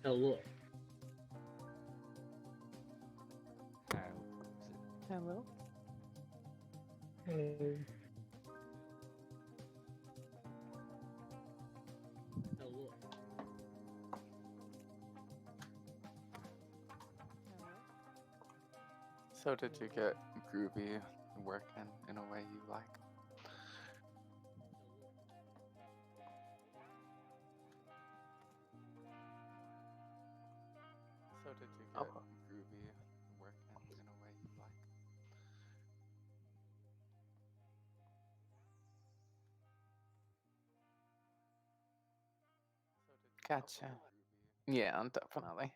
Hello. Hello. Hello. Hello. So did you get groovy working in a way you like? So did you get groovy working in a way you like? Gotcha. Yeah, definitely.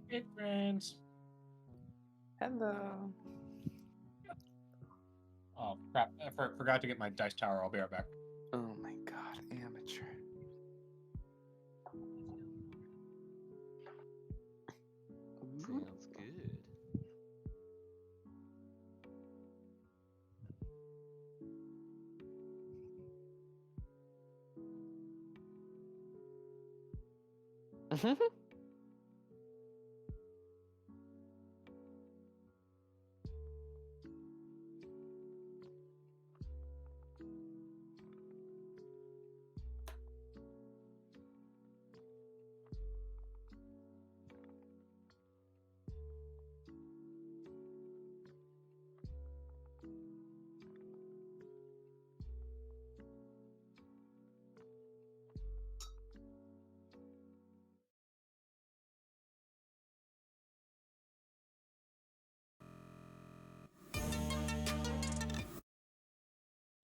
Hey, friends. Hello. Oh crap! I forgot to get my dice tower. I'll be right back. Oh my god, amateur. Sounds good.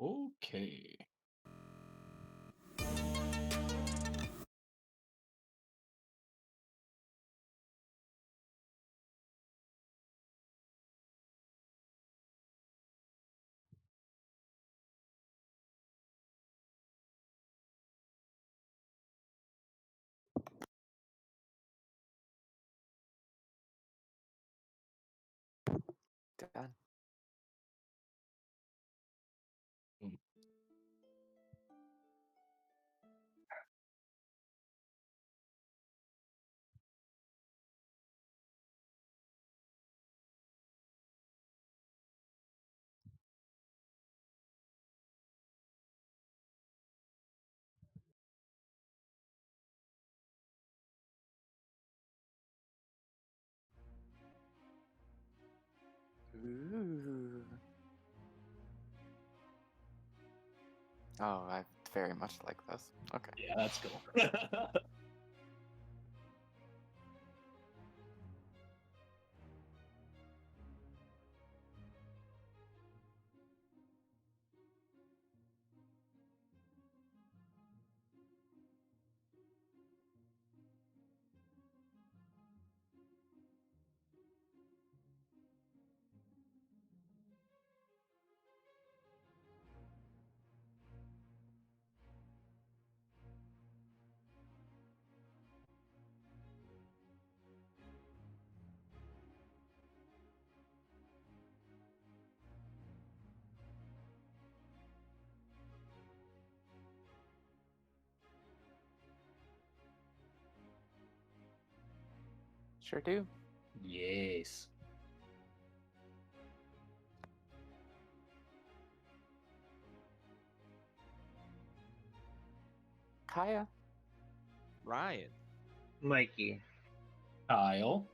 Okay. Done. Ooh. Oh, I very much like this. Okay. Yeah, that's cool. Sure do. Yes. Kaya. Ryan. Mikey. Kyle.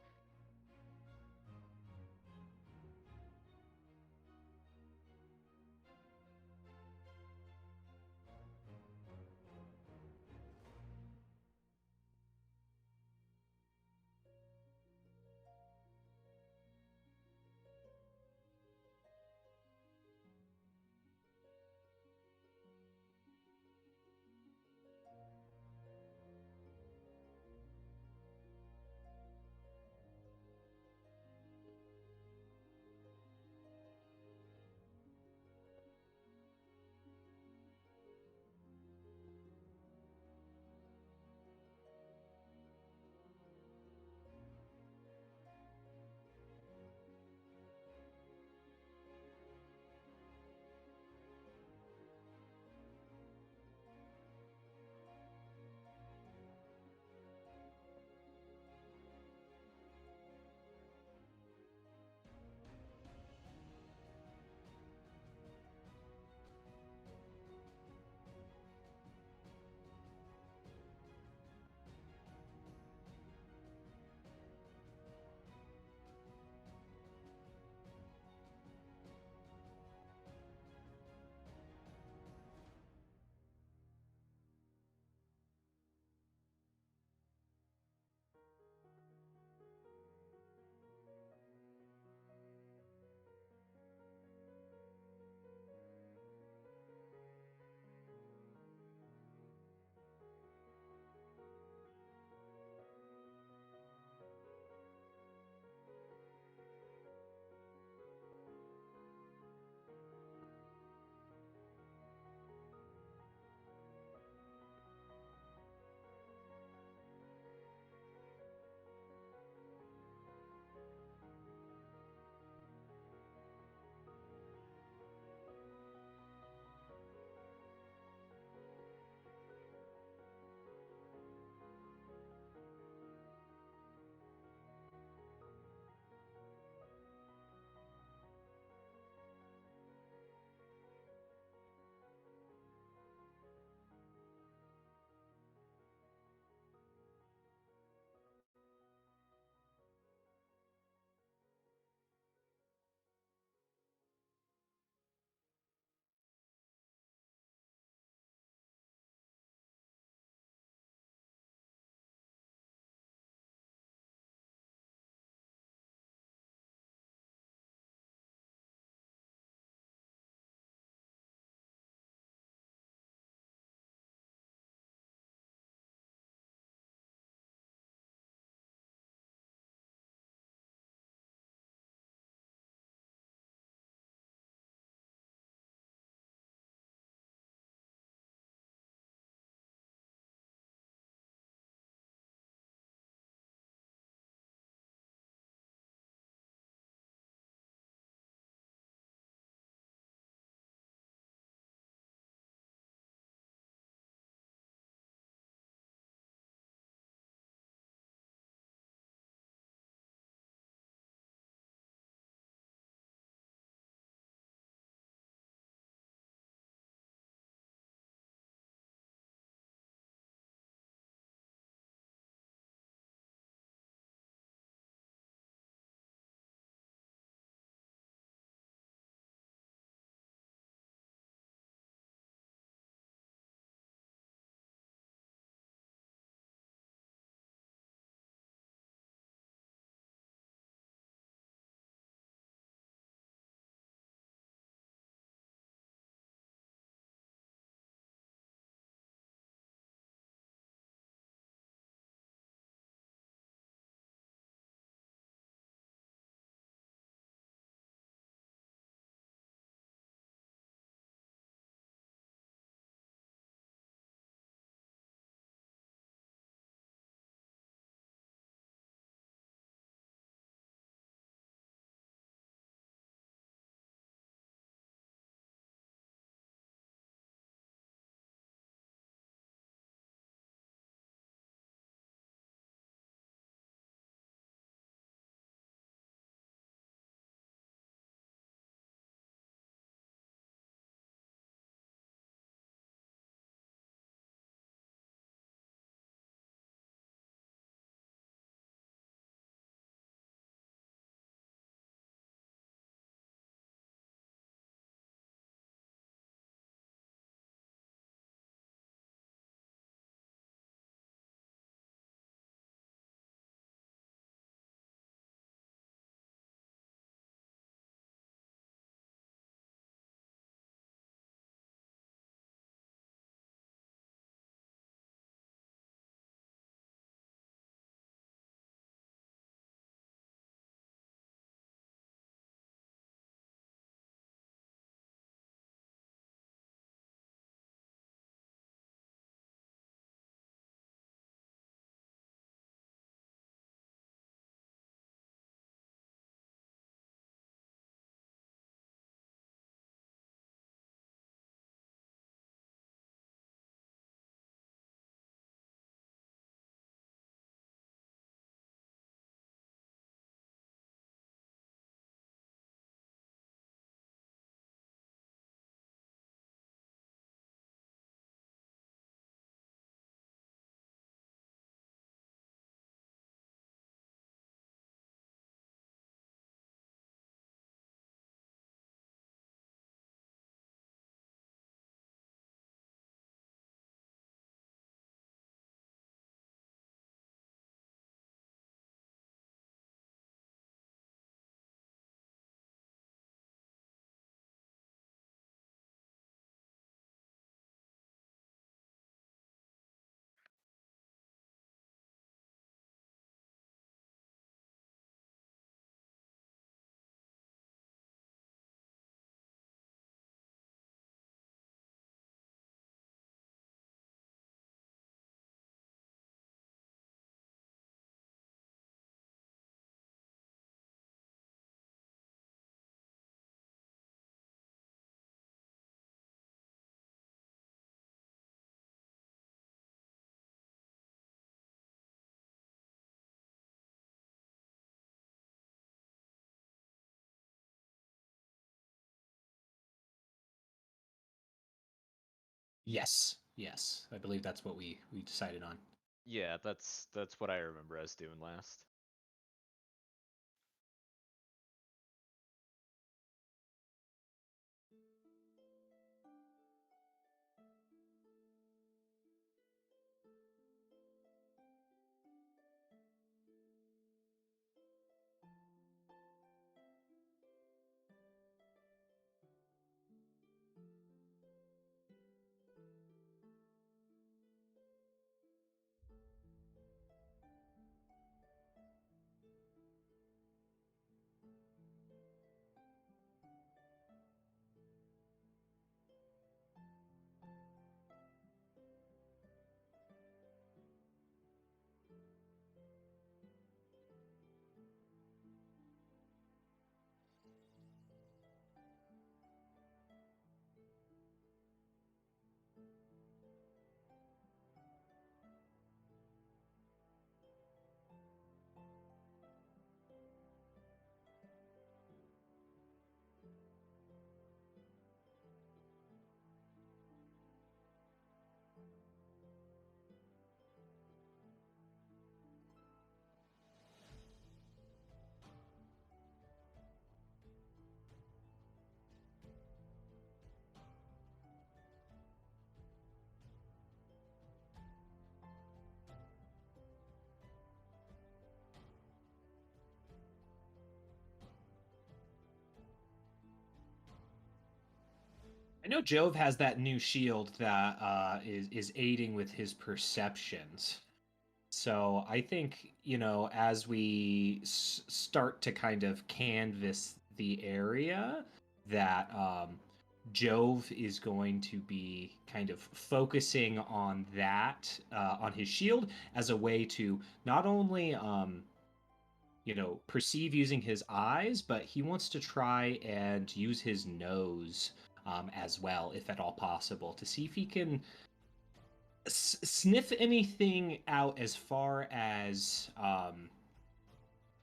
Yes, yes. I believe that's what we decided on. Yeah, that's what I remember us doing last. I know Jove has that new shield that is aiding with his perceptions. So I think, as we start to kind of canvas the area, that Jove is going to be kind of focusing on that, on his shield, as a way to not only, perceive using his eyes, but he wants to try and use his nose as well, if at all possible, to see if he can sniff anything out as far as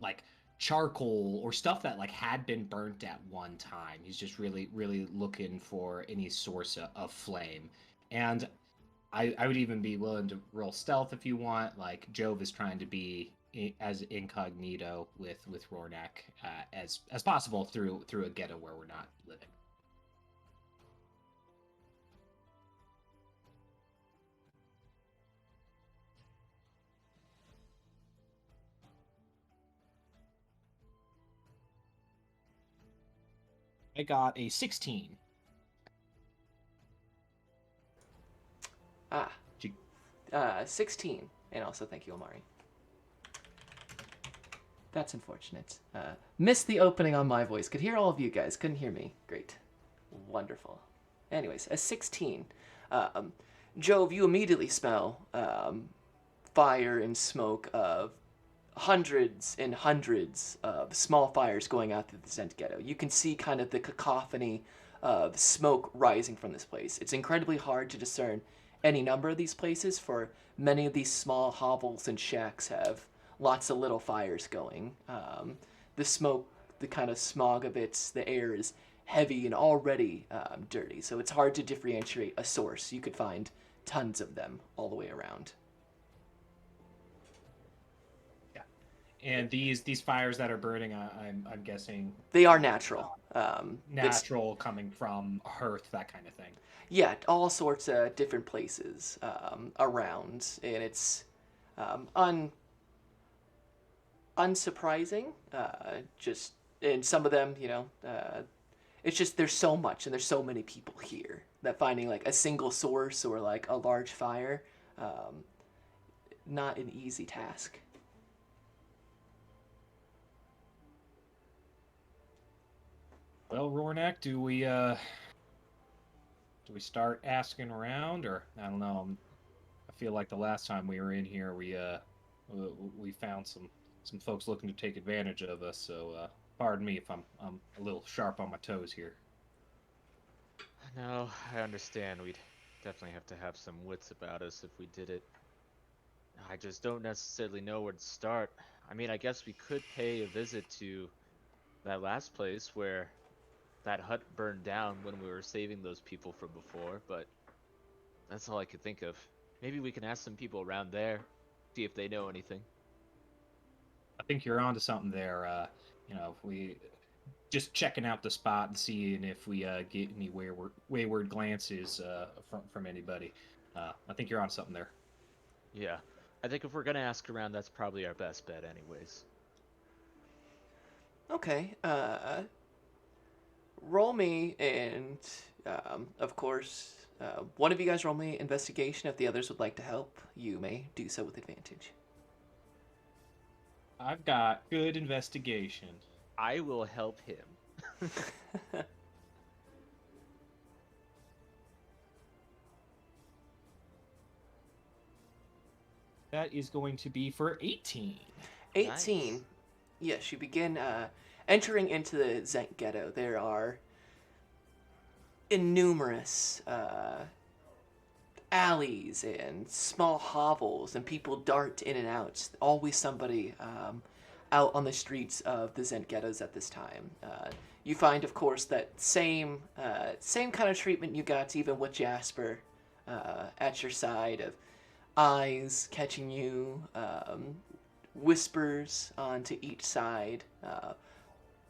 like charcoal or stuff that like had been burnt at one time. He's just really really looking for any source of flame. And I would even be willing to roll stealth if you want. Like Jove is trying to be as incognito with Rornak as possible through a ghetto where we're not living. I got a 16. Ah, Did 16. And also thank you, Omari. That's unfortunate. Missed the opening on my voice. Could hear all of you guys. Couldn't hear me. Great. Wonderful. Anyways, a 16. Jove, you immediately smell fire and smoke of hundreds and hundreds of small fires going out through the Zent ghetto. You can see kind of the cacophony of smoke rising from this place. It's incredibly hard to discern any number of these places, for many of these small hovels and shacks have lots of little fires going. The smoke, the kind of smog of it, the air is heavy and already dirty, so it's hard to differentiate a source. You could find tons of them all the way around. And these fires that are burning, I'm guessing They are natural. natural, coming from hearth, that kind of thing. Yeah, all sorts of different places around, and it's unsurprising. Just and some of them, it's just there's so much and there's so many people here that finding like a single source or like a large fire, not an easy task. Well, Rornak, do we start asking around, or I don't know? I feel like the last time we were in here, we found some folks looking to take advantage of us. So, pardon me if I'm a little sharp on my toes here. No, I understand. We'd definitely have to have some wits about us if we did it. I just don't necessarily know where to start. I mean, I guess we could pay a visit to that last place where that hut burned down when we were saving those people from before, but That's all I could think of. Maybe we can ask some people around there, see if they know anything. I think you're onto something there. If we just checking out the spot and seeing if we get any wayward glances from anybody. I think you're on something there. Yeah, I think if we're gonna ask around, that's probably our best bet, anyways. Okay. Roll me, and of course, one of you guys roll me investigation. If the others would like to help, you may do so with advantage. I've got good investigation. I will help him. That is going to be for 18. 18. Nice. Yes, you begin entering into the Zent ghetto. There are innumerous alleys and small hovels, and people dart in and out. Always somebody out on the streets of the Zent ghettos at this time. You find, of course, that same kind of treatment you got even with Jasper at your side, of eyes catching you, whispers onto each side.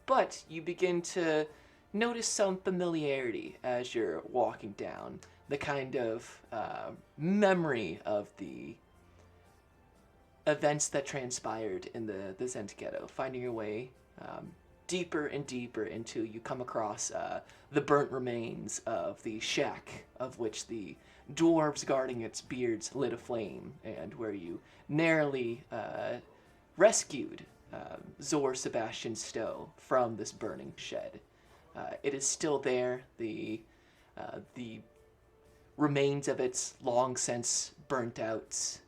But you begin to notice some familiarity as you're walking down. The kind of memory of the events that transpired in the Zent ghetto, finding your way deeper and deeper into, you come across the burnt remains of the shack of which the dwarves guarding its beards lit a flame, and where you narrowly rescued Zor Sebastian Stowe from this burning shed. It is still there. The remains of it's long since burnt out,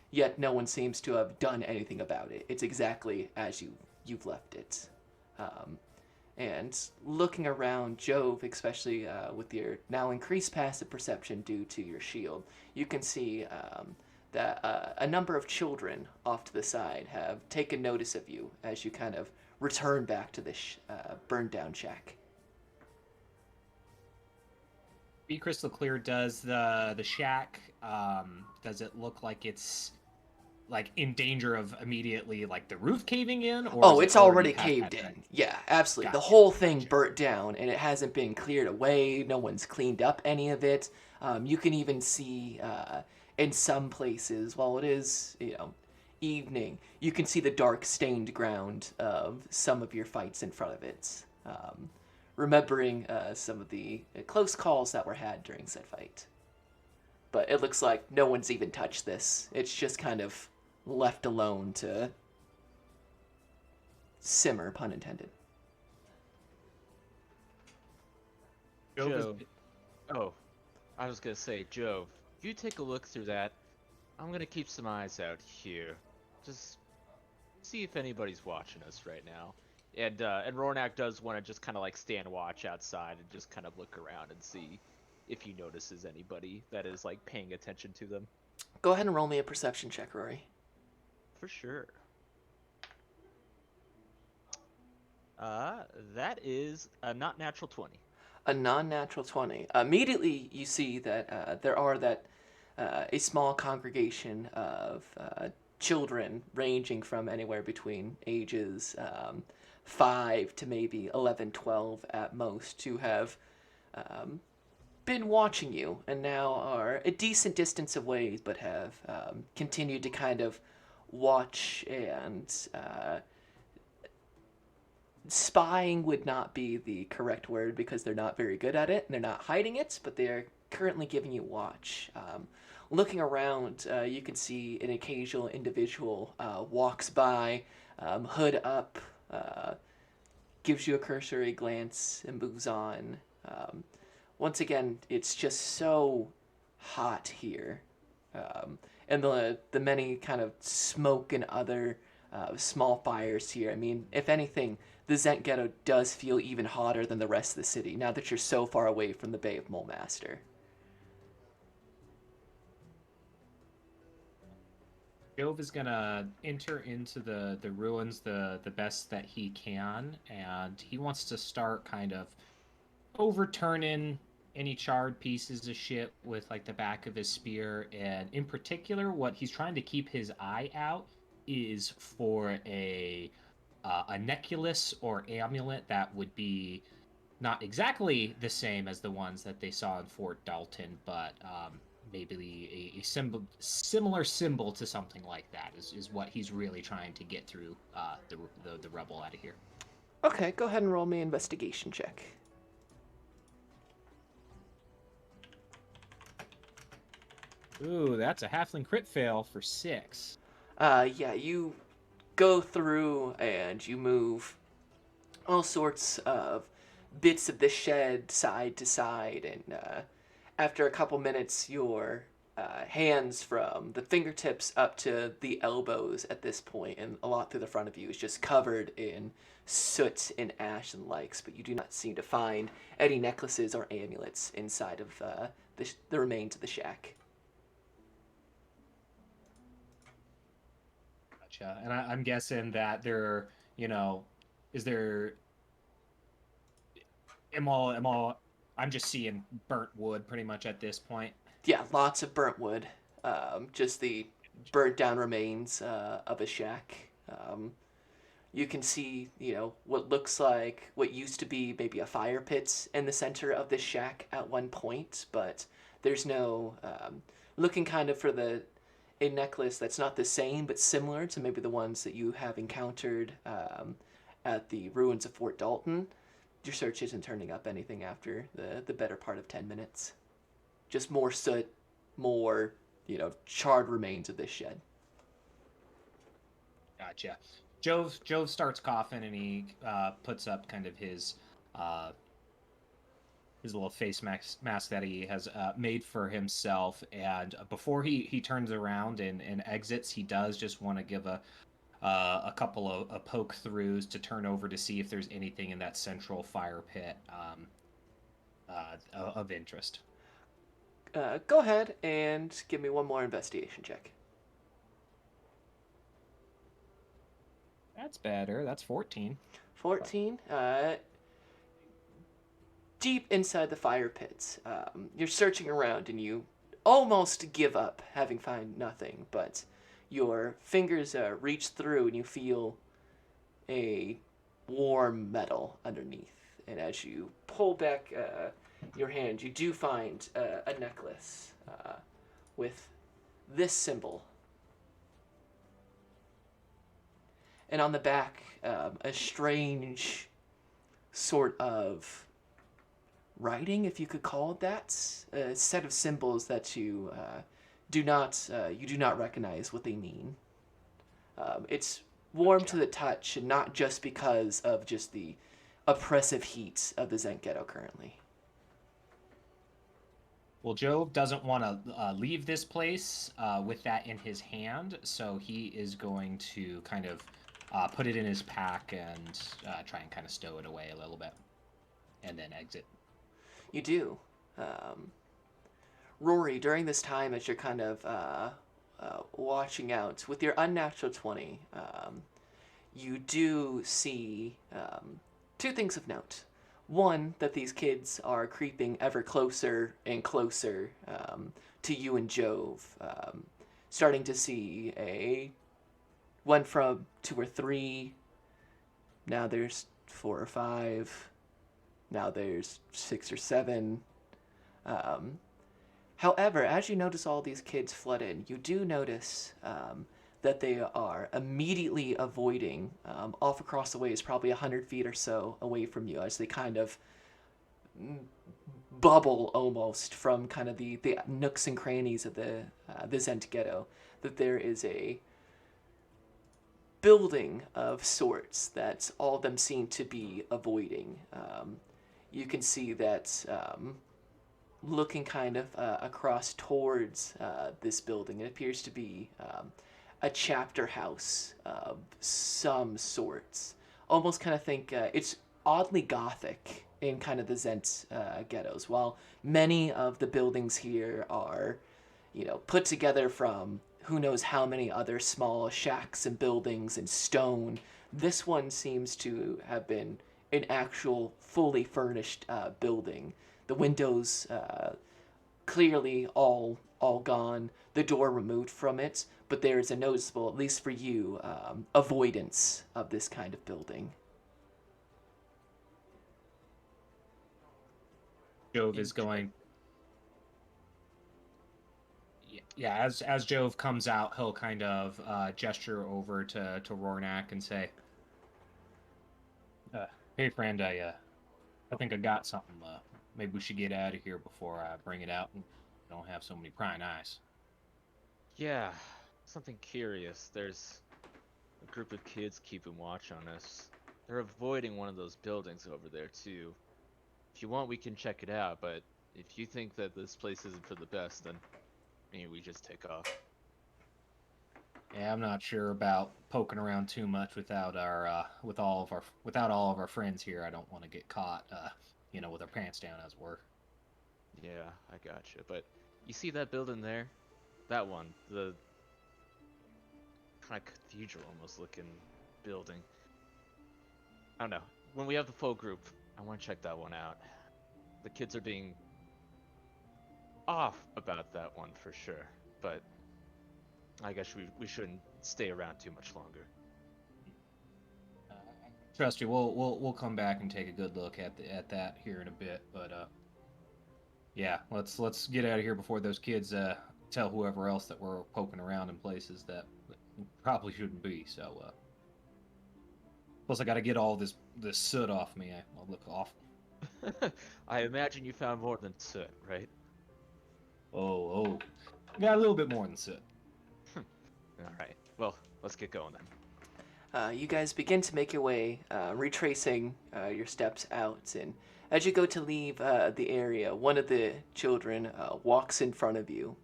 yet no one seems to have done anything about it. It's exactly as you've left it. And looking around, Jove, especially with your now increased passive perception due to your shield, you can see that a number of children off to the side have taken notice of you as you kind of return back to this burned down shack. Be crystal clear. Does the shack does it look like it's like in danger of immediately like the roof caving in, or Oh, is it it's already past caved that? in. Yeah, absolutely. The Gotcha, whole thing gotcha. burnt down, and it hasn't been cleared away. No one's cleaned up any of it. You can even see in some places, while it is, evening, you can see the dark stained ground of some of your fights in front of it. Remembering some of the close calls that were had during said fight. But it looks like no one's even touched this. It's just kind of left alone to simmer, pun intended. Jove is- Jove. Oh, I was gonna say, Jove, if you take a look through that, I'm gonna keep some eyes out here. Just see if anybody's watching us right now. And Rornak does want to just kind of like stand watch outside and just kind of look around and see if he notices anybody that is like paying attention to them. Go ahead and roll me a perception check, Rory. For sure. That is a not natural 20. A non-natural 20. Immediately, you see that there are a small congregation of children ranging from anywhere between ages 5 to maybe 11, 12 at most, who have been watching you and now are a decent distance away, but have continued to kind of watch and spying would not be the correct word because they're not very good at it and they're not hiding it, but they're currently giving you watch. Looking around, you can see an occasional individual walks by, hood up, gives you a cursory glance, and moves on. Once again, it's just so hot here. And the many kind of smoke and other small fires here. I mean, if anything, the Zent Ghetto does feel even hotter than the rest of the city now that you're so far away from the Bay of Mulmaster. Jove is gonna enter into the ruins the best that he can, and he wants to start kind of overturning any charred pieces of shit with like the back of his spear, and in particular, what he's trying to keep his eye out is for a necklace or amulet that would be not exactly the same as the ones that they saw in Fort Dalton, but maybe a similar symbol to something like that is what he's really trying to get through the rebel out of here. Okay, go ahead and roll me an investigation check. Ooh, that's a halfling crit fail for 6. Yeah, you go through and you move all sorts of bits of the shed side to side, and after a couple minutes, your hands from the fingertips up to the elbows at this point, and a lot through the front of you, is just covered in soot and ash and likes, but you do not seem to find any necklaces or amulets inside of the remains of the shack. Gotcha. And I'm guessing that there, is there? I'm just seeing burnt wood pretty much at this point. Yeah, lots of burnt wood. Just the burnt down remains of a shack. You can see, what looks like what used to be maybe a fire pit in the center of this shack at one point, but there's no looking kind of for a necklace that's not the same but similar to maybe the ones that you have encountered at the ruins of Fort Dalton. Your search isn't turning up anything after the better part of 10 minutes. Just more soot, more, charred remains of this shed. Gotcha. Jove starts coughing, and he puts up kind of his little face mask that he has made for himself. And before he turns around and exits, he does just want to give a couple of poke throughs to turn over to see if there's anything in that central fire pit of interest. Go ahead and give me one more investigation check. That's better. That's 14. 14. Deep inside the fire pits, you're searching around and you almost give up having found nothing, but your fingers reach through and you feel a warm metal underneath. And as you pull back your hand, you do find a necklace with this symbol. And on the back, a strange sort of writing, if you could call it that, a set of symbols that you do not recognize what they mean. It's warm to the touch, and not just because of just the oppressive heat of the Zent Ghetto currently. Well, Jove doesn't want to leave this place with that in his hand, so he is going to kind of put it in his pack and try and kind of stow it away a little bit, and then exit. You do. Rory, during this time, as you're kind of watching out, with your unnatural 20, you do see two things of note. One, that these kids are creeping ever closer and closer to you and Jove. Starting to see went from 2 or 3, now there's 4 or 5, now there's 6 or 7. However, as you notice all these kids flood in, you do notice that they are immediately avoiding off across the ways, probably 100 feet or so away from you, as they kind of bubble almost from kind of the nooks and crannies of the Zent Ghetto, that there is a building of sorts that all of them seem to be avoiding. You can see that looking kind of across towards this building, it appears to be a chapter house of some sorts. Almost kind of think it's oddly gothic in kind of the Zent ghettos. While many of the buildings here are, put together from who knows how many other small shacks and buildings and stone, this one seems to have been an actual fully furnished building the windows clearly all gone, the door removed from it, but there is a noticeable, at least for you, avoidance of this kind of building. Jove is going. Yeah, as Jove comes out, he'll kind of gesture over to Rornak and say, "Hey, friend, I think I got something. Maybe we should get out of here before I bring it out and don't have so many prying eyes." Yeah, something curious. There's a group of kids keeping watch on us. They're avoiding one of those buildings over there, too. If you want, we can check it out, but if you think that this place isn't for the best, then maybe we just take off. Yeah, I'm not sure about poking around too much without all of our friends here. I don't want to get caught, with our pants down, as it were. Yeah, I gotcha. But you see that building there? That one, the kind of cathedral almost looking building. I don't know. When we have the full group, I want to check that one out. The kids are being off about that one for sure, but I guess we shouldn't stay around too much longer. Trust you, we'll come back and take a good look at that here in a bit. But yeah, let's get out of here before those kids tell whoever else that we're poking around in places that probably shouldn't be. So plus I got to get all this soot off me. I'll look awful. I imagine you found more than soot, right? Oh, got a little bit more than soot. All right. Well, let's get going then. You guys begin to make your way, retracing your steps out, and as you go to leave the area, one of the children walks in front of you.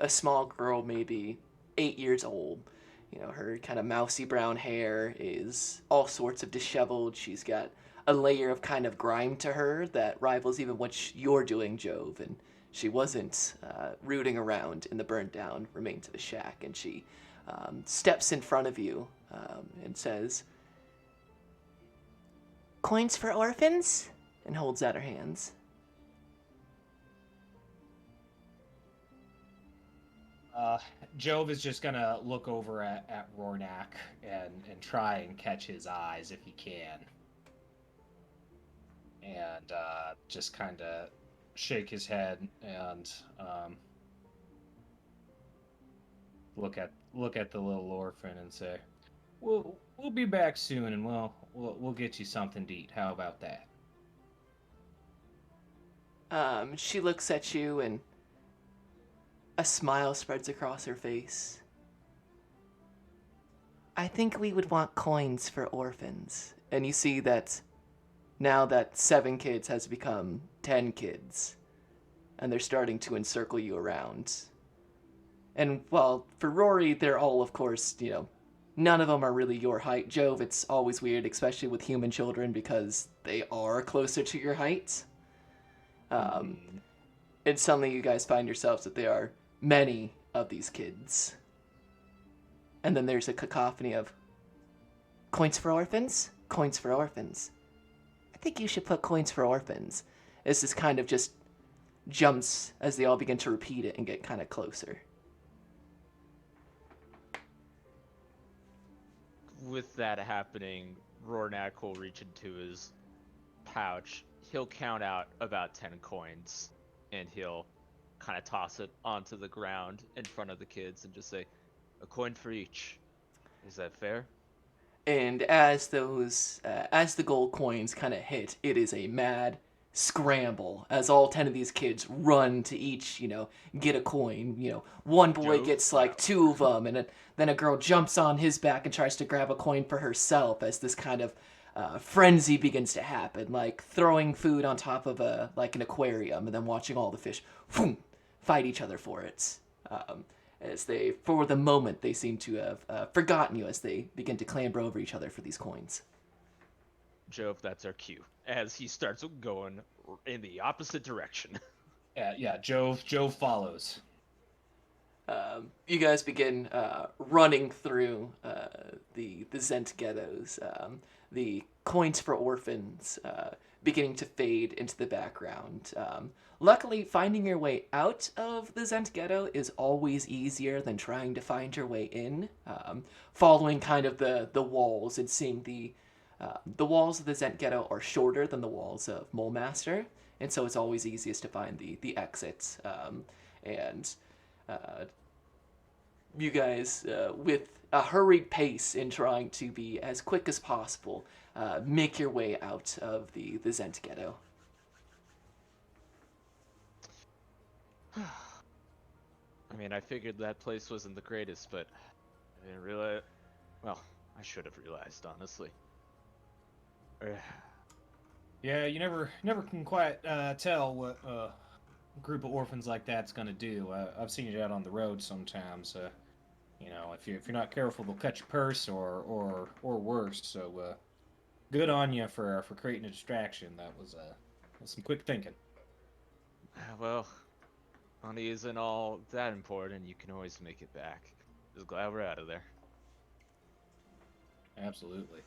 A small girl, maybe 8 years old. You know, her kind of mousy brown hair is all sorts of disheveled. She's got a layer of kind of grime to her that rivals even what you're doing, Jove. And she wasn't rooting around in the burnt down remains of a shack. And she steps in front of you and says, "Coins for orphans?" and holds out her hands. Jove is just gonna look over at Rornak and try and catch his eyes if he can. And just kind of shake his head and look at the little orphan and say, we'll be back soon, and we'll get you something to eat. How about that?" She looks at you and a smile spreads across her face. "I think we would want coins for orphans." And you see that now that 7 kids has become 10 kids, and they're starting to encircle you around. And, well, for Rory, they're all, of course, none of them are really your height. Jove, it's always weird, especially with human children, because they are closer to your height. And suddenly you guys find yourselves that there are many of these kids. And then there's a cacophony of, "Coins for orphans? Coins for orphans. I think you should put coins for orphans." As this kind of just jumps as they all begin to repeat it and get kind of closer. With that happening, Rornak will reach into his pouch. He'll count out about 10 coins, and he'll kind of toss it onto the ground in front of the kids and just say, "A coin for each." Is that fair? And as the gold coins kind of hit, it is a mad scramble as all 10 of these kids run to each, get a coin. One boy gets like 2 of them, and then a girl jumps on his back and tries to grab a coin for herself as this kind of frenzy begins to happen, like throwing food on top of an aquarium and then watching all the fish fight each other for it. As they, for the moment, they seem to have forgotten you as they begin to clamber over each other for these coins. Jove, that's our cue, as he starts going in the opposite direction. Yeah. Jove follows. You guys begin running through the Zent ghettos. the coins for orphans beginning to fade into the background. Luckily, finding your way out of the Zent ghetto is always easier than trying to find your way in. Following kind of the walls and seeing the walls of the Zent ghetto are shorter than the walls of Molemaster, and so it's always easiest to find the exits. And you guys, with a hurried pace in trying to be as quick as possible, make your way out of the Zent ghetto. I mean, I figured that place wasn't the greatest, but I didn't realize. Well, I should have realized, honestly. Yeah, you never can quite tell what a group of orphans like that's gonna do. I've seen it out on the road sometimes. You know, if you're not careful, they'll cut your purse or worse. So good on you for creating a distraction. That was some quick thinking. Well, money isn't all that important. You can always make it back. Just glad we're out of there. Absolutely.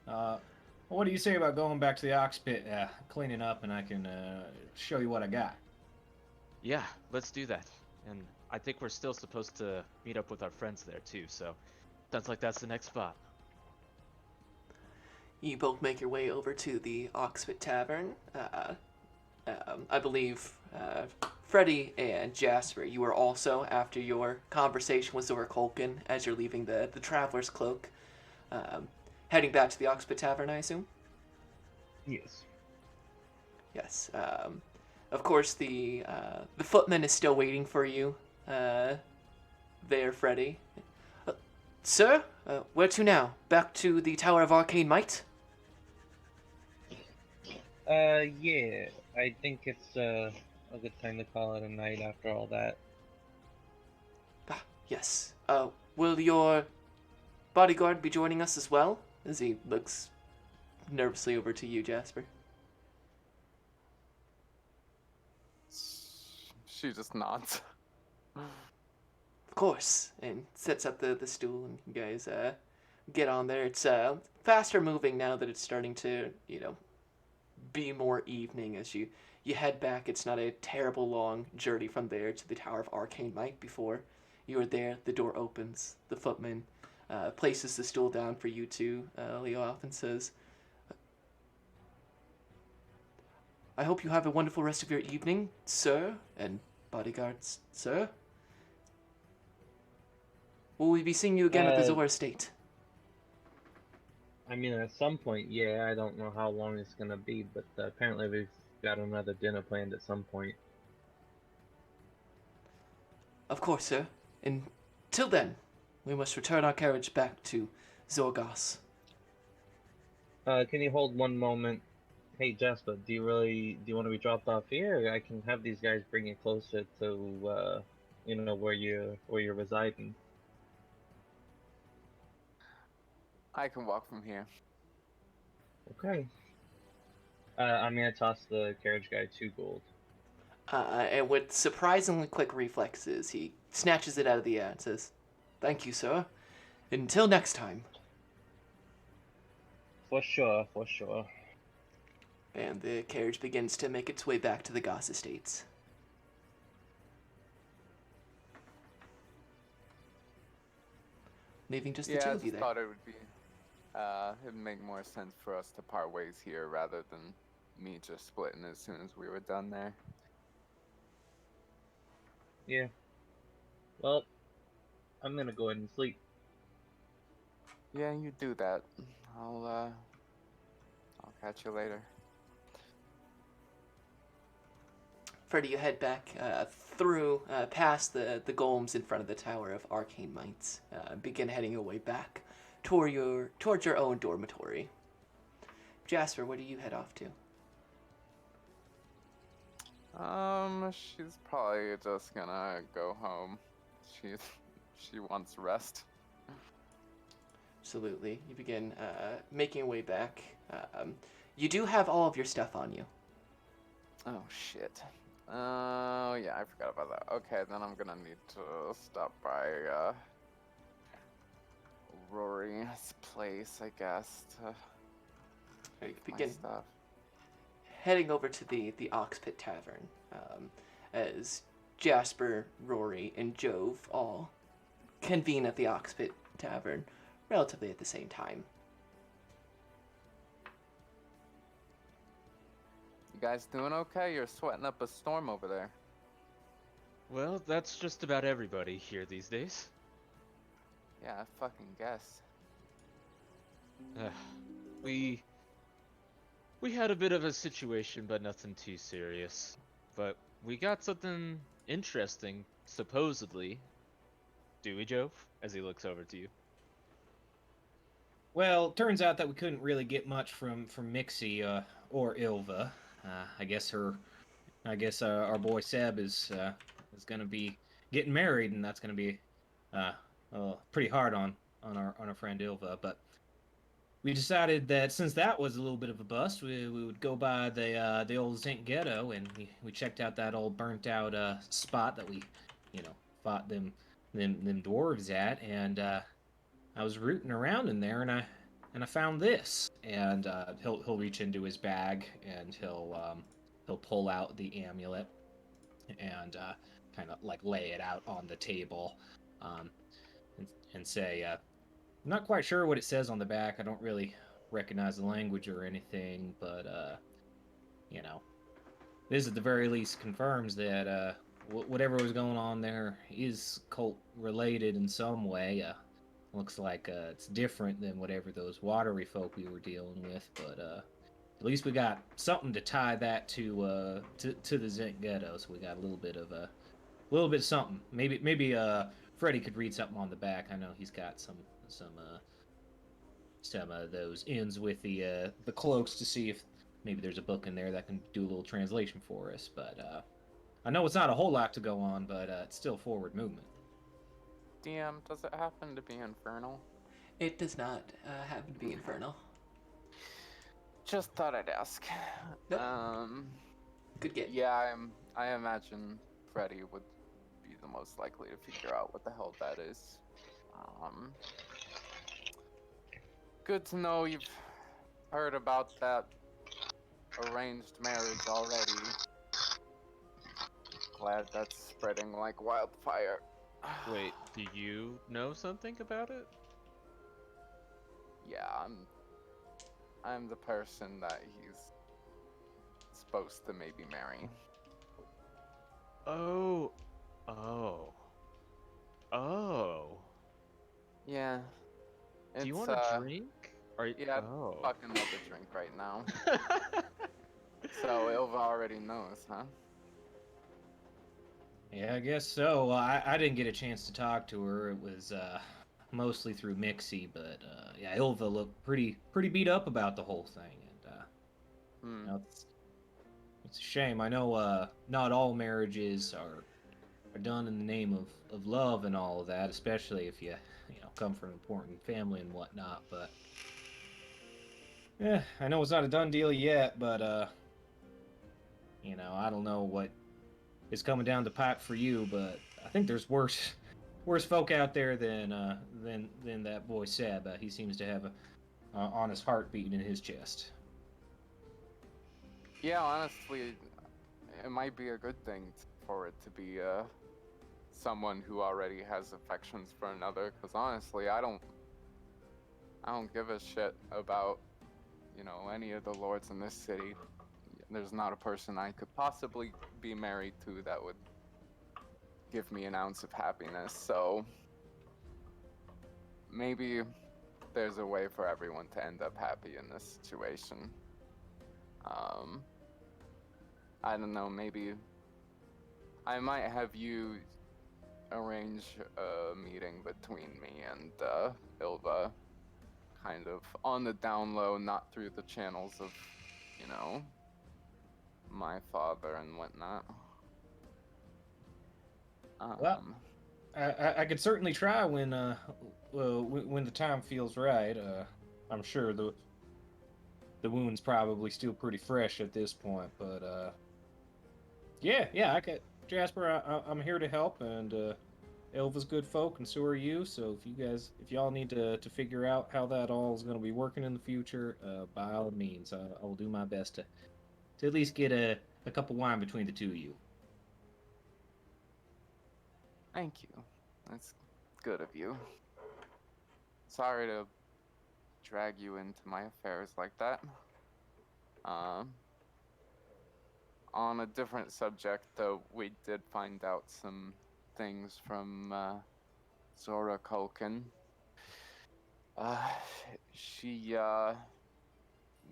What do you say about going back to the ox pit, cleaning up, and I can show you what I got? Yeah, let's do that. And I think we're still supposed to meet up with our friends there too, so sounds like that's the next spot. You both make your way over to the Oxford Tavern. I believe Freddy and Jasper, you were also, after your conversation with Zora Colkin, as you're leaving the Traveler's Cloak, heading back to the Oxford Tavern, I assume? Yes. Yes. Of course, the footman is still waiting for you there, Freddy. Sir, where to now? Back to the Tower of Arcane Might? Yeah. I think it's a good time to call it a night after all that. Ah, yes. Will your bodyguard be joining us as well? As he looks nervously over to you, Jasper. She just nods. Of course, and sets up the stool, and you guys get on there. It's faster moving now that it's starting to, be more evening as you head back. It's not a terrible long journey from there to the Tower of Arcane Might. Before you are there, the door opens. The footman places the stool down for you to lay off and says, I hope you have a wonderful rest of your evening, sir, and bodyguards, sir. Will we be seeing you again at the Zora estate? I mean, at some point, yeah. I don't know how long it's gonna be, but apparently we've got another dinner planned at some point. Of course, sir. Until then, we must return our carriage back to Zorgas. Can you hold one moment? Hey, Jasper, do you want to be dropped off here? I can have these guys bring you closer to, where you're residing. I can walk from here. Okay. I'm gonna toss the carriage guy 2 gold. And with surprisingly quick reflexes, he snatches it out of the air and says, Thank you, sir. Until next time. For sure, for sure. And the carriage begins to make its way back to the Goss Estates. Leaving just the two I of you just there. thought it would be, it'd make more sense for us to part ways here rather than me just splitting as soon as we were done there. Yeah. Well, I'm gonna go ahead and sleep. Yeah, you do that. I'll catch you later. Freddy, you head back through, past the golems in front of the Tower of Arcane Might. Begin heading your way back towards your own dormitory. Jasper, where do you head off to? She's probably just gonna go home. She wants rest. Absolutely. You begin making your way back. You do have all of your stuff on you. Oh shit. Oh yeah, I forgot about that. Okay, then I'm gonna need to stop by Rory's place, I guess, to You My begin stuff. heading over to the Ox Pit Tavern, as Jasper, Rory, and Jove all convene at the Ox Pit Tavern relatively at the same time. You guys doing okay? You're sweating up a storm over there. Well, that's just about everybody here these days. Yeah, I fucking guess. We had a bit of a situation, but nothing too serious. But we got something interesting, supposedly. Do we, Jove? As he looks over to you. Well, turns out that we couldn't really get much from Mixie or Ilva. I guess our boy Seb is gonna be getting married, and that's gonna be pretty hard on our friend Ilva. But we decided that since that was a little bit of a bust, we would go by the old Zinc Ghetto, and we checked out that old burnt out spot that we, fought them dwarves at, and I was rooting around in there, and I found this, and he'll reach into his bag, and he'll pull out the amulet, and kind of like lay it out on the table, um, and say, I'm not quite sure what it says on the back. I don't really recognize the language or anything, but this at the very least confirms that whatever was going on there is cult related in some way. Looks like it's different than whatever those watery folk we were dealing with, but at least we got something to tie that to the Zinc Ghetto. So we got a little bit of something. Maybe Freddie could read something on the back. I know he's got some of those ends with the cloaks to see if maybe there's a book in there that can do a little translation for us. But I know it's not a whole lot to go on, but it's still forward movement. DM, does it happen to be infernal? It does not happen to be infernal. Just thought I'd ask. Nope. Good get. Yeah, I imagine Freddy would be the most likely to figure out what the hell that is. Good to know you've heard about that arranged marriage already. Glad that's spreading like wildfire. Wait, do you know something about it? Yeah, I'm the person that he's supposed to maybe marry. Oh. Yeah. Do you It's, want a drink? Yeah, Oh. I'd fucking love a drink right now. So Ilva already knows, huh? Yeah, I guess so. I didn't get a chance to talk to her. It was mostly through Mixie, but yeah, Ilva looked pretty beat up about the whole thing, and it's a shame. I know not all marriages are done in the name of love and all of that, especially if you come from an important family and whatnot. But yeah, I know it's not a done deal yet, but I don't know what is coming down the pipe for you, but I think there's worse folk out there than that boy Seb. He seems to have a honest heart beating in his chest. Yeah, honestly, it might be a good thing for it to be someone who already has affections for another. Because honestly, I don't give a shit about any of the lords in this city. There's not a person I could possibly be married to that would give me an ounce of happiness. So maybe there's a way for everyone to end up happy in this situation. I don't know, maybe I might have you arrange a meeting between me and Ilva, kind of on the down low, not through the channels of, my father and whatnot. Well, I could certainly try when the time feels right. I'm sure the wound's probably still pretty fresh at this point, but yeah, I could. Jasper, I'm here to help, and Elva's good folk, and so are you. So if y'all need to figure out how that all is going to be working in the future, by all means, I will do my best to at least get a cup of wine between the two of you. Thank you. That's good of you. Sorry to drag you into my affairs like that. On a different subject, though, we did find out some things from Zora Culkin. She,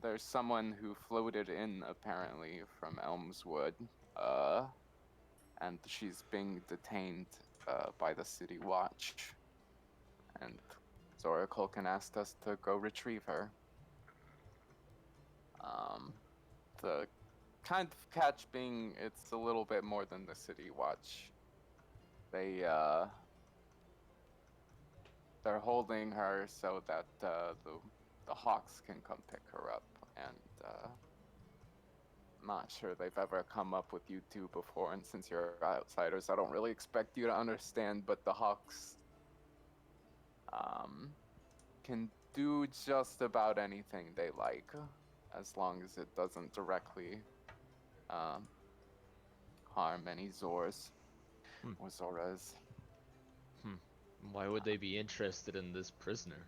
there's someone who floated in apparently from Elmswood, and she's being detained by the City Watch. And Zora Culkin asked us to go retrieve her. The kind of catch being it's a little bit more than the City Watch. They're holding her so that the Hawks can come pick her up, and I'm not sure they've ever come up with you two before, and since you're outsiders, I don't really expect you to understand, but the Hawks can do just about anything they like, as long as it doesn't directly harm any Zors or Zoras. Why would they be interested in this prisoner?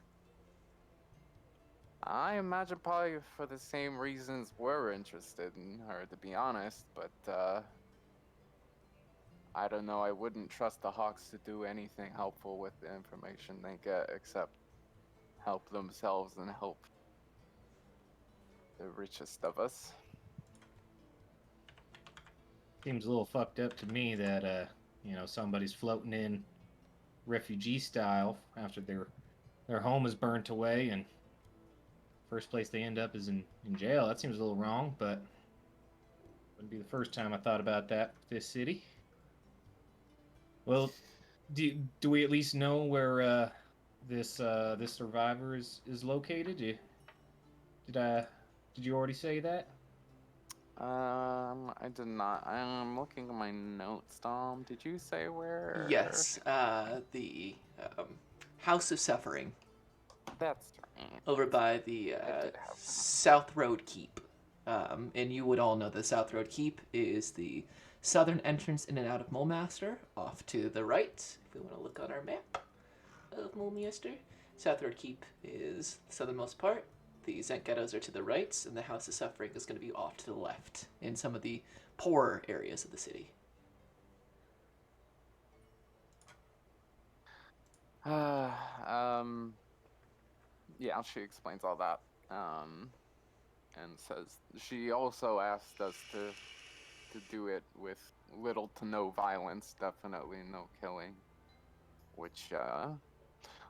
I imagine probably for the same reasons we're interested in her, to be honest, but I don't know, I wouldn't trust the Hawks to do anything helpful with the information they get except help themselves and help the richest of us. Seems a little fucked up to me that somebody's floating in refugee style after their home is burnt away, and first place they end up is in jail. That seems a little wrong, but wouldn't be the first time I thought about that with this city. Well, do we at least know where this survivor is located? Did you already say that? I did not. I'm looking at my notes, Dom. Did you say where? Yes, the House of Suffering. That's right. Over by the South Road Keep. And you would all know the South Road Keep is the southern entrance in and out of Mulemaster, off to the right, if we want to look on our map of Mulemaster. South Road Keep is the southernmost part. The Zent Ghettos are to the right, and the House of Suffering is going to be off to the left in some of the poorer areas of the city. Yeah, she explains all that. And says she also asked us to do it with little to no violence, definitely no killing, which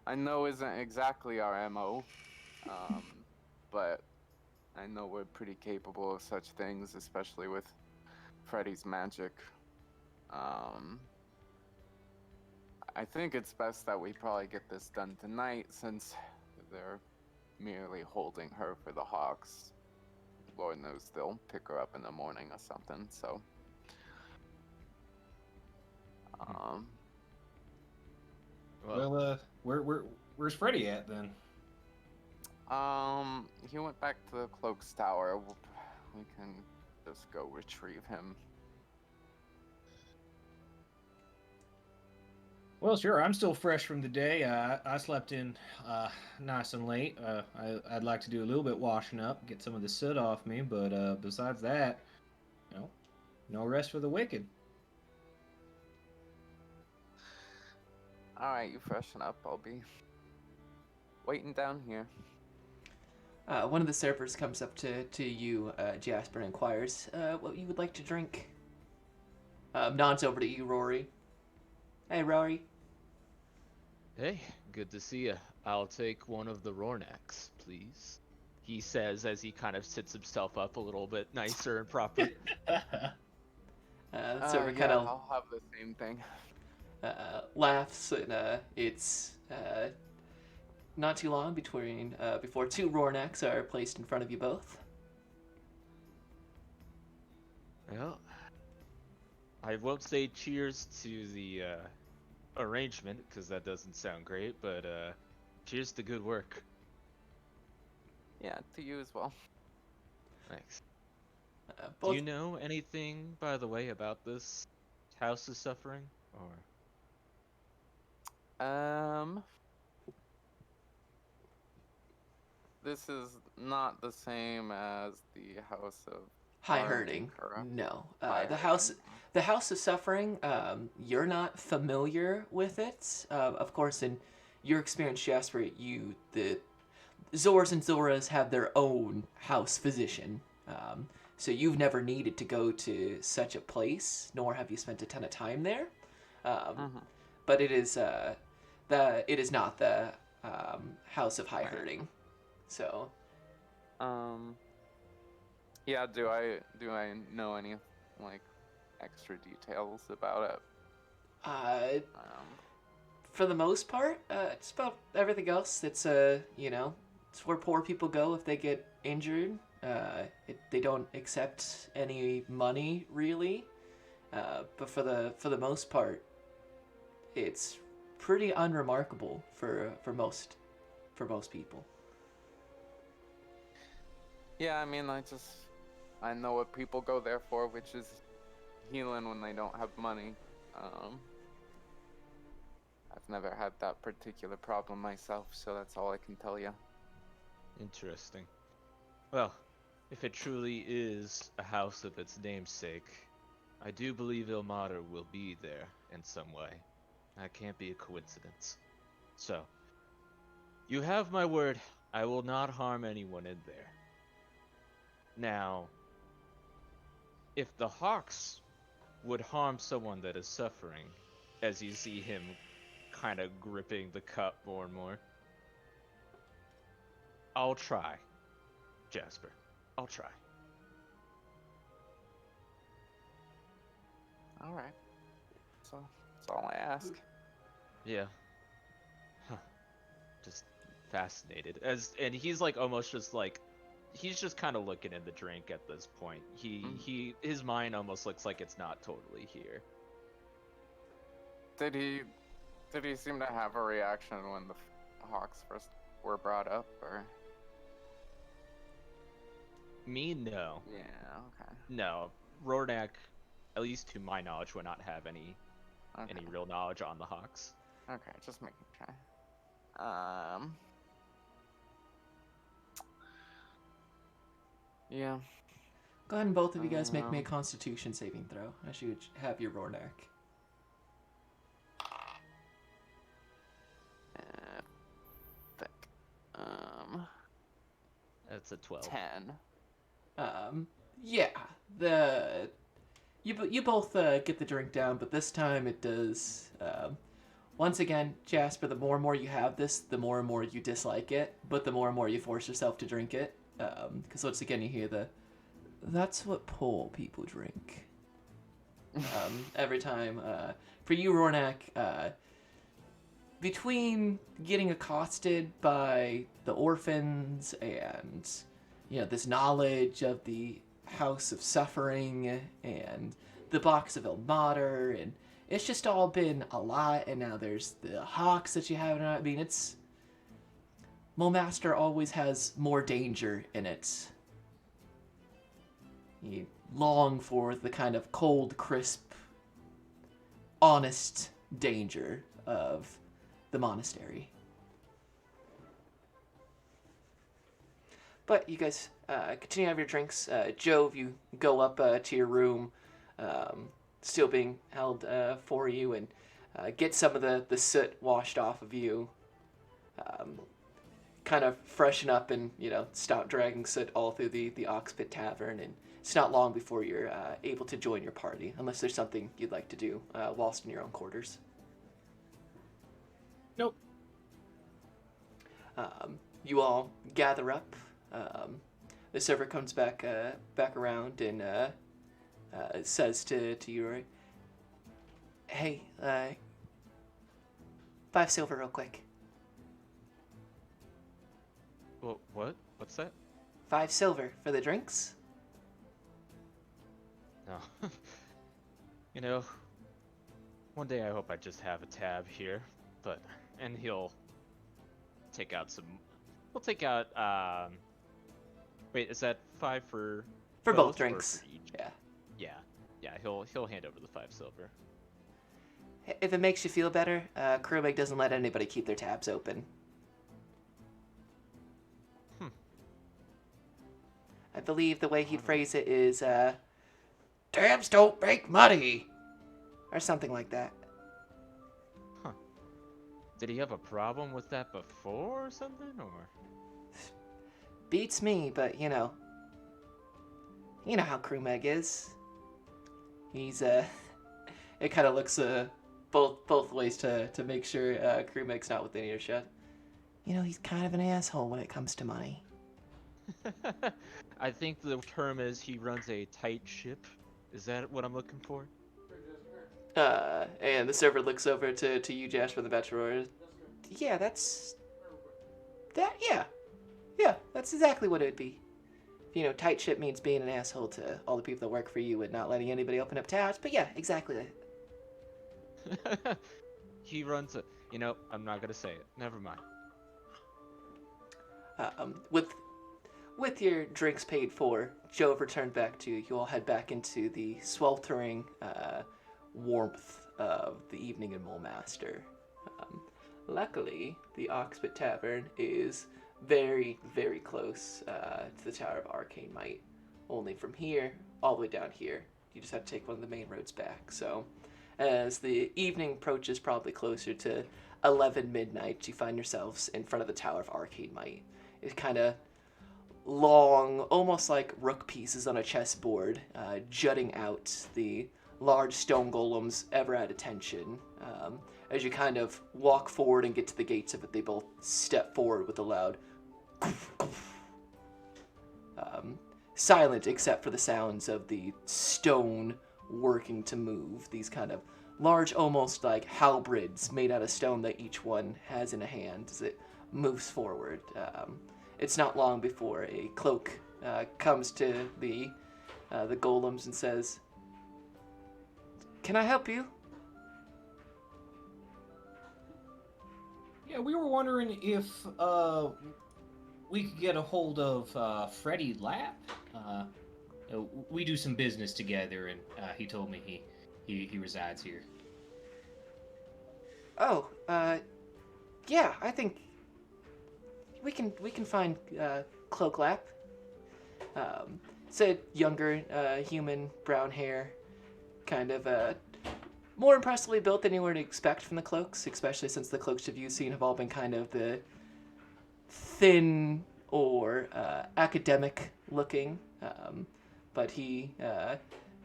I know isn't exactly our MO, but I know we're pretty capable of such things, especially with Freddy's magic. I think it's best that we probably get this done tonight, since they're merely holding her for the Hawks. Lord knows they'll pick her up in the morning or something, so. Well, where's Freddy at then? He went back to the Cloaks Tower. We can just go retrieve him. Well, sure. I'm still fresh from the day. I slept in nice and late. I'd like to do a little bit washing up, get some of the soot off me, but besides that, no rest for the wicked. Alright, you freshen up. I'll be waiting down here. One of the servers comes up to you, Jasper, and inquires what you would like to drink. Nods over to you, Rory. Hey, Rory. Hey, good to see you. I'll take one of the Rornaks, please. He says as he kind of sits himself up a little bit nicer and proper. Server kind of I'll have the same thing. laughs, and it's not too long before two Rornaks are placed in front of you both. Well, I won't say cheers to the arrangement, because that doesn't sound great, but cheers to good work. Yeah, to you as well. Thanks. Do Both. you know anything, by the way, about this House of Suffering? Or This is not the same as the House of High Harm and hurting. Kura. No. High The hurting. House of Suffering. You're not familiar with it. Of course, in your experience, Jasper, the Zors and Zoras have their own house physician. So you've never needed to go to such a place, nor have you spent a ton of time there. But it is it is not the House of High Hurting. So. Yeah. Do I know any like extra details about it? For the most part, it's about everything else. It's it's where poor people go if they get injured. They don't accept any money really, but for the most part, it's pretty unremarkable for most people. Yeah, I mean, I know what people go there for, which is healing when they don't have money. I've never had that particular problem myself, so that's all I can tell you. interesting. Well, if it truly is a house of its namesake, I do believe Ilmater will be there in some way. That can't be a coincidence. So, you have my word, I will not harm anyone in there. Now, if the Hawks would harm someone that is suffering, as you see him kind of gripping the cup more and more, I'll try, Jasper. I'll try. All right. So that's all I ask. Yeah. Huh. Just fascinated. And he's like almost just like he's just kind of looking in the drink at this point. His mind almost looks like it's not totally here. Did he seem to have a reaction when the Hawks first were brought up, or? Me, no. Yeah. Okay. No. Rornak, at least to my knowledge, would not have any real knowledge on the Hawks. Okay, just making sure. Yeah. Go ahead and both of you guys make me a Constitution saving throw. I should have your Rornak. That's a 12. 10. Yeah, you both get the drink down, but this time it does. Once again, Jasper, the more and more you have this, the more and more you dislike it, but the more and more you force yourself to drink it. Because once again, you hear that's what poor people drink. Every time. For you, Rornak, between getting accosted by the orphans and, this knowledge of the House of Suffering and the box of Ilmater, and it's just all been a lot, and now there's the Hawks that you have. I mean, it's... Mulmaster always has more danger in it. You long for the kind of cold, crisp, honest danger of the monastery. But you guys continue to have your drinks. Jove, you go up to your room, still being held for you, and get some of the soot washed off of you. Kind of freshen up and, stop dragging soot all through the Oxpit Tavern. And it's not long before you're able to join your party, unless there's something you'd like to do whilst in your own quarters. Nope. You all gather up. The server comes back around and says to Yuri, "Hey, 5 silver real quick." Well, what? What's that? 5 silver for the drinks? No. One day I hope I just have a tab here, and he'll take out some. We'll take out. Wait, is that 5 for both or drinks. for each? Yeah. Yeah. He'll hand over the 5 silver. If it makes you feel better, Krubig doesn't let anybody keep their tabs open. I believe the way he'd phrase it is, tabs don't make money! Or something like that. Did he have a problem with that before or something, or? Beats me, but you know how Krumeg is. He's, it kind of looks, both ways to make sure, Krumeg's not within earshot. You know, he's kind of an asshole when it comes to money. I think the term is he runs a tight ship. Is that what I'm looking for? And the server looks over to you, Jasper the Bachelor. Yeah, that's exactly what it would be. You know, tight ship means being an asshole to all the people that work for you and not letting anybody open up tabs. But yeah, exactly that. He runs a. You know, I'm not gonna say it. Never mind. With your drinks paid for, Jove returned back to you. You all head back into the sweltering warmth of the evening in Mulemaster. Luckily, the Oxbit Tavern is very, very close to the Tower of Arcane Might. Only from here, all the way down here. You just have to take one of the main roads back. So, as the evening approaches, probably closer to 11 midnight, you find yourselves in front of the Tower of Arcane Might. It's kind of long, almost like rook pieces on a chessboard, jutting out, the large stone golems ever at attention. As you kind of walk forward and get to the gates of it, they both step forward with a loud silent except for the sounds of the stone working to move. These kind of large, almost like halberds made out of stone that each one has in a hand as it moves forward. It's not long before a cloak comes to the golems and says, "Can I help you?" Yeah, we were wondering if we could get a hold of Freddie Lapp. We do some business together, and he told me he resides here. Oh, yeah, I think we can find Cloak Lap. It's a younger human, brown hair, kind of more impressively built than you would expect from the cloaks, especially since the cloaks you've seen have all been kind of the thin or academic looking. But he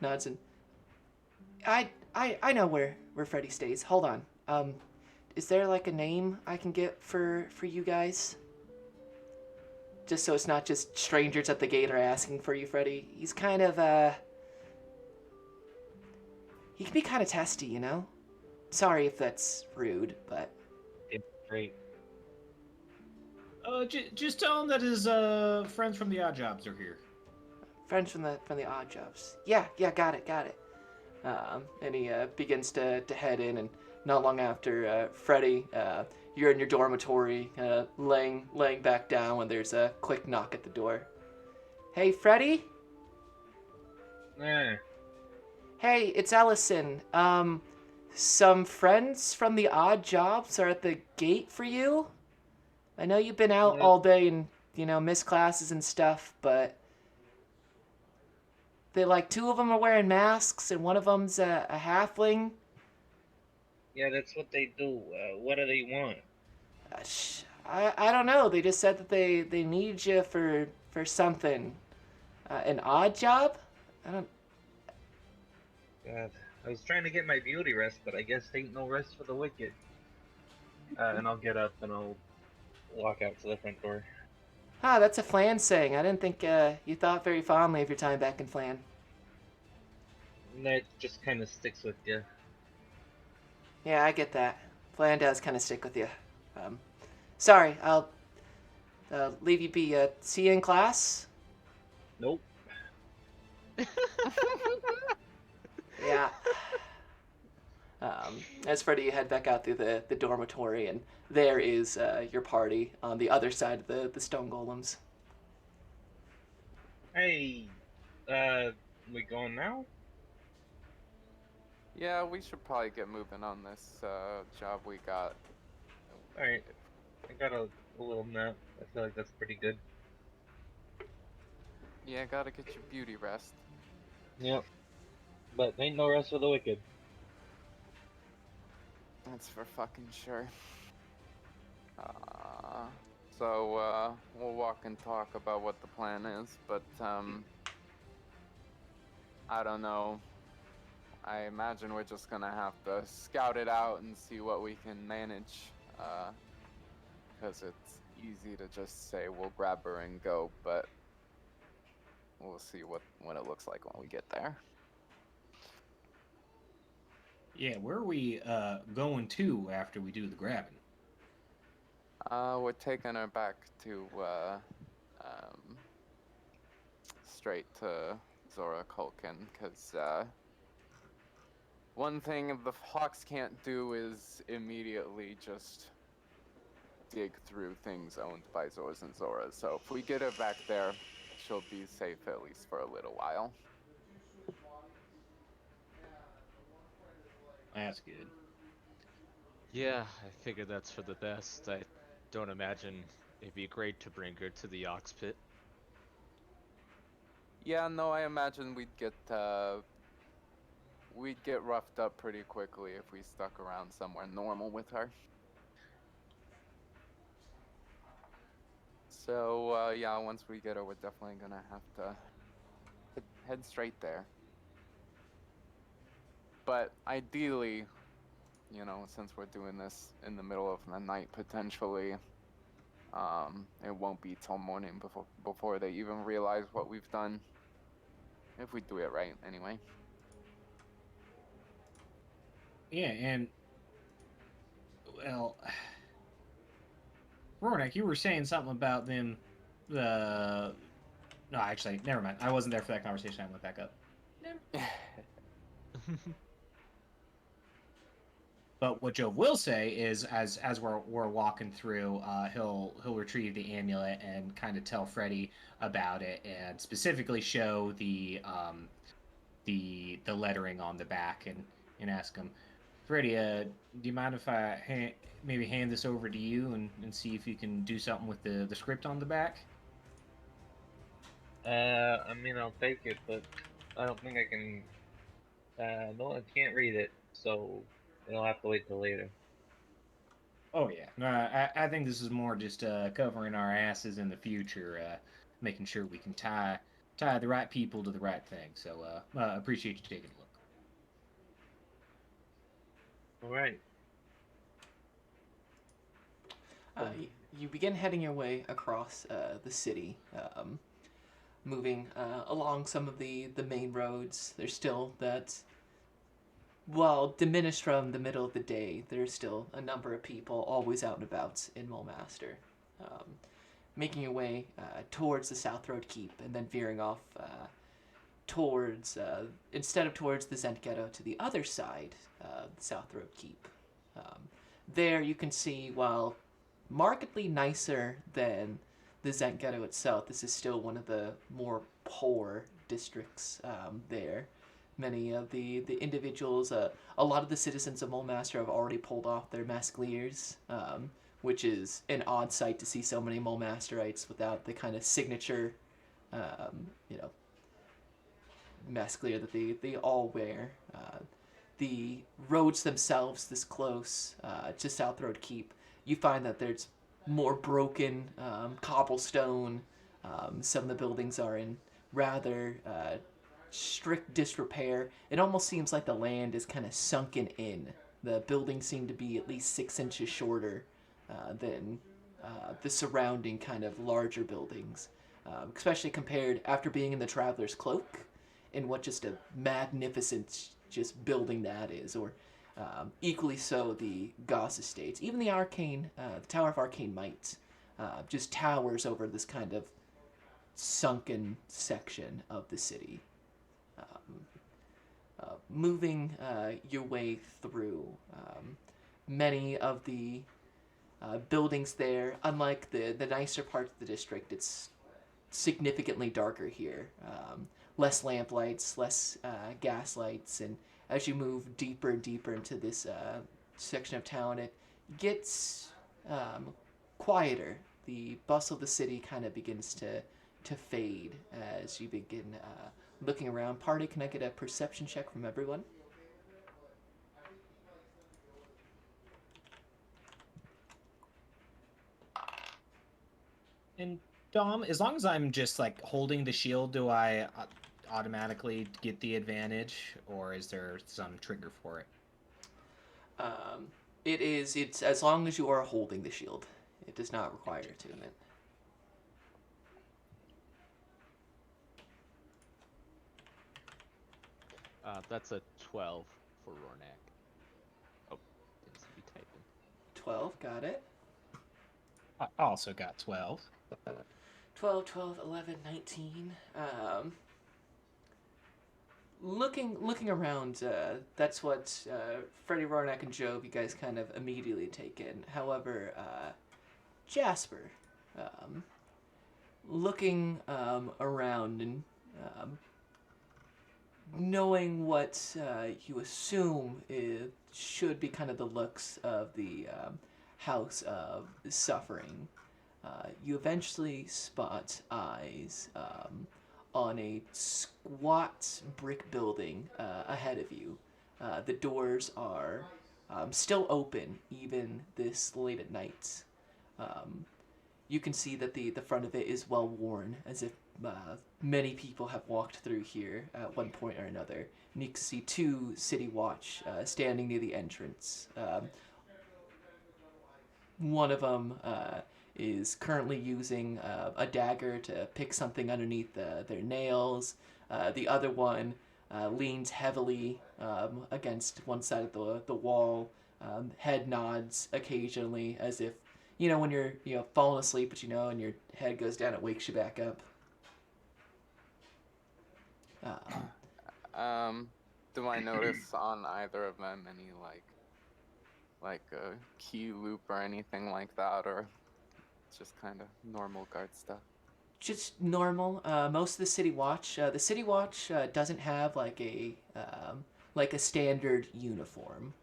nods and I know where Freddy stays. Hold on. Is there like a name I can get for you guys? Just so it's not just strangers at the gate are asking for you, Freddy. He's kind of he can be kind of testy, you know? Sorry if that's rude, but It's great. Just tell him that his friends from the Odd Jobs are here. friends from the Odd Jobs. Yeah, got it. And he begins to head in, and not long after, Freddy, you're in your dormitory, laying back down when there's a quick knock at the door. Hey, Freddy? Yeah. Hey, it's Ellison. Some friends from the Odd Jobs are at the gate for you. I know you've been out all day and, missed classes and stuff, but two of them are wearing masks and one of them's a halfling. Yeah, that's what they do. What do they want? I don't know. They just said that they need you for something. An odd job? I don't... God, I was trying to get my beauty rest, but I guess ain't no rest for the wicked. And I'll get up and I'll walk out to the front door. Ah, that's a Flan saying. I didn't think you thought very fondly of your time back in Flan. That just kind of sticks with you. Yeah, I get that. Flan does kind of stick with you. Sorry, I'll leave you be. See you in class? Nope. Yeah. As Freddy, you head back out through the dormitory, and there is your party on the other side of the stone golems. Hey, we going now? Yeah, we should probably get moving on this job we got. Alright, I got a little nap. I feel like that's pretty good. Yeah, gotta get your beauty rest. Yep. But ain't no rest for the wicked. That's for fucking sure. Uh, so we'll walk and talk about what the plan is, but I don't know. I imagine we're just gonna have to scout it out and see what we can manage. Because it's easy to just say we'll grab her and go, but we'll see what it looks like when we get there. Yeah, where are we going to after we do the grabbing? We're taking her back to straight to Zora Kulkin, because one thing the Hawks can't do is immediately just dig through things owned by Zoras and Zoras. So if we get her back there, she'll be safe at least for a little while. That's good. Yeah, I figured that's for the best. I don't imagine it'd be great to bring her to the ox pit. Yeah, no, I imagine we'd get roughed up pretty quickly if we stuck around somewhere normal with her. So yeah, once we get her, we're definitely gonna have to head straight there. But ideally, you know, since we're doing this in the middle of the night potentially, it won't be till morning before they even realize what we've done. If we do it right, anyway. Yeah, and well, Ronak, you were saying something about them. No, actually, never mind. I wasn't there for that conversation. I went back up. But what Jove will say is, as we're walking through, he'll retrieve the amulet and kind of tell Freddy about it, and specifically show the lettering on the back, and ask him, Freddy, do you mind if I maybe hand this over to you and see if you can do something with the script on the back? I mean, I'll take it, but I don't think I can. No, I can't read it, so it'll have to wait till later. Oh yeah, no, I think this is more just covering our asses in the future, making sure we can tie the right people to the right thing. So appreciate you taking a look. All right. You begin heading your way across the city, moving along some of the main roads. There's still that, while diminished from the middle of the day, there's still a number of people always out and about in Mulmaster. Making your way towards the South Road Keep and then veering off towards, instead of towards the Zent Ghetto, to the other side, the South Road Keep. There you can see, while markedly nicer than the Zent Ghetto itself, this is still one of the more poor districts there. Many of the individuals, a lot of the citizens of Mulmaster have already pulled off their masqueliers, which is an odd sight to see so many Mulmasterites without the kind of signature, masquelier that they all wear. The roads themselves, this close to South Road Keep, you find that there's more broken cobblestone. Some of the buildings are in rather strict disrepair. It almost seems like the land is kind of sunken in. The buildings seem to be at least 6 inches shorter than the surrounding kind of larger buildings, especially compared after being in the Traveler's Cloak, and what just a magnificent just building that is, or equally so the Goss Estates. Even the the Tower of Arcane Might, just towers over this kind of sunken section of the city. moving your way through many of the buildings there. Unlike the nicer parts of the district, it's significantly darker here. Less lamp lights, less gas lights, and as you move deeper and deeper into this section of town, it gets quieter. The bustle of the city kind of begins to fade as you begin looking around. Party, can I get a perception check from everyone? And Dom, as long as I'm just like holding the shield, do I automatically get the advantage, or is there some trigger for it? It's as long as you are holding the shield. It does not require attunement. That's a 12 for Rornak. Oh, didn't see me typing. 12, got it. I also got 12. 12, 11, 19. Looking around, that's what Freddie, Rornak, and Jove, you guys kind of immediately take in. However, Jasper, looking around and knowing what you assume it should be kind of the looks of the House of Suffering, you eventually spot eyes on a squat brick building ahead of you. The doors are still open, even this late at night. You can see that the front of it is well worn, as if many people have walked through here at one point or another. And you can see two City Watch standing near the entrance. One of them is currently using a dagger to pick something underneath their nails. The other one leans heavily against one side of the wall, head nods occasionally as if, when you're falling asleep, but and your head goes down, it wakes you back up. Do I notice on either of them any like a key loop or anything like that, or just kind of normal guard stuff? Just normal. Most of the City Watch. The City Watch doesn't have like a standard uniform.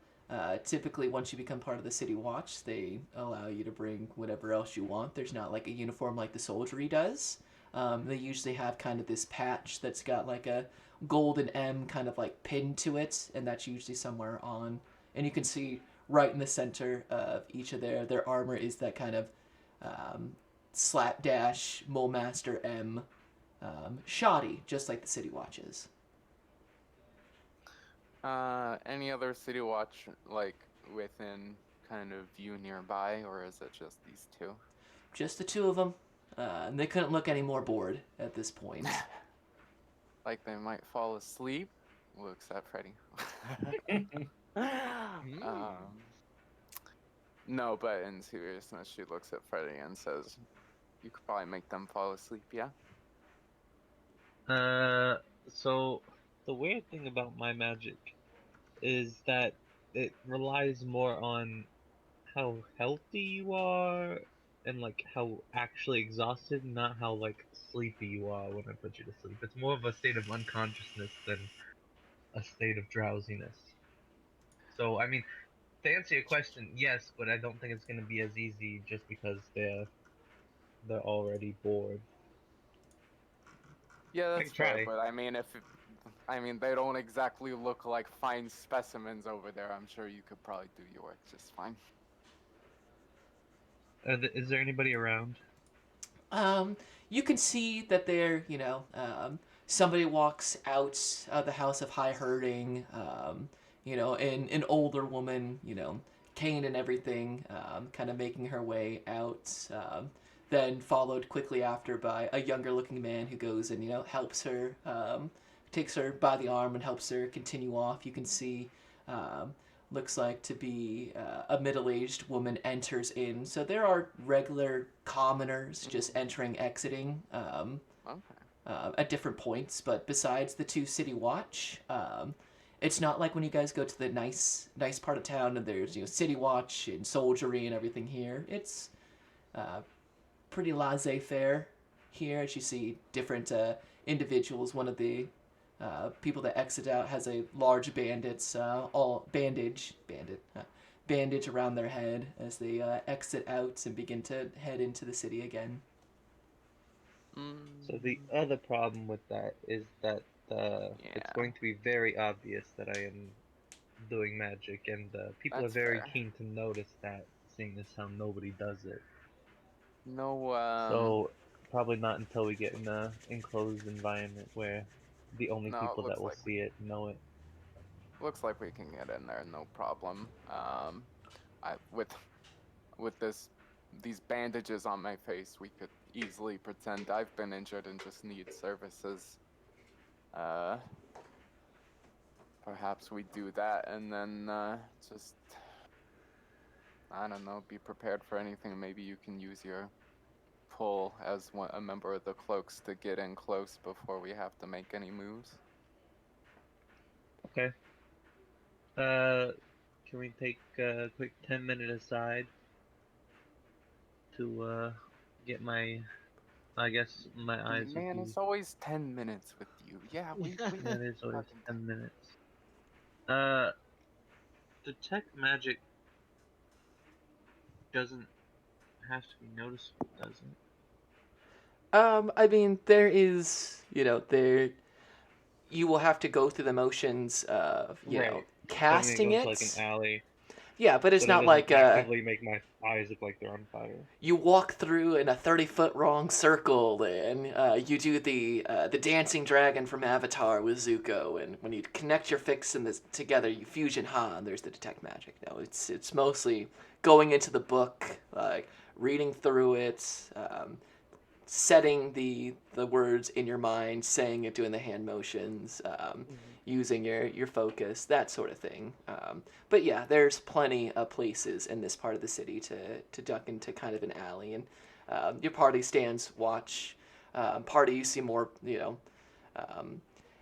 Typically, once you become part of the City Watch, they allow you to bring whatever else you want. There's not like a uniform like the soldiery does. They usually have kind of this patch that's got like a golden M kind of like pinned to it, and that's usually somewhere on. And you can see right in the center of each of their armor is that kind of slapdash Mulemaster M shoddy, just like the City Watches. Any other City Watch like within kind of view nearby, or is it just these two? Just the two of them. And they couldn't look any more bored at this point. Like they might fall asleep. Looks at Freddy. No, but in seriousness, she looks at Freddy and says, "You could probably make them fall asleep, yeah?" So the weird thing about my magic is that it relies more on how healthy you are and like how actually exhausted, not how like sleepy you are when I put you to sleep. It's more of a state of unconsciousness than a state of drowsiness. So I mean, to answer your question, yes, but I don't think it's gonna be as easy just because they're already bored. Yeah, that's fair. Try. But I mean, they don't exactly look like fine specimens over there. I'm sure you could probably do your work just fine. Is there anybody around? You can see that they're, somebody walks out of the House of High Herding, an older woman, cane and everything, kind of making her way out, then followed quickly after by a younger looking man who goes and, helps her, takes her by the arm and helps her continue off. You can see, looks like to be a middle-aged woman enters in. So there are regular commoners just entering, exiting at different points. But besides the two City Watch, It's not like when you guys go to the nice part of town and there's city watch and soldiery and everything here. It's pretty laissez-faire here, as you see different individuals. One of the people that exit out has a large bandage around their head as they exit out and begin to head into the city again. So the other problem with that is that it's going to be very obvious that I am doing magic, and people That's are very fair. keen to notice that, seeing as how nobody does it. No, So probably not until we get in a enclosed environment where the only no, people that will see it know it. looks like we can get in there, no problem. With these bandages on my face, we could easily pretend I've been injured and just need services. Perhaps we do that and then just, I don't know, be prepared for anything. Maybe you can use your pull as a member of the cloaks to get in close before we have to make any moves. Okay. Can we take a quick 10-minute aside to get my eyes Man, with it's always 10 minutes with you. Yeah, we you? Yeah, it is always fucking 10 minutes. Detect magic doesn't have to be noticeable, does it? I mean, there is, there you will have to go through the motions of, Right. So I'm gonna casting go into like it. an alley, Yeah, but it's but it not doesn't like actively make my eyes look like they're on fire. you walk through in a 30-foot long circle and you do the dancing dragon from Avatar with Zuko, and when you connect your fix and this together, you fusion ha, and there's the detect magic. No, it's mostly going into the book, like reading through it, setting the words in your mind, saying it, doing the hand motions, using your focus, that sort of thing. But yeah, there's plenty of places in this part of the city to duck into kind of an alley, and your party stands watch. Party, you see more,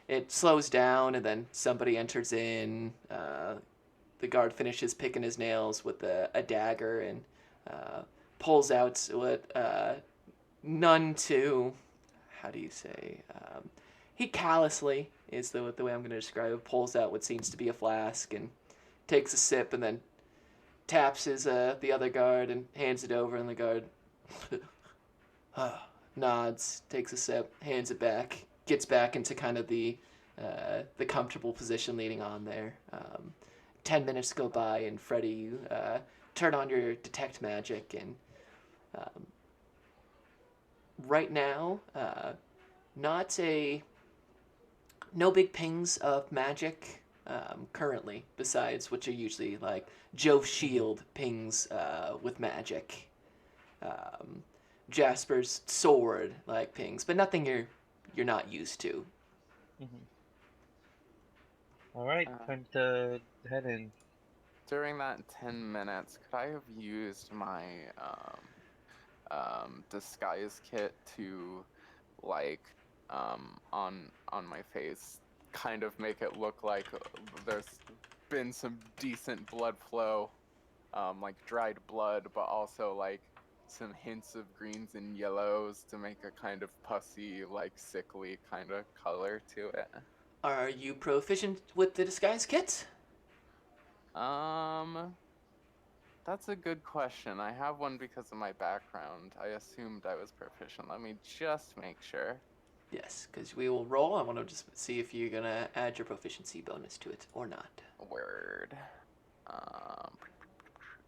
it slows down, and then somebody enters in. The guard finishes picking his nails with a dagger and pulls out what none too, how do you say, he callously is the way I'm going to describe it, pulls out what seems to be a flask and takes a sip and then taps his the other guard and hands it over, and the guard nods, takes a sip, hands it back, gets back into kind of the comfortable position leaning on there. 10 minutes go by, and Freddy, you turn on your detect magic, and right now, no big pings of magic currently, besides what are usually like Jove's shield pings with magic. Jasper's sword like pings, but nothing you're not used to. All right, time to head in. During that 10 minutes, could I have used my disguise kit to, like, on my face, kind of make it look like there's been some decent blood flow, like dried blood, but also like some hints of greens and yellows to make a kind of pussy, like sickly kind of color to it. Are you proficient with the disguise kit? That's a good question. I have one because of my background. I assumed I was proficient. Let me just make sure. Yes, because we will roll. I want to just see if you're going to add your proficiency bonus to it or not. Word.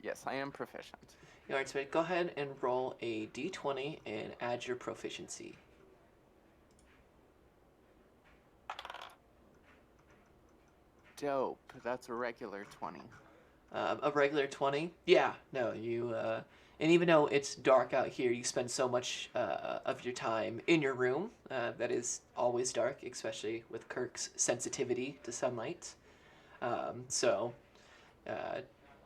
Yes, I am proficient. Alright, so go ahead and roll a d20 and add your proficiency. Dope. That's a regular 20. A regular 20? Yeah, no, you, and even though it's dark out here, you spend so much of your time in your room that is always dark, especially with Kirk's sensitivity to sunlight. So,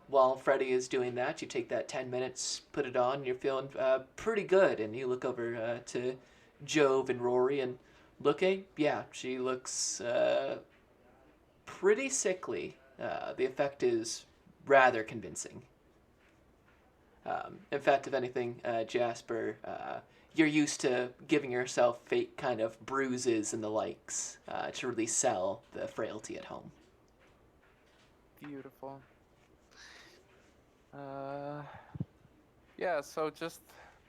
while Freddy is doing that, you take that 10 minutes, put it on, and you're feeling pretty good, and you look over to Jove and Rory and looking, yeah, she looks pretty sickly. The effect is rather convincing. In fact, if anything, Jasper, you're used to giving yourself fake kind of bruises and the likes to really sell the frailty at home. Beautiful. Yeah, so just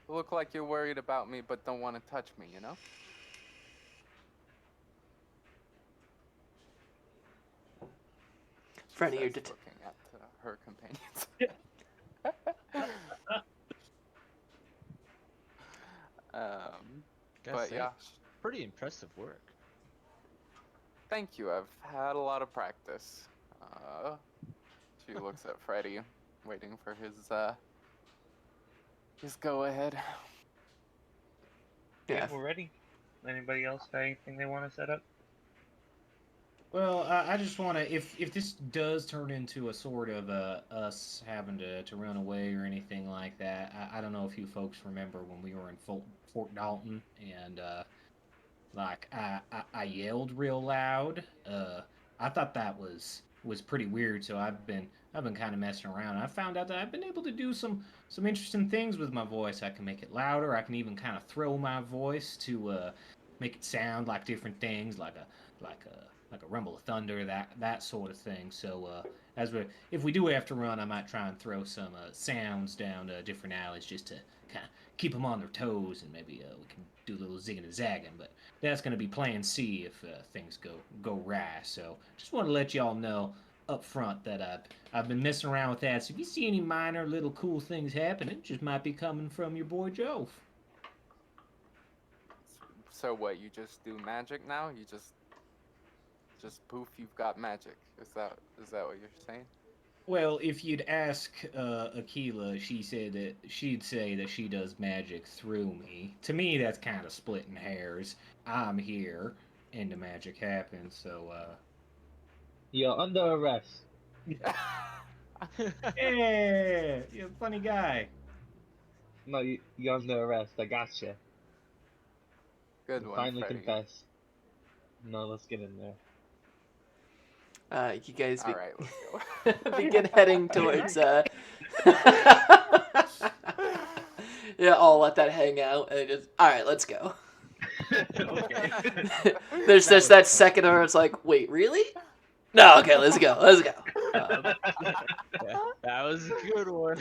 look like you're worried about me, but don't want to touch me, you know? Friend, She you're says, looking at her companions. Gotta But say, yeah, pretty impressive work. thank you. I've had a lot of practice. She looks at Freddy, waiting for his go ahead. Yeah. We're ready. Anybody else got anything they want to set up? Well, I just want to, if this does turn into a sort of us having to run away or anything like that, I don't know if you folks remember when we were in Fort Dalton and like I yelled real loud. I thought that was pretty weird. So I've been kind of messing around. I found out that I've been able to do some interesting things with my voice. I can make it louder. I can even kind of throw my voice to make it sound like different things, like a rumble of thunder, that sort of thing. So if we do have to run, I might try and throw some sounds down different alleys just to kind of keep them on their toes, and maybe we can do a little zigging and zagging. But that's going to be plan C if things go right. So just want to let y'all know up front that I've been messing around with that. So if you see any minor little cool things happening, it just might be coming from your boy Joe. So what? You just do magic now? You just poof, you've got magic. Is that what you're saying? Well, if you'd ask Aquila, she'd say that she does magic through me. To me, that's kind of splitting hairs. I'm here, and the magic happens. So, You're under arrest. yeah, you're a funny guy. No, you're under arrest. I gotcha. Good You one, finally Freddy. confess. No, let's get in there. You guys All right, let's go. begin heading towards. Yeah, I'll let that hang out and just. All right, let's go. Okay. There's just that second where it's like, wait, really? No, okay, let's go. Let's go. Yeah, that was a good one.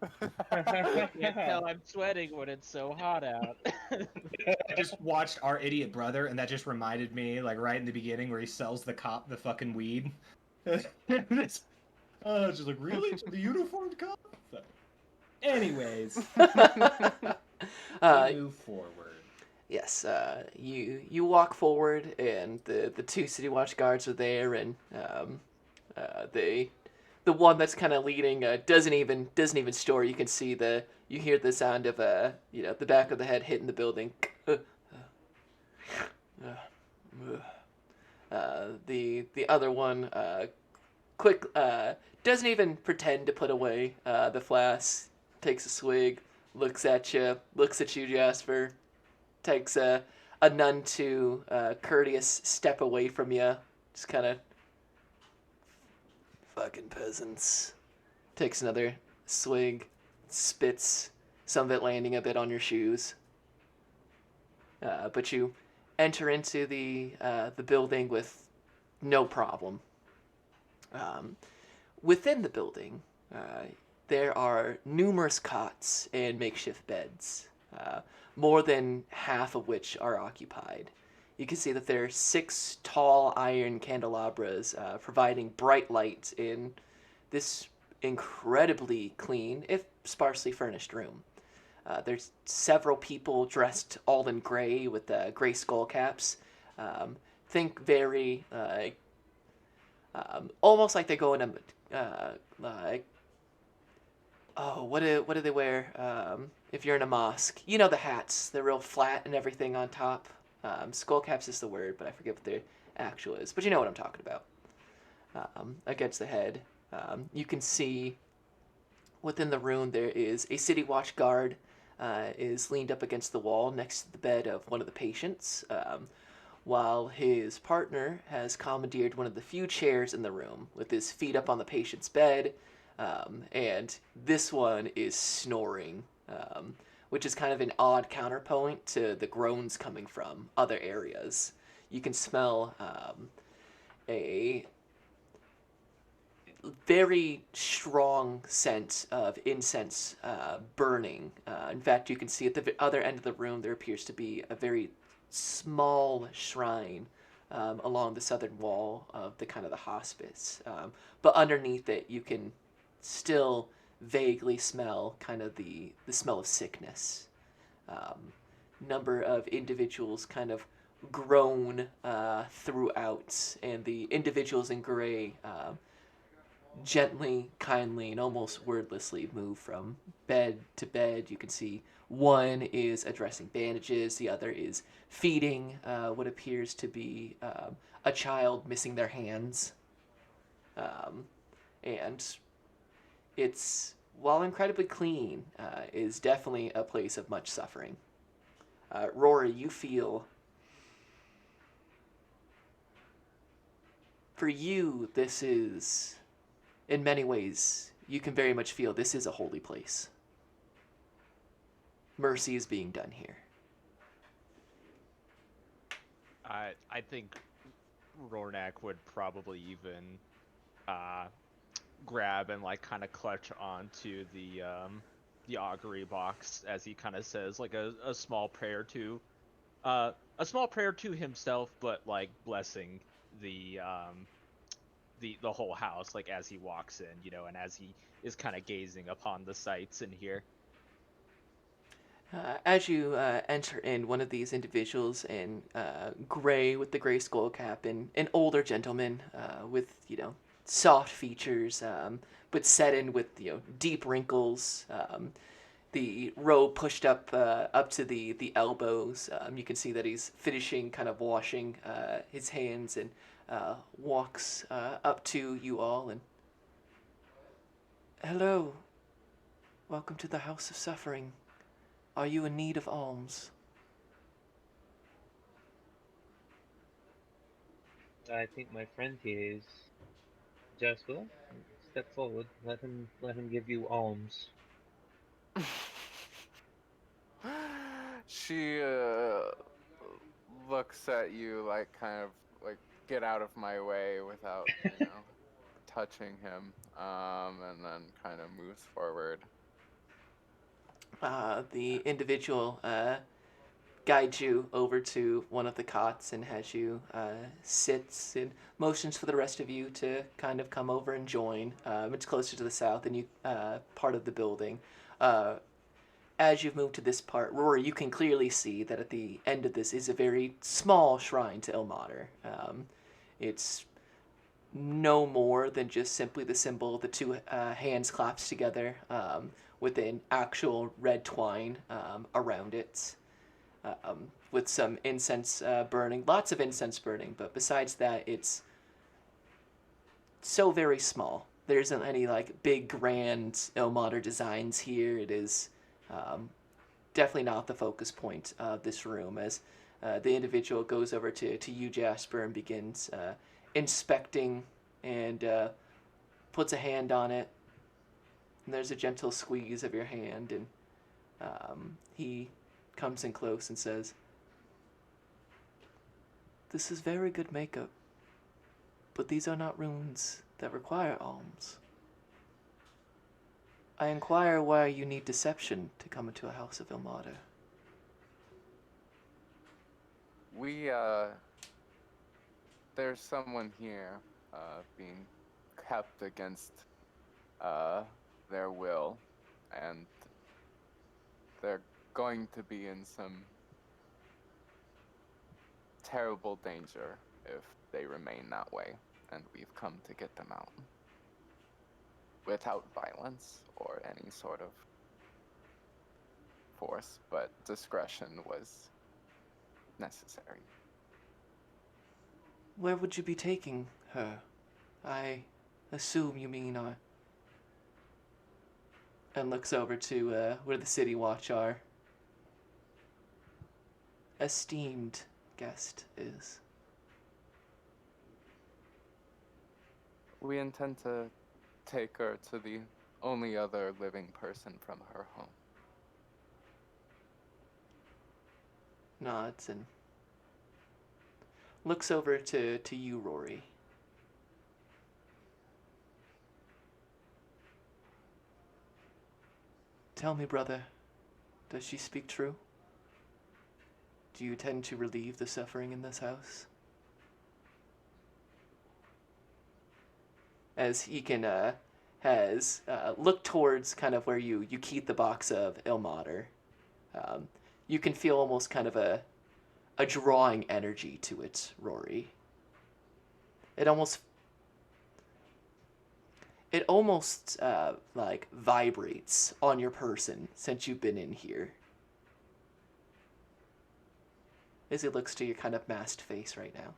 You can't tell I'm sweating when it's so hot out. I just watched Our Idiot Brother, and that just reminded me, like right in the beginning, where he sells the cop the fucking weed. It's just like, really, the uniformed cop. So, anyways, move forward. Yes, you walk forward, and the two City Watch guards are there, and the one that's kind of leading doesn't even store. You can see you hear the sound of the back of the head hitting the building. The other one doesn't even pretend to put away the flask. Takes a swig, looks at you, Jasper. Takes a none too courteous step away from you. Just kind of fucking peasants. Takes another swig, spits, some of it landing a bit on your shoes. But you enter into the building with no problem. Within the building, there are numerous cots and makeshift beds, more than half of which are occupied. You can see that there are 6 tall iron candelabras providing bright light in this incredibly clean, if sparsely furnished room. There's several people dressed all in gray with gray skull caps. Think very almost like they go in a like, oh, what do they wear? If you're in a mosque, you know the hats, they're real flat and everything on top. Skull caps is the word, but I forget what the actual is. But you know what I'm talking about. Against the head, you can see within the room there is a city watch guard is leaned up against the wall next to the bed of one of the patients. while his partner has commandeered one of the few chairs in the room with his feet up on the patient's bed, and this one is snoring, which is kind of an odd counterpoint to the groans coming from other areas. You can smell a very strong scent of incense burning. In fact, you can see at the other end of the room there appears to be a very small shrine along the southern wall of the hospice. But underneath it, you can still vaguely smell kind of the smell of sickness. Number of individuals kind of groan throughout, and the individuals in gray gently, kindly, and almost wordlessly move from bed to bed. You can see one is addressing bandages, the other is feeding what appears to be a child missing their hands. And it's, while incredibly clean, is definitely a place of much suffering. Rory, you feel, for you, this is, in many ways, you can very much feel this is a holy place. Mercy is being done here. I think Rornak would probably even grab and like kind of clutch onto the augury box as he kind of says like a small prayer to himself, but like blessing the the whole house, like as he walks in, you know, and as he is kind of gazing upon the sights in here. As you enter in, one of these individuals in gray with the gray skull cap, and an older gentleman with, soft features, but set in with, deep wrinkles. The robe pushed up to the elbows. You can see that he's finishing kind of washing his hands, and walks up to you all and, "Hello. Welcome to the House of Suffering. Are you in need of alms?" I think my friend here is. Jasper, step forward. Let him give you alms. She looks at you like kind of like get out of my way without, touching him, and then kind of moves forward. The individual guides you over to one of the cots and has you sits and motions for the rest of you to kind of come over and join. It's closer to the south and you part of the building. As you've moved to this part, Rory, you can clearly see that at the end of this is a very small shrine to Ilmater. It's no more than just simply the symbol of the two hands clasped together with an actual red twine around it, with some incense burning, lots of incense burning, but besides that, it's so very small. There isn't any like big grand Ilmater designs here. It is definitely not the focus point of this room, as the individual goes over to you, Jasper, and begins inspecting and puts a hand on it. And there's a gentle squeeze of your hand, and he comes in close and says, "This is very good makeup, but these are not runes that require alms. I inquire why you need deception to come into a house of Ilmater." There's someone here being kept against their will, and they're going to be in some terrible danger if they remain that way, and we've come to get them out. Without violence or any sort of force, but discretion was necessary. Where would you be taking her? I assume you mean and looks over to where the city watch are. Esteemed guest is? We intend to take her to the only other living person from her home. Nods and looks over to you, Rory. Tell me, brother, does she speak true? Do you tend to relieve the suffering in this house? As he has looked towards kind of where you keep the box of Ilmater. You can feel almost kind of a drawing energy to it, Rory. It almost like vibrates on your person since you've been in here. As he looks to your kind of masked face right now.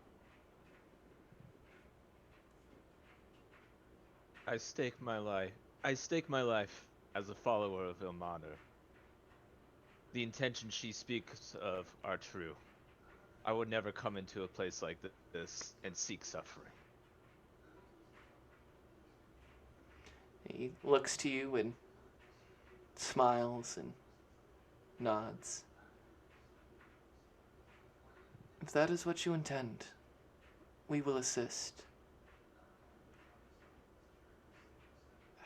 I stake my life as a follower of Ilmater. The intentions she speaks of are true. I would never come into a place like this and seek suffering. He looks to you and smiles and nods. If that is what you intend, we will assist.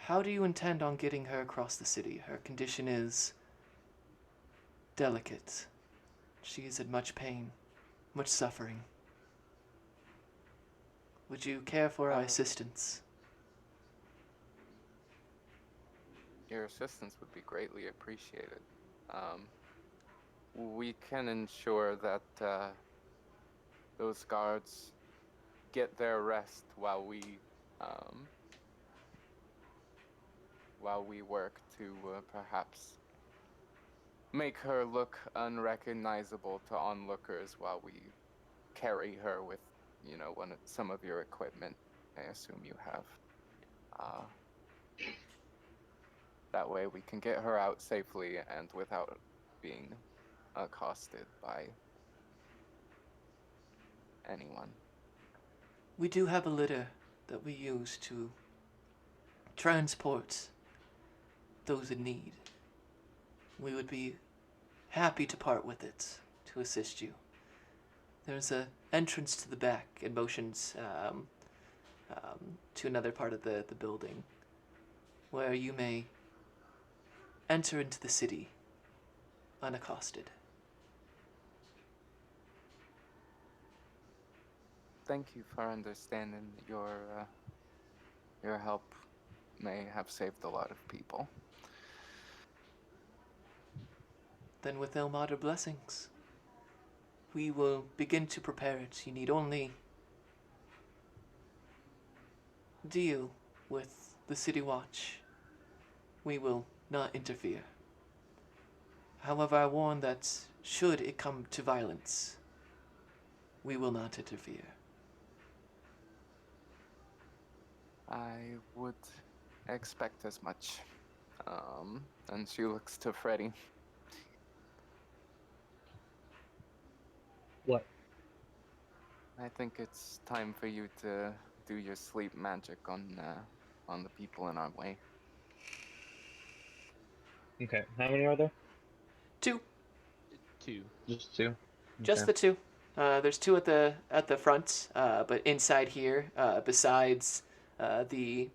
How do you intend on getting her across the city? Her condition is delicate. She is in much pain, much suffering. Would you care for our assistance? Your assistance would be greatly appreciated. We can ensure that those guards get their rest while we work to perhaps make her look unrecognizable to onlookers while we carry her with, some of your equipment. I assume you have. That way we can get her out safely and without being accosted by anyone. We do have a litter that we use to transport those in need. We would be happy to part with it to assist you. There's an entrance to the back and motions to another part of the building where you may enter into the city unaccosted. Thank you for understanding. Your help may have saved a lot of people. Then with Ilmater blessings, we will begin to prepare it. You need only deal with the City Watch. We will not interfere. However, I warn that should it come to violence, we will not interfere. I would expect as much. And she looks to Freddy. What? I think it's time for you to do your sleep magic on the people in our way. Okay, how many are there? 2. 2. Just 2? Just the 2. There's 2 at the front, but inside here, besides the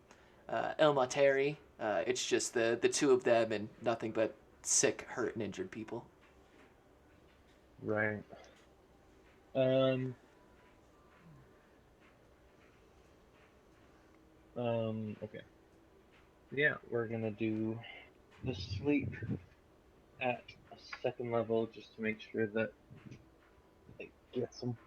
Elmateri, it's just the 2 of them and nothing but sick, hurt, and injured people. Right. Okay. Yeah, we're gonna do the sleep at a 2nd level just to make sure that it gets them.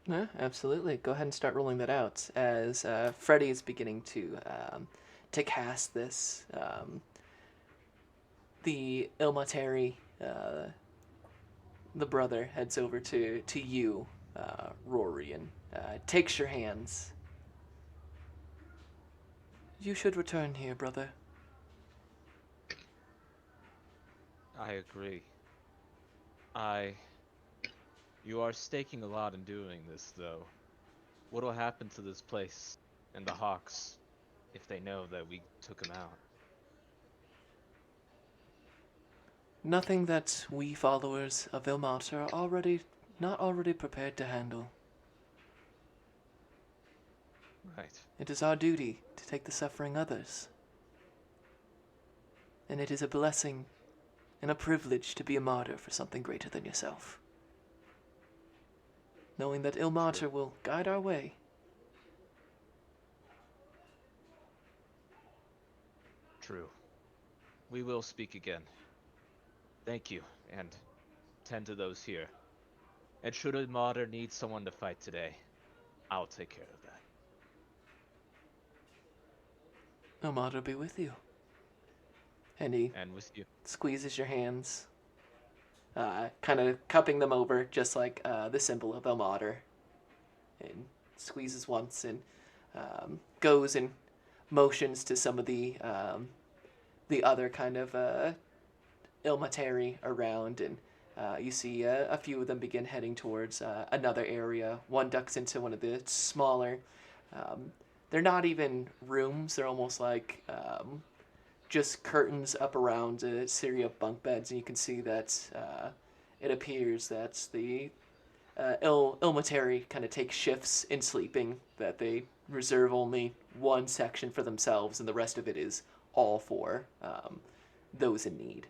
Yeah, absolutely. Go ahead and start rolling that out as Freddy is beginning to cast this. The Ilmateri, the brother, heads over to you, Rory, and takes your hands. You should return here, brother. I agree. I You are staking a lot in doing this, though. What'll happen to this place and the Hawks if they know that we took him out? Nothing that we followers of Ilmat are not already prepared to handle. Right. It is our duty to take the suffering others. And it is a blessing and a privilege to be a martyr for something greater than yourself. Knowing that Ilmater will guide our way. True. We will speak again. Thank you, and tend to those here. And should a martyr need someone to fight today, I'll take care of that. Ilmater be with you. And he And with you. squeezes your hands, kind of cupping them over, just like the symbol of Ilmater. And squeezes once and goes and motions to some of the other kind of Ilmateri around, and you see a few of them begin heading towards another area. One ducks into one of the smaller. They're not even rooms. They're almost like just curtains up around a series of bunk beds, and you can see that it appears that the Ilmateri kind of take shifts in sleeping, that they reserve only one section for themselves, and the rest of it is all for those in need.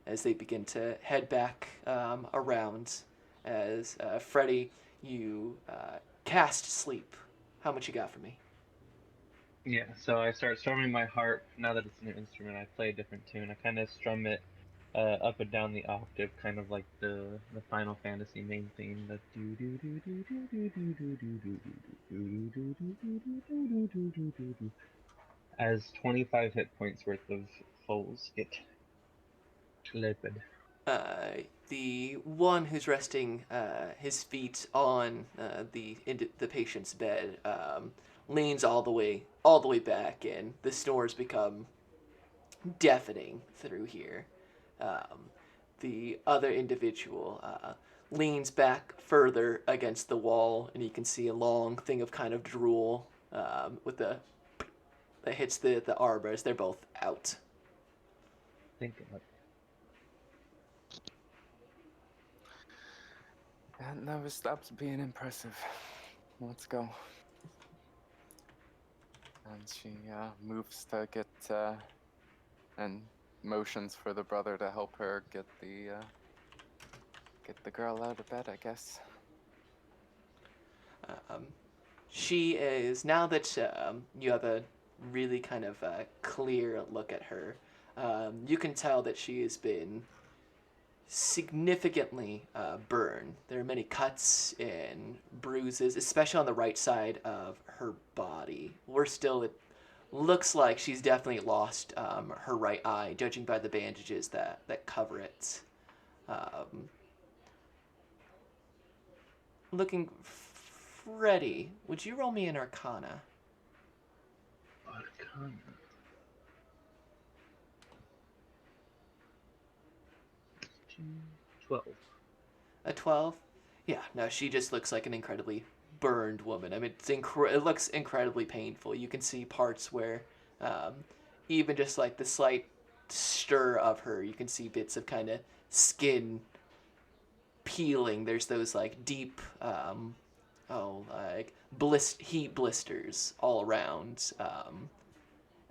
As they begin to head back around, as Freddy, you cast sleep. How much you got for me? Yeah, so I start strumming my harp. Now that it's a new instrument, I play a different tune. I kind of strum it up and down the octave, kind of like the Final Fantasy main theme. The do do do do do do do do do do do do do do do do do do do. As 25 hit points worth of foes get clipped. The one who's resting his feet on the patient's bed leans all the way back, and the snores become deafening through here. The other individual leans back further against the wall, and you can see a long thing of kind of drool with that hits the arbor as they're both out. Think about it. That never stops being impressive. Let's go. And she moves to get and motions for the brother to help her get the girl out of bed, I guess. She is, now that you have a really kind of clear look at her, you can tell that she has been significantly burned. There are many cuts and bruises, especially on the right side of her body. It looks like she's definitely lost her right eye, judging by the bandages that cover it. Freddy, would you roll me an Arcana? Arcana. 12. A 12? Yeah, no, she just looks like an incredibly burned woman. I mean, it looks incredibly painful. You can see parts where even just like the slight stir of her, you can see bits of kind of skin peeling. There's those like deep, heat blisters all around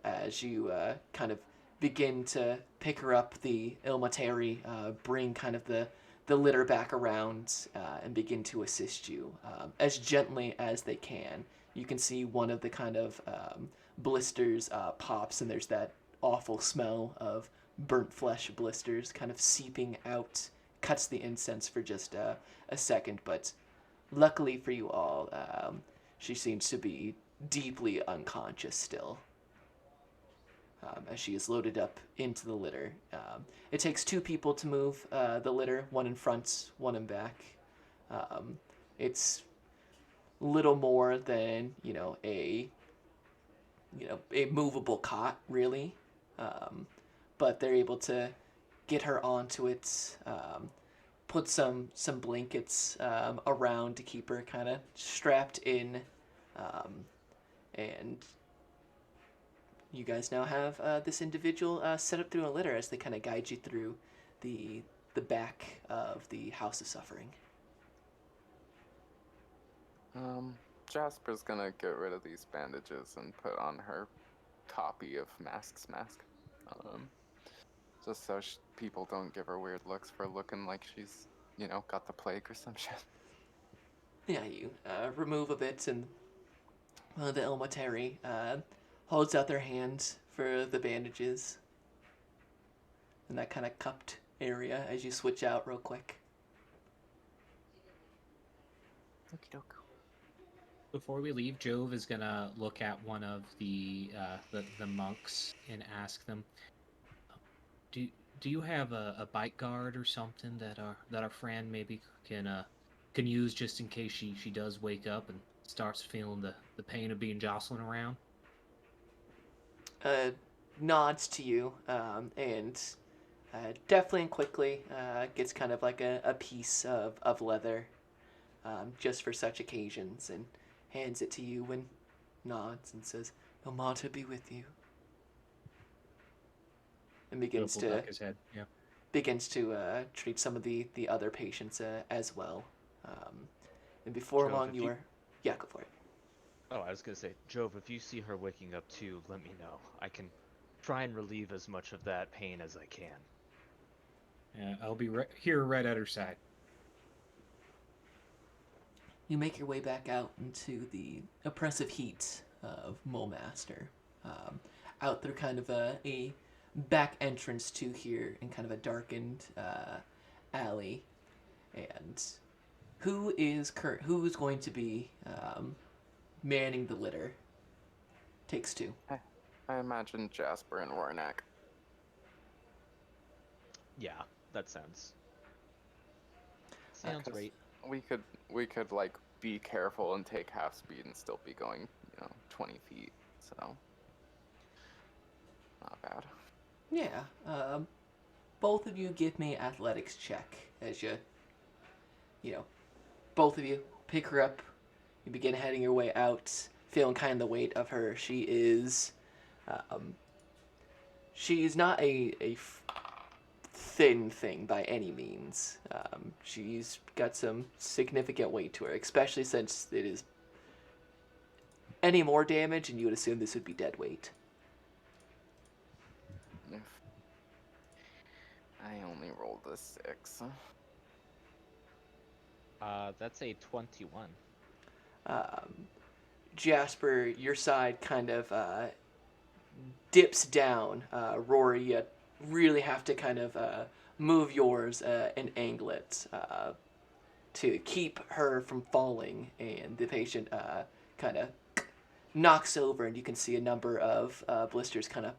as you kind of begin to pick her up. The Ilmateri bring kind of the litter back around and begin to assist you as gently as they can. You can see one of the kind of blisters pops, and there's that awful smell of burnt flesh blisters kind of seeping out. Cuts the incense for just a second, but luckily for you all, she seems to be deeply unconscious still. As she is loaded up into the litter. It takes 2 people to move the litter, one in front, one in back. It's little more than, a movable cot, really. But they're able to get her onto it, put some blankets around to keep her kind of strapped in, and you guys now have this individual set up through a litter as they kind of guide you through the back of the House of Suffering. Jasper's gonna get rid of these bandages and put on her copy of Mask's mask. Just so people don't give her weird looks for looking like she's, got the plague or some shit. Yeah, you remove a bit, and the Elmwood holds out their hands for the bandages in that kind of cupped area as you switch out real quick. Okie doke. Before we leave, Jove is gonna look at one of the monks and ask them, "Do you have a bite guard or something that our friend maybe can use just in case she does wake up and starts feeling the pain of being jostling around?" Nods to you, and definitely and quickly gets kind of like a piece of leather just for such occasions, and hands it to you and nods and says, "Ilmata be with you." And begins Jove will to duck his head. Yeah. treat some of the other patients as well. And before Jove, long, if you you- are... Yeah, go for it. Oh, I was gonna say, Jove, if you see her waking up too, let me know. I can try and relieve as much of that pain as I can. Yeah, I'll be here right at her side. You make your way back out into the oppressive heat of Mulmaster. Out through kind of a back entrance to here in kind of a darkened alley. And who's going to be manning the litter? Takes two. I imagine Jasper and Warnack. Yeah, that sounds 'Cause right. We could like be careful and take half speed and still be going, 20 feet. So not bad. Yeah. Both of you give me athletics check as both of you pick her up. You begin heading your way out, feeling kind of the weight of her. She's not a thin thing by any means. She's got some significant weight to her, especially since it is any more damage, and you would assume this would be dead weight. I only rolled a 6. That's a 21. Jasper, your side kind of dips down. Rory, you really have to kind of move yours and angle it to keep her from falling, and the patient kind of knocks over, and you can see a number of blisters kind of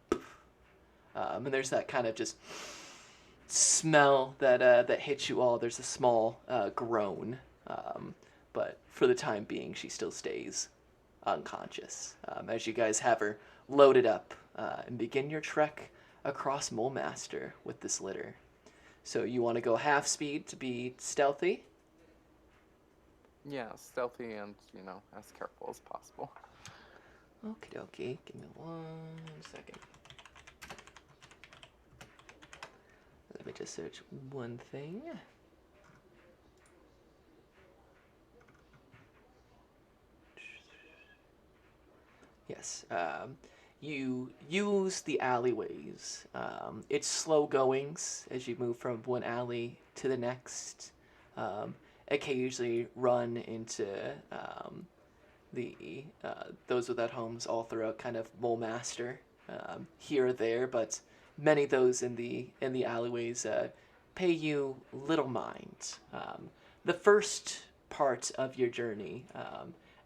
and there's that kind of just smell that hits you all. There's a small groan, but for the time being, she still stays unconscious as you guys have her loaded up and begin your trek across Mulmaster with this litter. So you want to go half speed to be stealthy? Yeah, stealthy and, as careful as possible. Okie dokie. Give me 1 second. Let me just search one thing. Yes. You use the alleyways. It's slow goings as you move from one alley to the next. Occasionally run into those without homes all throughout kind of Mulmaster, here or there, but many of those in the alleyways pay you little mind. The first part of your journey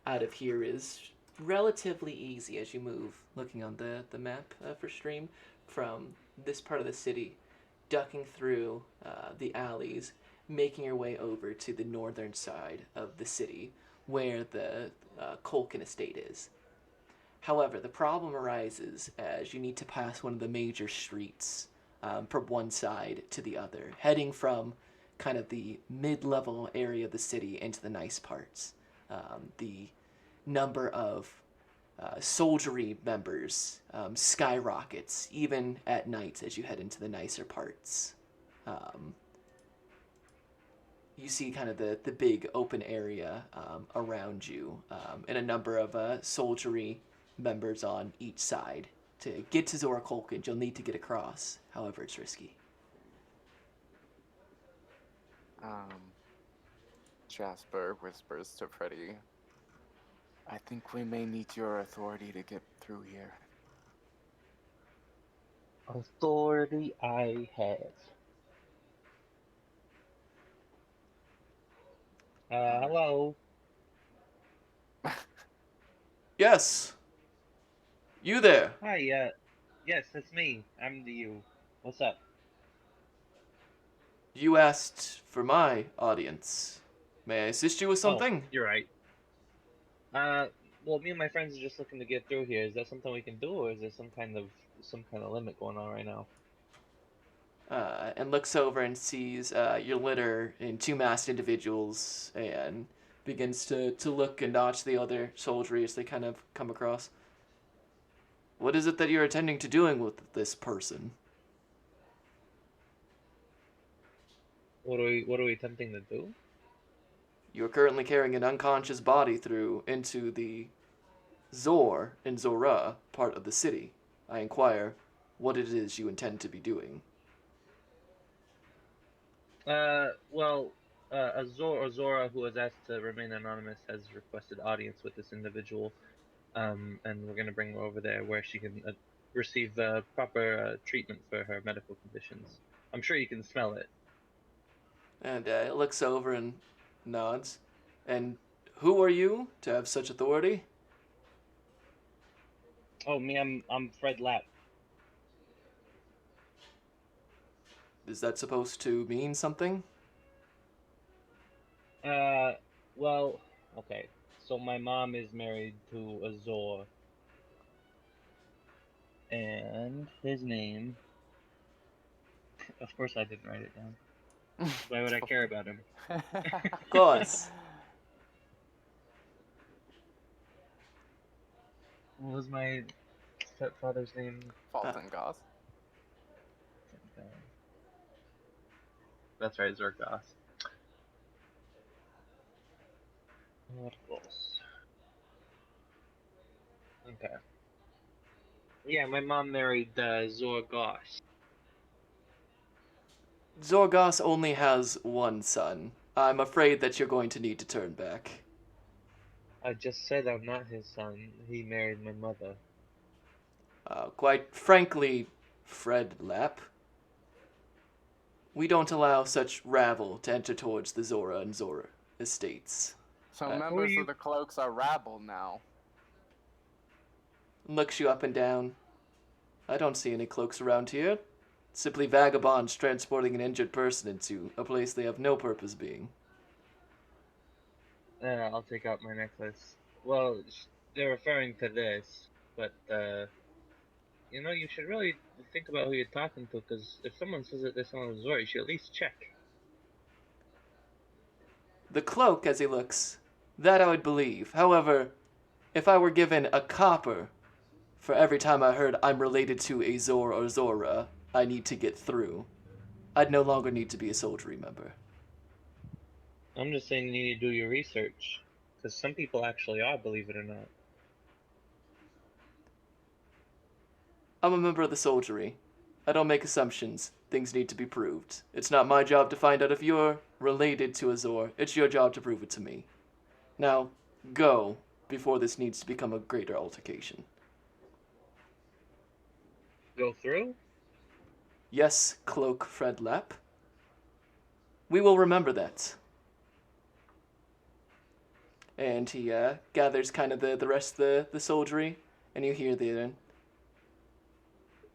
out of here is relatively easy as you move, looking on the map for stream, from this part of the city, ducking through the alleys, making your way over to the northern side of the city, where the Colkin estate is. However, the problem arises as you need to pass one of the major streets from one side to the other, heading from kind of the mid-level area of the city into the nice parts. The number of soldiery members skyrockets, even at night as you head into the nicer parts. You see kind of the big open area around you, and a number of soldiery members on each side. To get to Zora Colkins, you'll need to get across. However, it's risky. Jasper whispers to Freddy, I think we may need your authority to get through here. Authority I have. Hello? Yes! You there! Hi, yes, that's me. I'm the you. What's up? You asked for my audience. May I assist you with something? Oh, you're right. Well, me and my friends are just looking to get through here. Is that something we can do, or is there some kind of limit going on right now? And looks over and sees your litter and two masked individuals and begins to look and notch the other soldiery as they kind of come across. What is it that you're intending to doing with this person? What are we attempting to do? You are currently carrying an unconscious body through into the Zor and Zora part of the city. I inquire what it is you intend to be doing. Zora, who was asked to remain anonymous, has requested audience with this individual, and we're gonna bring her over there where she can receive proper treatment for her medical conditions. I'm sure you can smell it. And it looks over and nods. And who are you to have such authority? Oh, me, I'm Fred Lapp. Is that supposed to mean something? Well, okay. So my mom is married to a Zor, and his name. Of course, I didn't write it down. Why would I care about him? Of course. What was my stepfather's name? Fulton Goss. That's right, Zergoth. What else? Okay. Yeah, my mom married Zorgoth. Zorgos only has one son. I'm afraid that you're going to need to turn back. I just said I'm not his son. He married my mother. Quite frankly, Fred Lapp, we don't allow such rabble to enter towards the Zora and Zora estates. So members of the Cloaks are rabble now. Looks you up and down. I don't see any cloaks around here. Simply vagabonds transporting an injured person into a place they have no purpose being. I'll take out my necklace. Well, they're referring to this, but, you should really think about who you're talking to, because if someone says that they're selling a Zora, you should at least check. The cloak, as he looks, that I would believe. However, if I were given a copper for every time I heard I'm related to a Zor or Zora I need to get through, I'd no longer need to be a soldiery member. I'm just saying you need to do your research, because some people actually are, believe it or not. I'm a member of the soldiery. I don't make assumptions. Things need to be proved. It's not my job to find out if you're related to a Zor. It's your job to prove it to me. Now, go, before this needs to become a greater altercation. Go through? Yes, Cloak Fred Lapp. We will remember that. And he gathers kind of the rest of the soldiery, and you hear the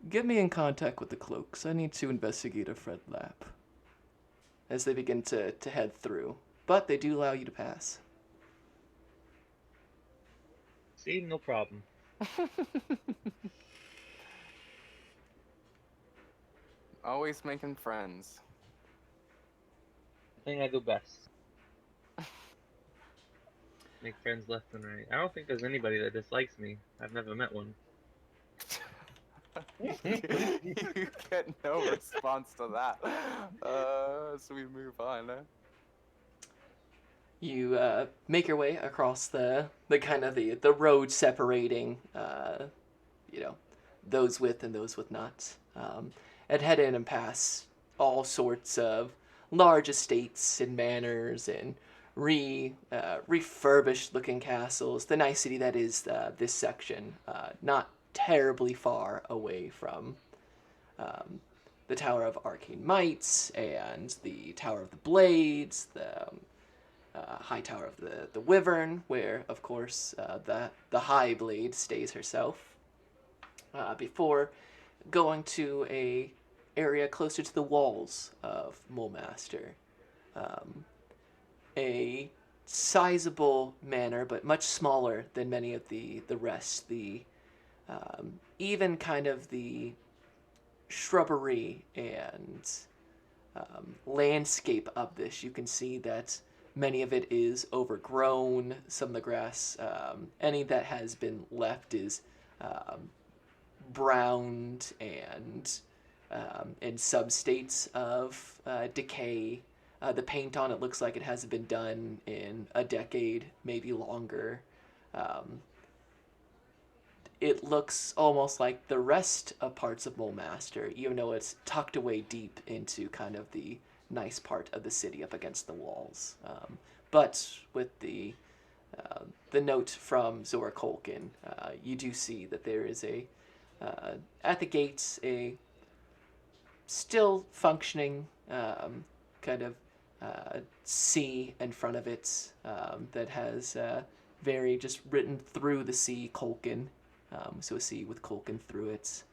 get me in contact with the cloaks. I need to investigate a Fred Lapp. As they begin to head through. But they do allow you to pass. See, no problem. Always making friends. thing I do best. Make friends left and right. I don't think there's anybody that dislikes me. I've never met one. You get no response to that. So we move on. You make your way across the kind of the road separating, you know, those with and those with not, and head in and pass all sorts of large estates and manors and refurbished looking castles. The nice city that is this section, not terribly far away from the Tower of Arcane Mites and the Tower of the Blades, the High Tower of the Wyvern, where, of course, the High Blade stays herself, before going to a area closer to the walls of Mulmaster. A sizable manor, but much smaller than many of the rest. Even kind of the shrubbery and landscape of this, you can see that many of it is overgrown. Some of the grass, any that has been left, is browned and in substates of decay. The paint on it looks like it hasn't been done in a decade, maybe longer. It looks almost like the rest of parts of Mulmaster, even though it's tucked away deep into kind of the nice part of the city up against the walls. But with the note from Zora Kolkin, you do see that there is at the gates, a still functioning kind of C in front of it that has very just written through the C Kolkin. So a C with Kolkin through it.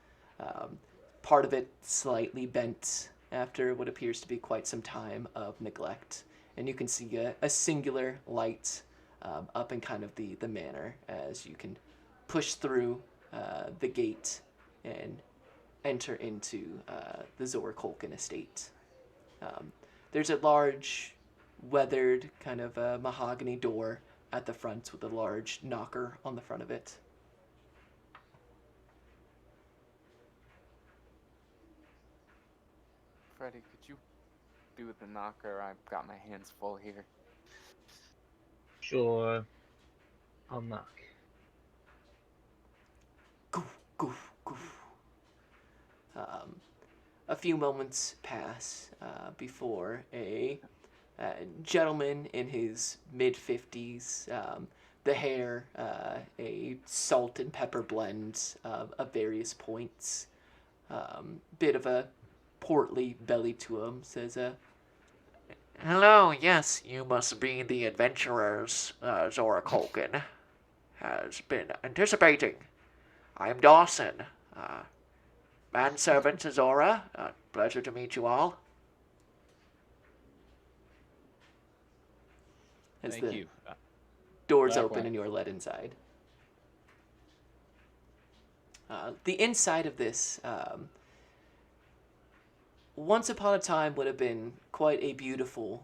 Part of it slightly bent after what appears to be quite some time of neglect. And you can see a singular light up in kind of the manor as you can push through the gate and enter into the Zora Kolkin estate. There's a large, weathered kind of mahogany door at the front with a large knocker on the front of it. Freddy, could you do the knocker? I've got my hands full here. Sure. I'll knock. Goof, goof, goof. A few moments pass before a gentleman in his mid-50s, the hair, a salt and pepper blend of various points, bit of a portly belly to him, says, "Hello, yes, you must be the adventurers Zora Kolkin has been anticipating. I'm Dawson, manservant to Zora. Pleasure to meet you all." As Thank the you. doors Back open way. and you're led inside. The inside of this, once upon a time, would have been quite a beautiful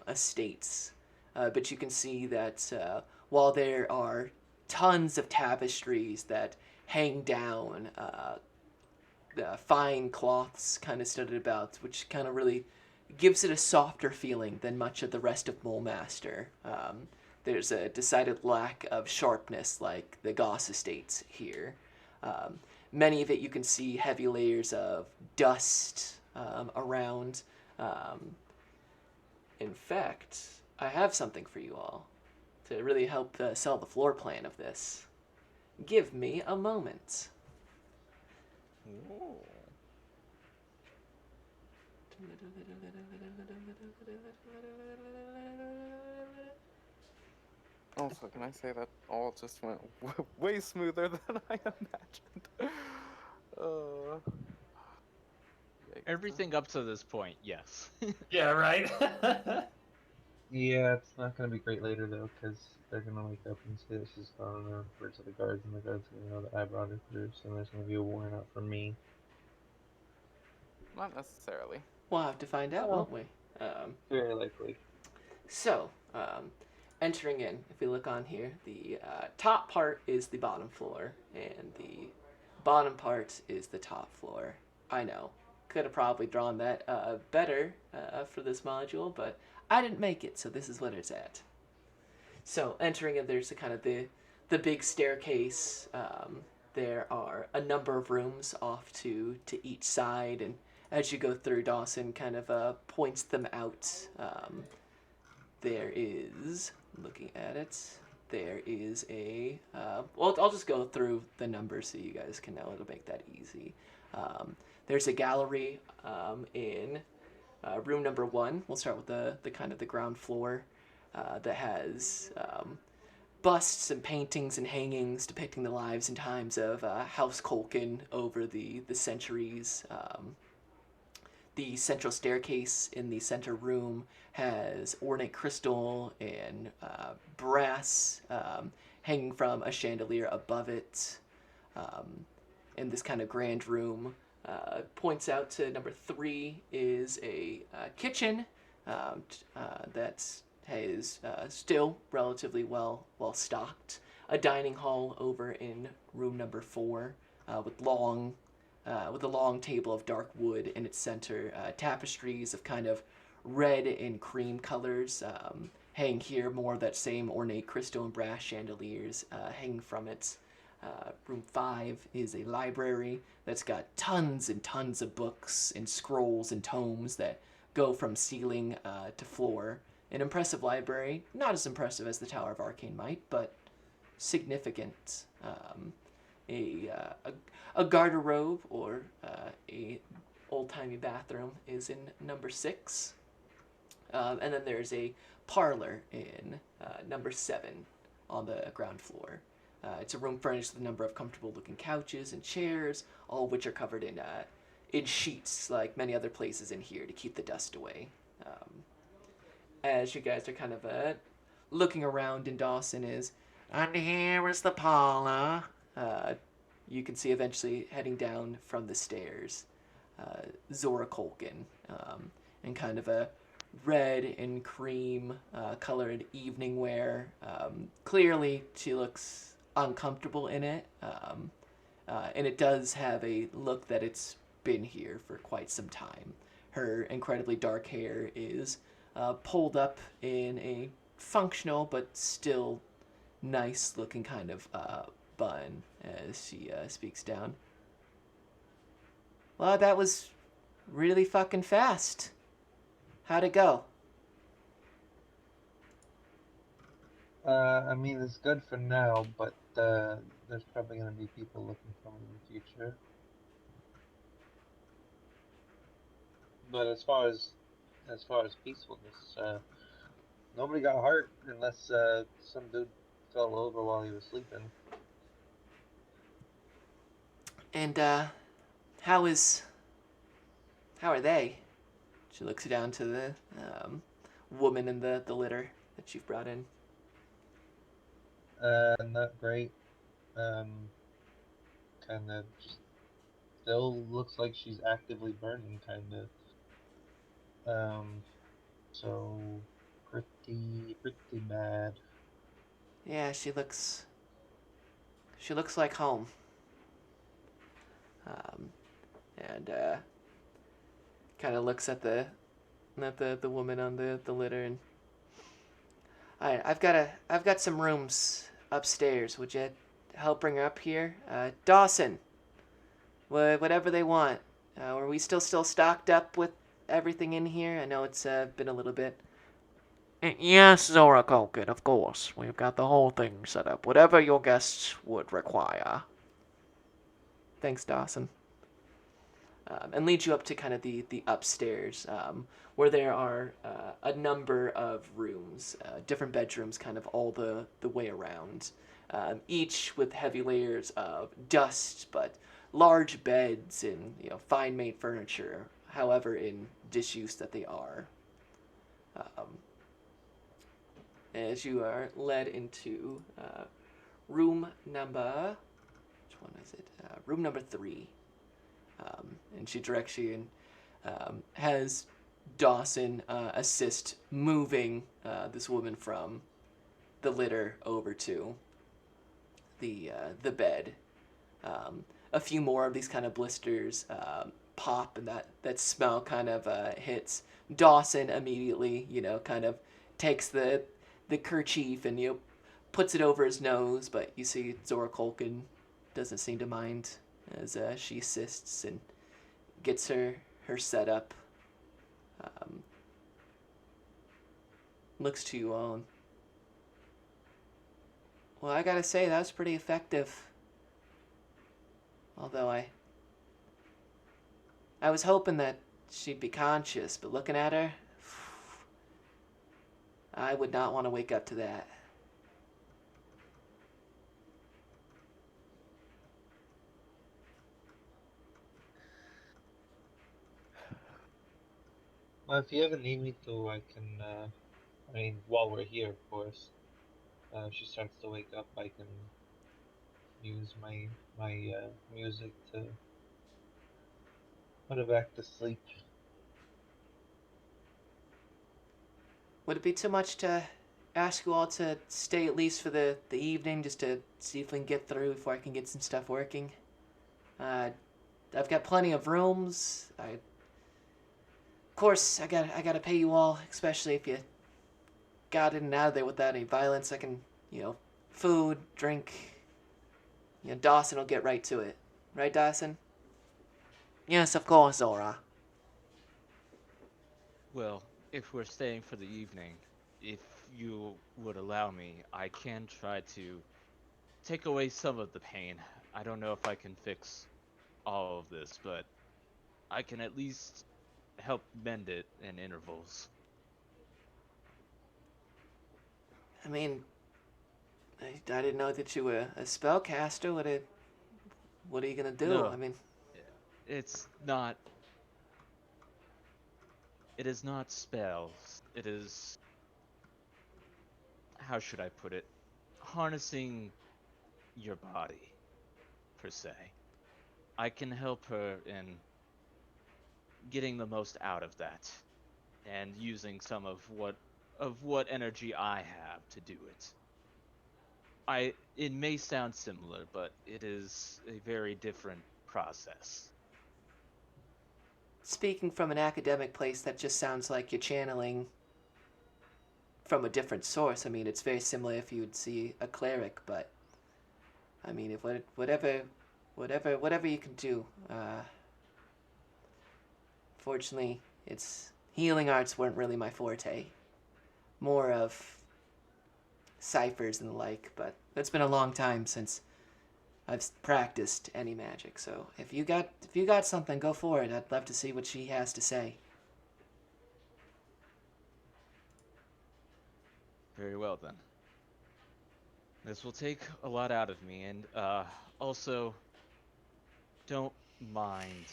estate. But you can see that while there are tons of tapestries that hang down, fine cloths kind of studded about, which kind of really gives it a softer feeling than much of the rest of Mulmaster. There's a decided lack of sharpness like the Goss estates here. Many of it you can see heavy layers of dust around. In fact, I have something for you all to really help sell the floor plan of this. Give me a moment. Also, can I say that all just went way smoother than I imagined? Yikes. Everything up to this point, yes. Yeah, right. Yeah, it's not gonna be great later though, because they're gonna wake up and say that she's gone over to the guards, and the guards are gonna know that I brought her through, so there's gonna be a warrant out for me. Not necessarily. We'll have to find out, Oh. won't we? Very likely. So, entering in, if we look on here, the top part is the bottom floor, and the bottom part is the top floor. I know. Could have probably drawn that better for this module, but I didn't make it, so this is what it's at. So, entering in, there's the big staircase. There are a number of rooms off to each side, and as you go through, Dawson kind of points them out. There is, looking at it, there is a, well, I'll just go through the numbers so you guys can know. It'll make that easy. There's a gallery in room number 1. We'll start with the kind of the ground floor that has busts and paintings and hangings depicting the lives and times of House Culkin over the centuries. The central staircase in the center room has ornate crystal and brass hanging from a chandelier above it. In this kind of grand room, points out to number 3 is a kitchen that is still relatively well stocked. A dining hall over in room number 4 with a long table of dark wood in its center, tapestries of kind of red and cream colors hang here, more of that same ornate crystal and brass chandeliers hanging from it. Room 5 is a library that's got tons and tons of books and scrolls and tomes that go from ceiling to floor. An impressive library, not as impressive as the Tower of Arcane might, but significant. A garderobe or a old-timey bathroom is in number 6. And then there's a parlor in number 7 on the ground floor. It's a room furnished with a number of comfortable-looking couches and chairs, all of which are covered in sheets, like many other places in here, to keep the dust away. As you guys are kind of looking around, and Dawson is, and here is the parlor. You can see eventually heading down from the stairs, Zora Culkin, in kind of a red and cream colored evening wear. Clearly, she looks uncomfortable in it, and it does have a look that it's been here for quite some time. Her incredibly dark hair is pulled up in a functional but still nice looking kind of bun as she speaks down. Well, that was really fucking fast. How'd it go? I mean, it's good for now, but there's probably gonna be people looking for me in the future. But as far as peacefulness, nobody got hurt unless some dude fell over while he was sleeping. And how are they? She looks down to the woman in the litter that you've brought in. Not great. Kind of just still looks like she's actively burning, kind of. So pretty bad. Yeah, she looks like home. And kind of looks at the woman on the litter, and I've got some rooms upstairs. Would you help bring her up here? Dawson, whatever they want. Are we still stocked up with everything in here? I know it's been a little bit. Yes, Zora Culkin, of course. We've got the whole thing set up. Whatever your guests would require. Thanks, Dawson. And leads you up to kind of the upstairs, where there are a number of rooms, different bedrooms kind of all the way around, each with heavy layers of dust, but large beds and fine-made furniture, however in disuse that they are. As you are led into room number, which one is it? Room number 3. And she directs you and has Dawson assist moving this woman from the litter over to the bed. A few more of these kind of blisters pop, and that smell kind of hits Dawson immediately. Kind of takes the kerchief and puts it over his nose, but you see Zora Colkin doesn't seem to mind as she assists and gets her set up. Looks to you all. And, well, I gotta say, that was pretty effective. Although I was hoping that she'd be conscious, but looking at her, I would not want to wake up to that. Well, if you ever need me to, I can, I mean, while we're here, of course. If she starts to wake up, I can use my music to put her back to sleep. Would it be too much to ask you all to stay at least for the evening, just to see if we can get through before I can get some stuff working? I've got plenty of rooms. Of course, I gotta pay you all, especially if you got in and out of there without any violence. I can, food, drink. Dawson will get right to it. Right, Dawson? Yes, of course, Zora. Well, if we're staying for the evening, if you would allow me, I can try to take away some of the pain. I don't know if I can fix all of this, but I can at least help mend it in intervals. I mean, I didn't know that you were a spellcaster. What are you gonna do? No, I mean, it's not. It is not spells. It is. How should I put it? Harnessing your body, per se. I can help her in getting the most out of that, and using some of what energy I have to do it. It may sound similar, but it is a very different process. speaking from an academic place, that just sounds like you're channeling from a different source. I mean, it's very similar if you'd see a cleric, but I mean, if whatever you can do. Fortunately, it's healing arts weren't really my forte. More of ciphers and the like, but it's been a long time since I've practiced any magic. So if you got something, go for it. I'd love to see what she has to say. Very well then. This will take a lot out of me, and also don't mind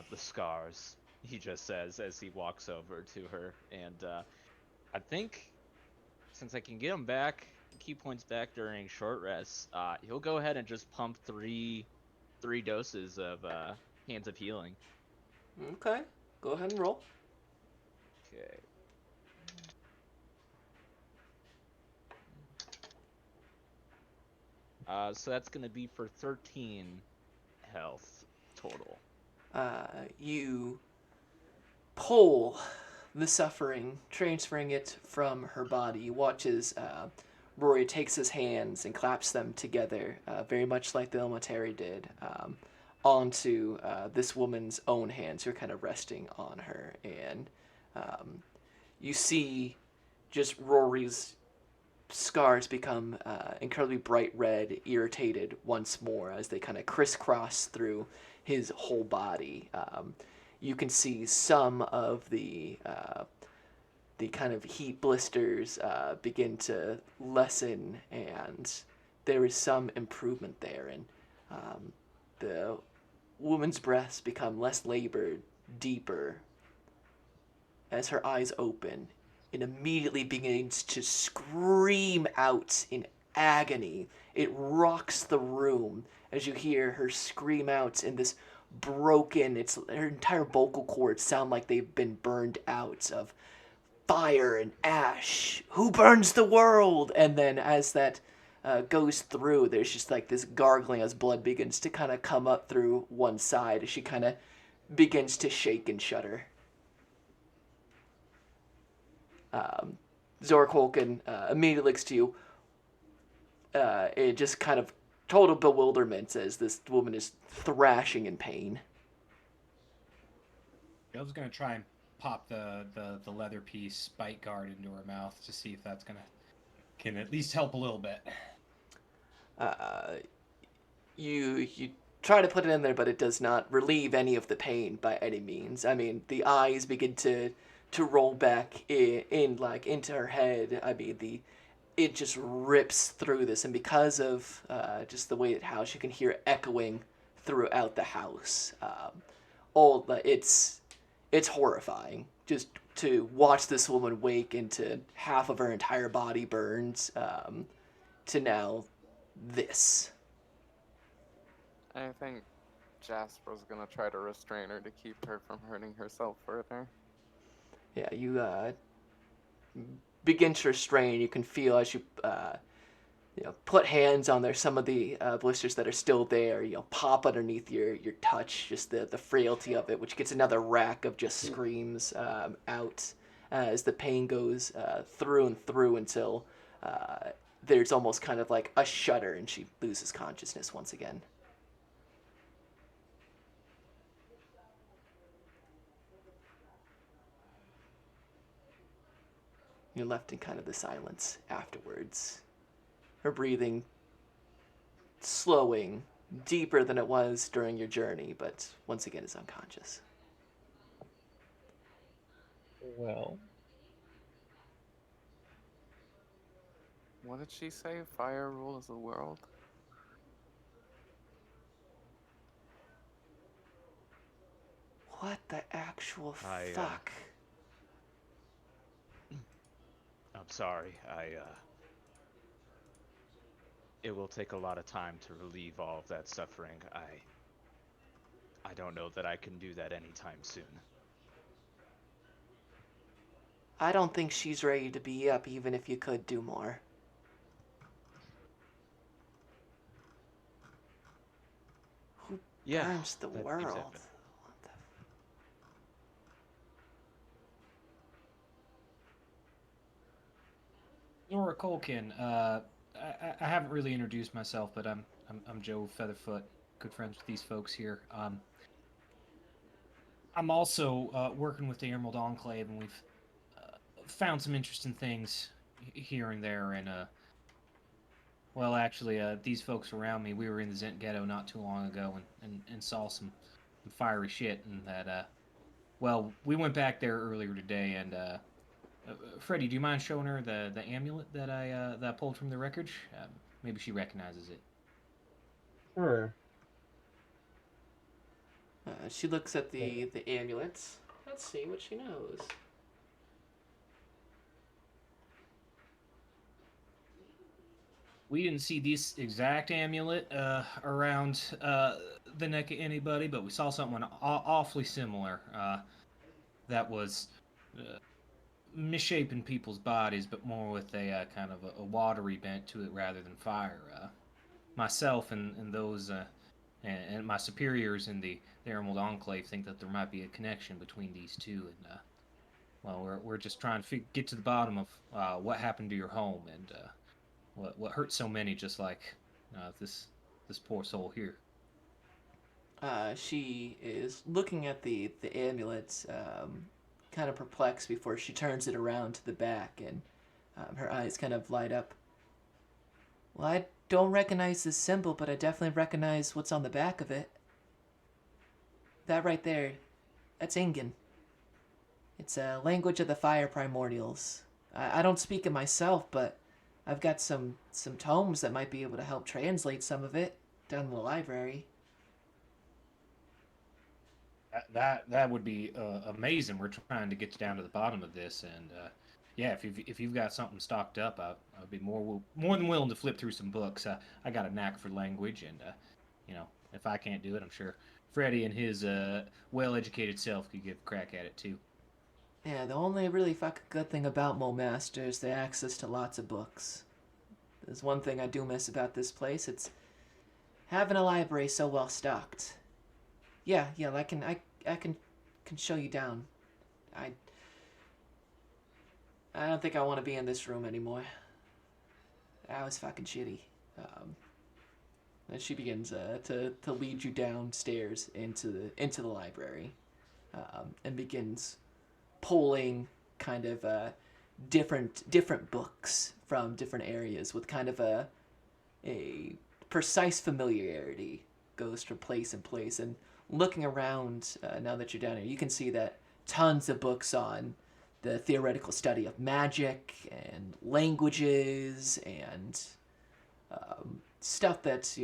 the scars. He just says as he walks over to her, and I think since I can get him back, key points back during short rests, he'll go ahead and just pump three doses of Hands of Healing. Okay, go ahead and roll. Okay. So that's gonna be for 13 health total. You pull the suffering, transferring it from her body. You watch as Rory takes his hands and claps them together, very much like the Ilmateri did, onto this woman's own hands who are kind of resting on her. And you see just Rory's scars become incredibly bright red, irritated once more as they kind of crisscross through his whole body. You can see some of the kind of heat blisters begin to lessen, and there is some improvement there. And the woman's breaths become less labored, deeper, as her eyes open, and immediately begins to scream out in agony. It rocks the room as you hear her scream out in this broken. Her entire vocal cords sound like they've been burned out of fire and ash. Who burns the world? And then as that goes through, there's just like this gargling as blood begins to kind of come up through one side as she kind of begins to shake and shudder. Zork Holken immediately looks to you. It just kind of total bewilderment as this woman is thrashing in pain. I was gonna try and pop the leather piece bite guard into her mouth to see if that's can at least help a little bit. You try to put it in there, but it does not relieve any of the pain by any means. I mean, the eyes begin to roll back in like into her head. I mean, it just rips through this, and because of just the way how she can hear it echoing throughout the house, it's horrifying just to watch this woman wake into half of her entire body burns to now this. I think Jasper's gonna try to restrain her to keep her from hurting herself further. Yeah, you begin to restrain. You can feel as you put hands on there, some of the blisters that are still there, pop underneath your touch, just the frailty of it, which gets another rack of just screams out as the pain goes through and through until there's almost kind of like a shudder and she loses consciousness once again. You're left in kind of the silence afterwards. Her breathing slowing, deeper than it was during your journey, but once again is unconscious. Well, What did she say? Fire rules the world? What the actual I, fuck? I'm sorry. It will take a lot of time to relieve all of that suffering. I don't know that I can do that anytime soon. I don't think she's ready to be up, even if you could do more. Who burns the world? Exactly. What the Laura Colkin, I haven't really introduced myself, but I'm Joe Featherfoot, good friends with these folks here. I'm also working with the Emerald Enclave, and we've found some interesting things here and there. And well, actually, these folks around me, we were in the Zent Ghetto not too long ago, and saw some fiery shit. And that, well, we went back there earlier today, and Freddie, do you mind showing her the amulet that I pulled from the wreckage? Maybe she recognizes it. sure. She looks at the amulets. Let's see what she knows. We didn't see this exact amulet around the neck of anybody, but we saw something awfully similar that was misshapen people's bodies, but more with a kind of a watery bent to it rather than fire. Myself and those and my superiors in the Emerald Enclave think that there might be a connection between these two, and well, we're just trying to get to the bottom of what happened to your home and what hurt so many, just like this poor soul here. She is looking at the amulet, kind of perplexed before she turns it around to the back, and her eyes kind of light up. Well, I don't recognize this symbol, but I definitely recognize what's on the back of it. That right there, that's Ingen. It's a language of the fire primordials. I don't speak it myself, but I've got some tomes that might be able to help translate some of it down in the library. That would be amazing. We're trying to get down to the bottom of this, and yeah, if you've got something stocked up, I'd be more than willing to flip through some books. I got a knack for language, and you know, if I can't do it, I'm sure Freddy and his well-educated self could give a crack at it too. Yeah, the only really fucking good thing about Mo Master is the access to lots of books. There's one thing I do miss about this place. It's having a library so well stocked. Yeah, I can show you down. I I don't think I want to be in this room anymore. That was fucking shitty. And she begins to lead you downstairs into the library, and begins pulling kind of different books from different areas with kind of a precise familiarity. Goes from place and place, and looking around, now that you're down here, you can see that tons of books on the theoretical study of magic and languages and stuff that's,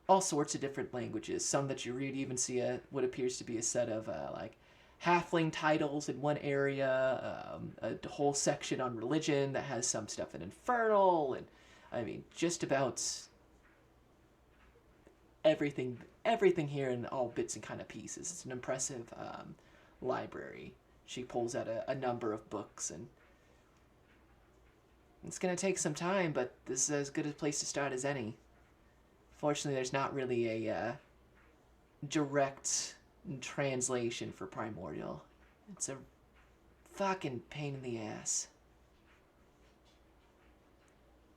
all sorts of different languages. Some that you read, even see what appears to be a set of like halfling titles in one area, a whole section on religion that has some stuff in Infernal, and I mean, just about everything here in all bits and kind of pieces. It's an impressive library. She pulls out a number of books, and it's going to take some time, but this is as good a place to start as any. Fortunately, there's not really a direct translation for Primordial. It's a fucking pain in the ass.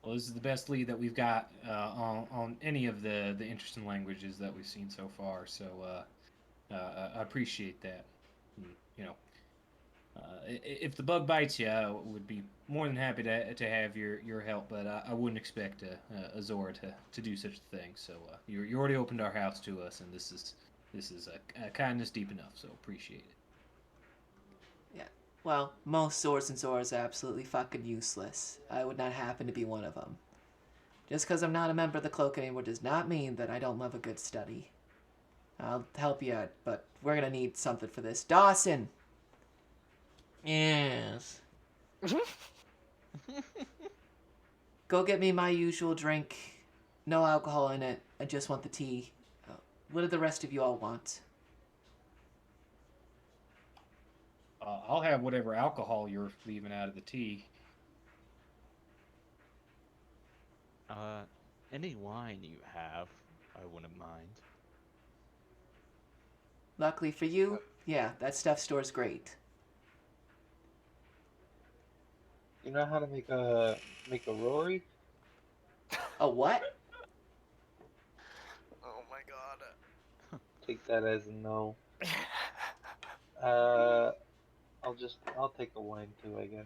Well, this is the best lead that we've got on any of the interesting languages that we've seen so far. So I appreciate that. You know, if the bug bites you, I would be more than happy to have your help. But I wouldn't expect a Zora to do such a thing. So you already opened our house to us, and this is a kindness deep enough. So appreciate it. Yeah. Well, most Zoras and Zoras are absolutely fucking useless. I would not happen to be one of them. Just because I'm not a member of the Cloak anymore does not mean that I don't love a good study. I'll help you out, but we're gonna need something for this. Dawson! Yes. Go get me my usual drink. No alcohol in it. I just want the tea. What do the rest of you all want? I'll have whatever alcohol you're leaving out of the tea. Any wine you have, I wouldn't mind. Luckily for you, yeah, that stuff stores great. You know how to make a Rory? A what? Oh my god. Take that as a no. I'll take a wine too, I guess.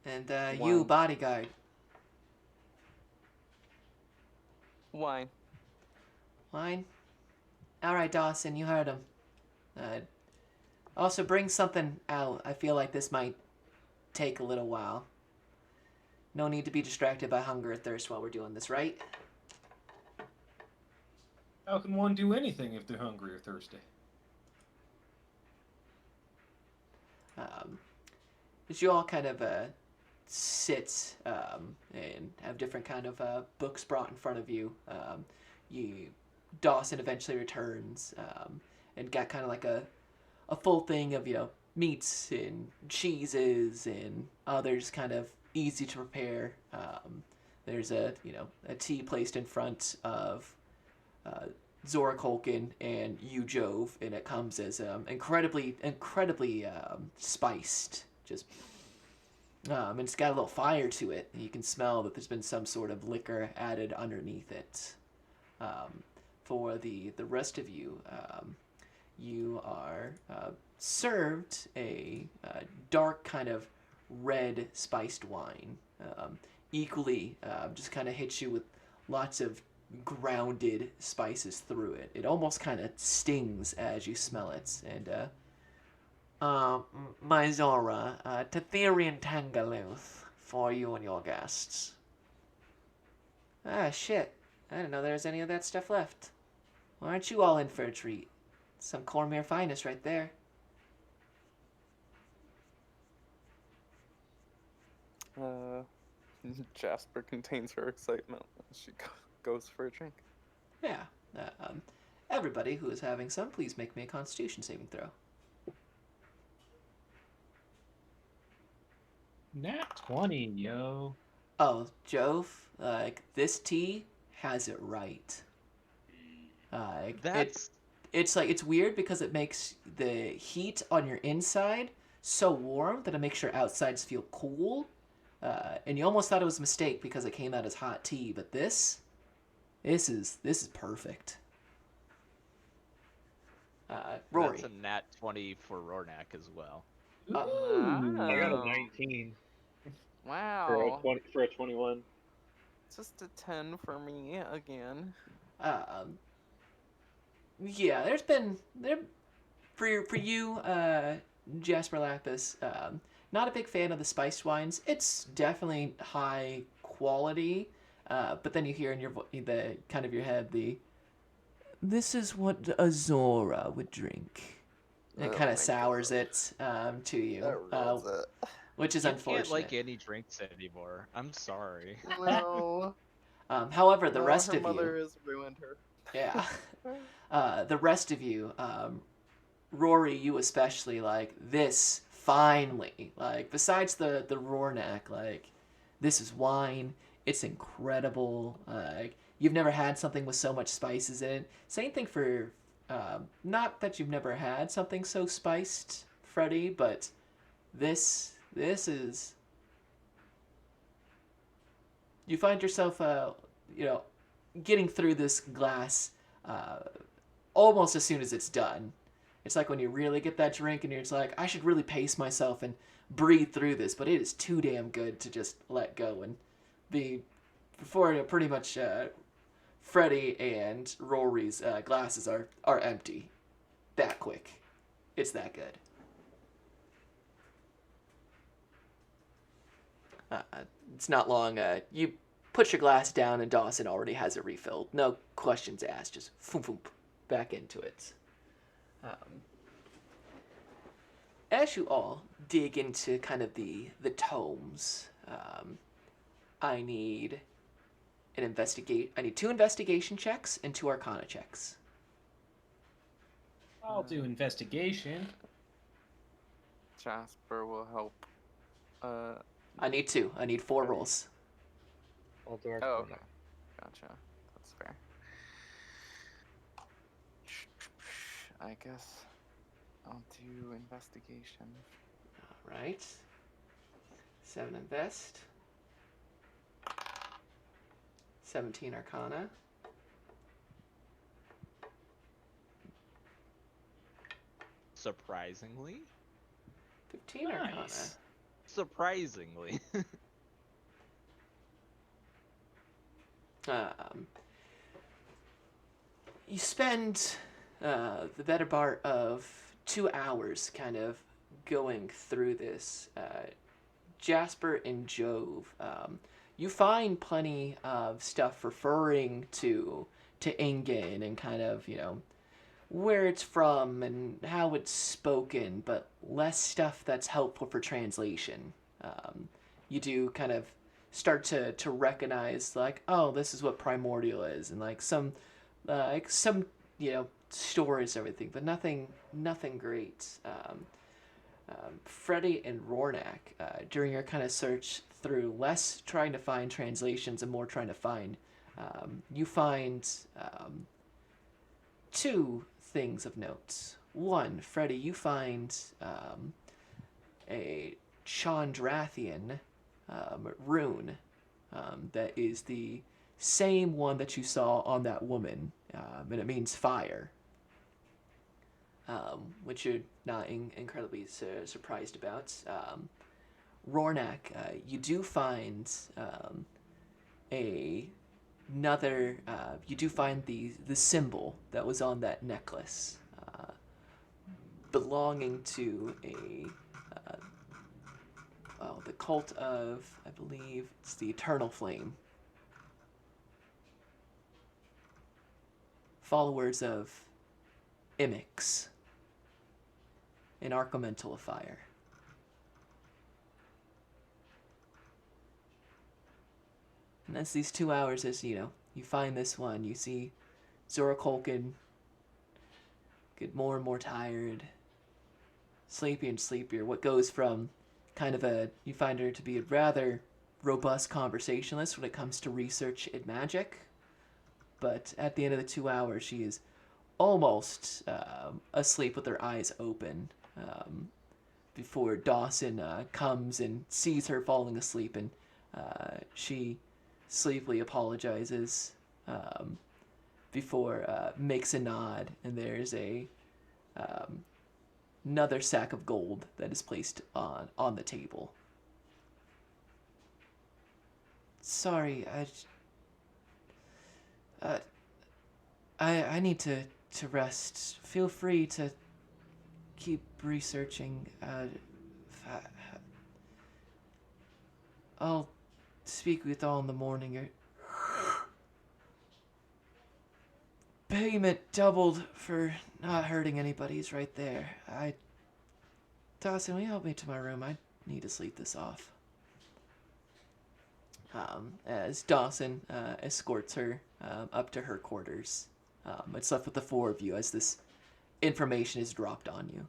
And you, Wine. bodyguard. Wine. Wine? Alright, Dawson, you heard him. Also, bring something out. I feel like this might take a little while. No need to be distracted by hunger or thirst while we're doing this, right? How can one do anything if they're hungry or thirsty? As you all kind of sit and have different kind of books brought in front of you, Dawson eventually returns and got kind of like a full thing of meats and cheeses and others kind of easy to prepare. There's a tea placed in front of Zora Colkin and you, Jove, and it comes as incredibly spiced. Just and it's got a little fire to it. You can smell that there's been some sort of liquor added underneath it. For the rest of you, you are served a dark kind of red spiced wine. Equally, just kind of hits you with lots of grounded spices through it. It almost kind of stings as you smell it. And my Zora, Tetherian Tangaluth for you and your guests. Ah, shit. I didn't know there was any of that stuff left. Well, aren't you all in for a treat? Some Cormyr finest right there. Jasper contains her excitement as she goes for a drink. Yeah. Everybody who is having some, please make me a Constitution saving throw. Nat 20, yo. Oh, Jove, like this tea has it right. That's It's weird because it makes the heat on your inside so warm that it makes your outsides feel cool. And you almost thought it was a mistake because it came out as hot tea, but this is perfect. Rory. that's a nat 20 for Rornak as well. I got a Oh, 19 wow. for a 21. Just a 10 for me again. Yeah, there for you, Jasper Lapis. Not a big fan of the spiced wines. It's definitely high quality, but then you hear in the kind of your head this is what Azora would drink. And it Oh kind my of sours God. it to you, That ruins it. which is You unfortunate. can't like any drinks anymore. I'm sorry. No. However, the No, rest her of mother you, has ruined her. yeah, the rest of you, Rory, you especially, like this finally, like besides the Rornak, like this is wine. It's incredible. Like you've never had something with so much spices in it. Same thing for, not that you've never had something so spiced, Freddy, but this is. You find yourself, you know, getting through this glass uh, almost as soon as it's done. It's like when you really get that drink and you're just like, I should really pace myself and breathe through this, but it is too damn good to just let go and be before pretty much Freddy and Rory's glasses are empty. That quick. It's that good. It's not long. You put your glass down and Dawson already has it refilled. No questions asked. Just foom foom back into it. As you all dig into kind of the tomes, I need I need 2 investigation checks and 2 Arcana checks. I'll do investigation. Jasper will help. I need 2. I need 4 rolls. I'll do our Oh, corner. okay. Gotcha. That's fair. I guess I'll do investigation. All right. 7 invest. 17 Arcana. Surprisingly? 15 Arcana. Nice. Surprisingly. You spend the better part of 2 hours kind of going through this. Jasper and Jove, you find plenty of stuff referring to Ingen and kind of, you know, where it's from and how it's spoken, but less stuff that's helpful for translation. You do kind of start to recognize like, oh, this is what primordial is, and like some you know, stories and everything, but nothing great. Freddy and Rornak, during your kind of search through, less trying to find translations and more trying to find, you find 2 things of note. One, Freddy, you find a Chandrathian rune that is the same one that you saw on that woman, and it means fire, which you're not incredibly surprised about. Rornak, you do find another. You do find the symbol that was on that necklace, belonging to the cult of, I believe it's the Eternal Flame. Followers of Imix, an Archelemental of Fire. And as these 2 hours, as you know, you find this one, you see Zora Colkin get more and more tired, sleepier and sleepier. What goes from kind of you find her to be a rather robust conversationalist when it comes to research in magic, but at the end of the 2 hours, she is almost asleep with her eyes open before Dawson comes and sees her falling asleep, and she sleepily apologizes before makes a nod, and there's another sack of gold that is placed on the table. Sorry, I need to rest. Feel free to keep researching. I'll speak with all in the morning. Payment doubled for not hurting anybody's right there. Dawson, will you help me to my room? I need to sleep this off. As Dawson escorts her up to her quarters. It's left with the four of you as this information is dropped on you.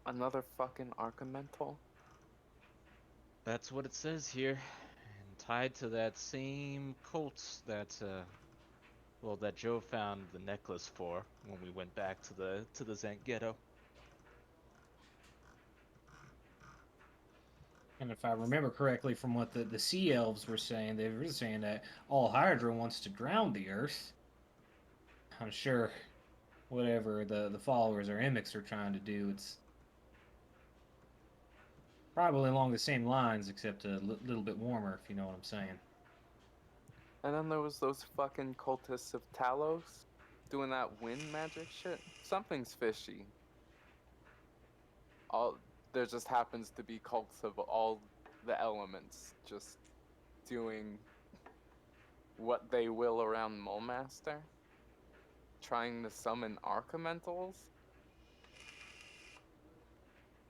Another fucking Archimental? That's what it says here. And tied to that same cult that, that Joe found the necklace for when we went back to the Zant ghetto. And if I remember correctly from what the Sea Elves were saying, they were saying that all Hydra wants to drown the Earth. I'm sure whatever the followers or Emics are trying to do, it's probably along the same lines, except a little bit warmer, if you know what I'm saying. And then there was those fucking cultists of Talos doing that wind magic shit. Something's fishy. There just happens to be cults of all the elements just doing what they will around Mulemaster. Trying to summon Archimentals.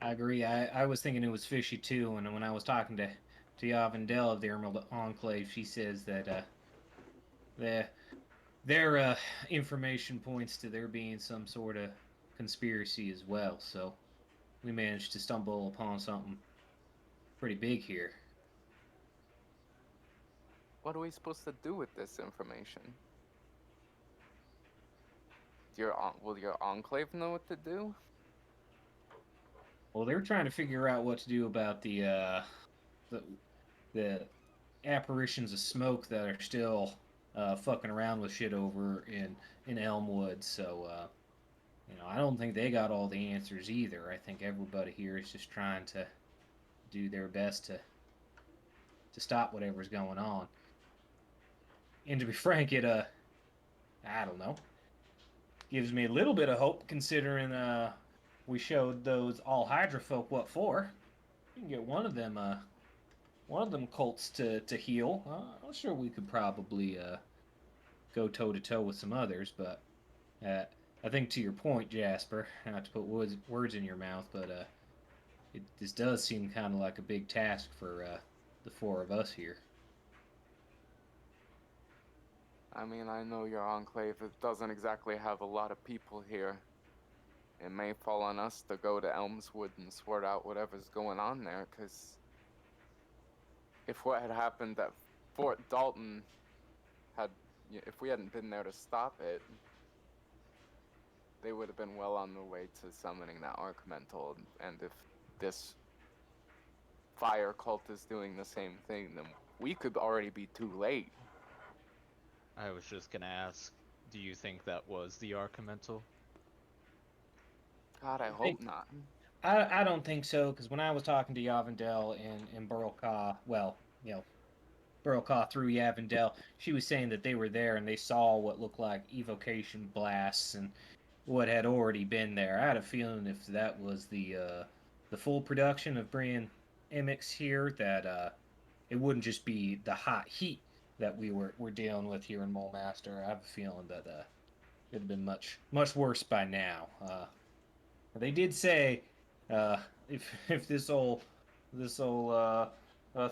I agree. I was thinking it was fishy too, and when I was talking to Yavendel of the Emerald Enclave, she says that their information points to there being some sort of conspiracy as well. So we managed to stumble upon something pretty big here. What are we supposed to do with this information? Will your Enclave know what to do? Well, they're trying to figure out what to do about the apparitions of smoke that are still fucking around with shit over in Elmwood. So, I don't think they got all the answers either. I think everybody here is just trying to do their best to stop whatever's going on. And to be frank, it I don't know, gives me a little bit of hope considering we showed those all Hydra folk what for. You can get one of them cults to heal. I'm sure we could probably go toe to toe with some others, but I think to your point, Jasper, not to put words in your mouth, but this does seem kind of like a big task for the four of us here. I mean, I know your Enclave doesn't exactly have a lot of people here. It may fall on us to go to Elmwood and sort out whatever's going on there, because if what had happened at Fort Dalton if we hadn't been there to stop it, they would have been well on their way to summoning that Archimental, and if this fire cult is doing the same thing, then we could already be too late. I was just gonna ask, do you think that was the Archimental? God, I hope not. I don't think so, because when I was talking to Yavendel and Burlka, Burlka through Yavendel, she was saying that they were there and they saw what looked like evocation blasts and what had already been there. I had a feeling if that was the full production of bringing Emics here, that it wouldn't just be the hot heat that we're dealing with here in Mulemaster. I have a feeling that it'd have been much worse by now. They did say if this old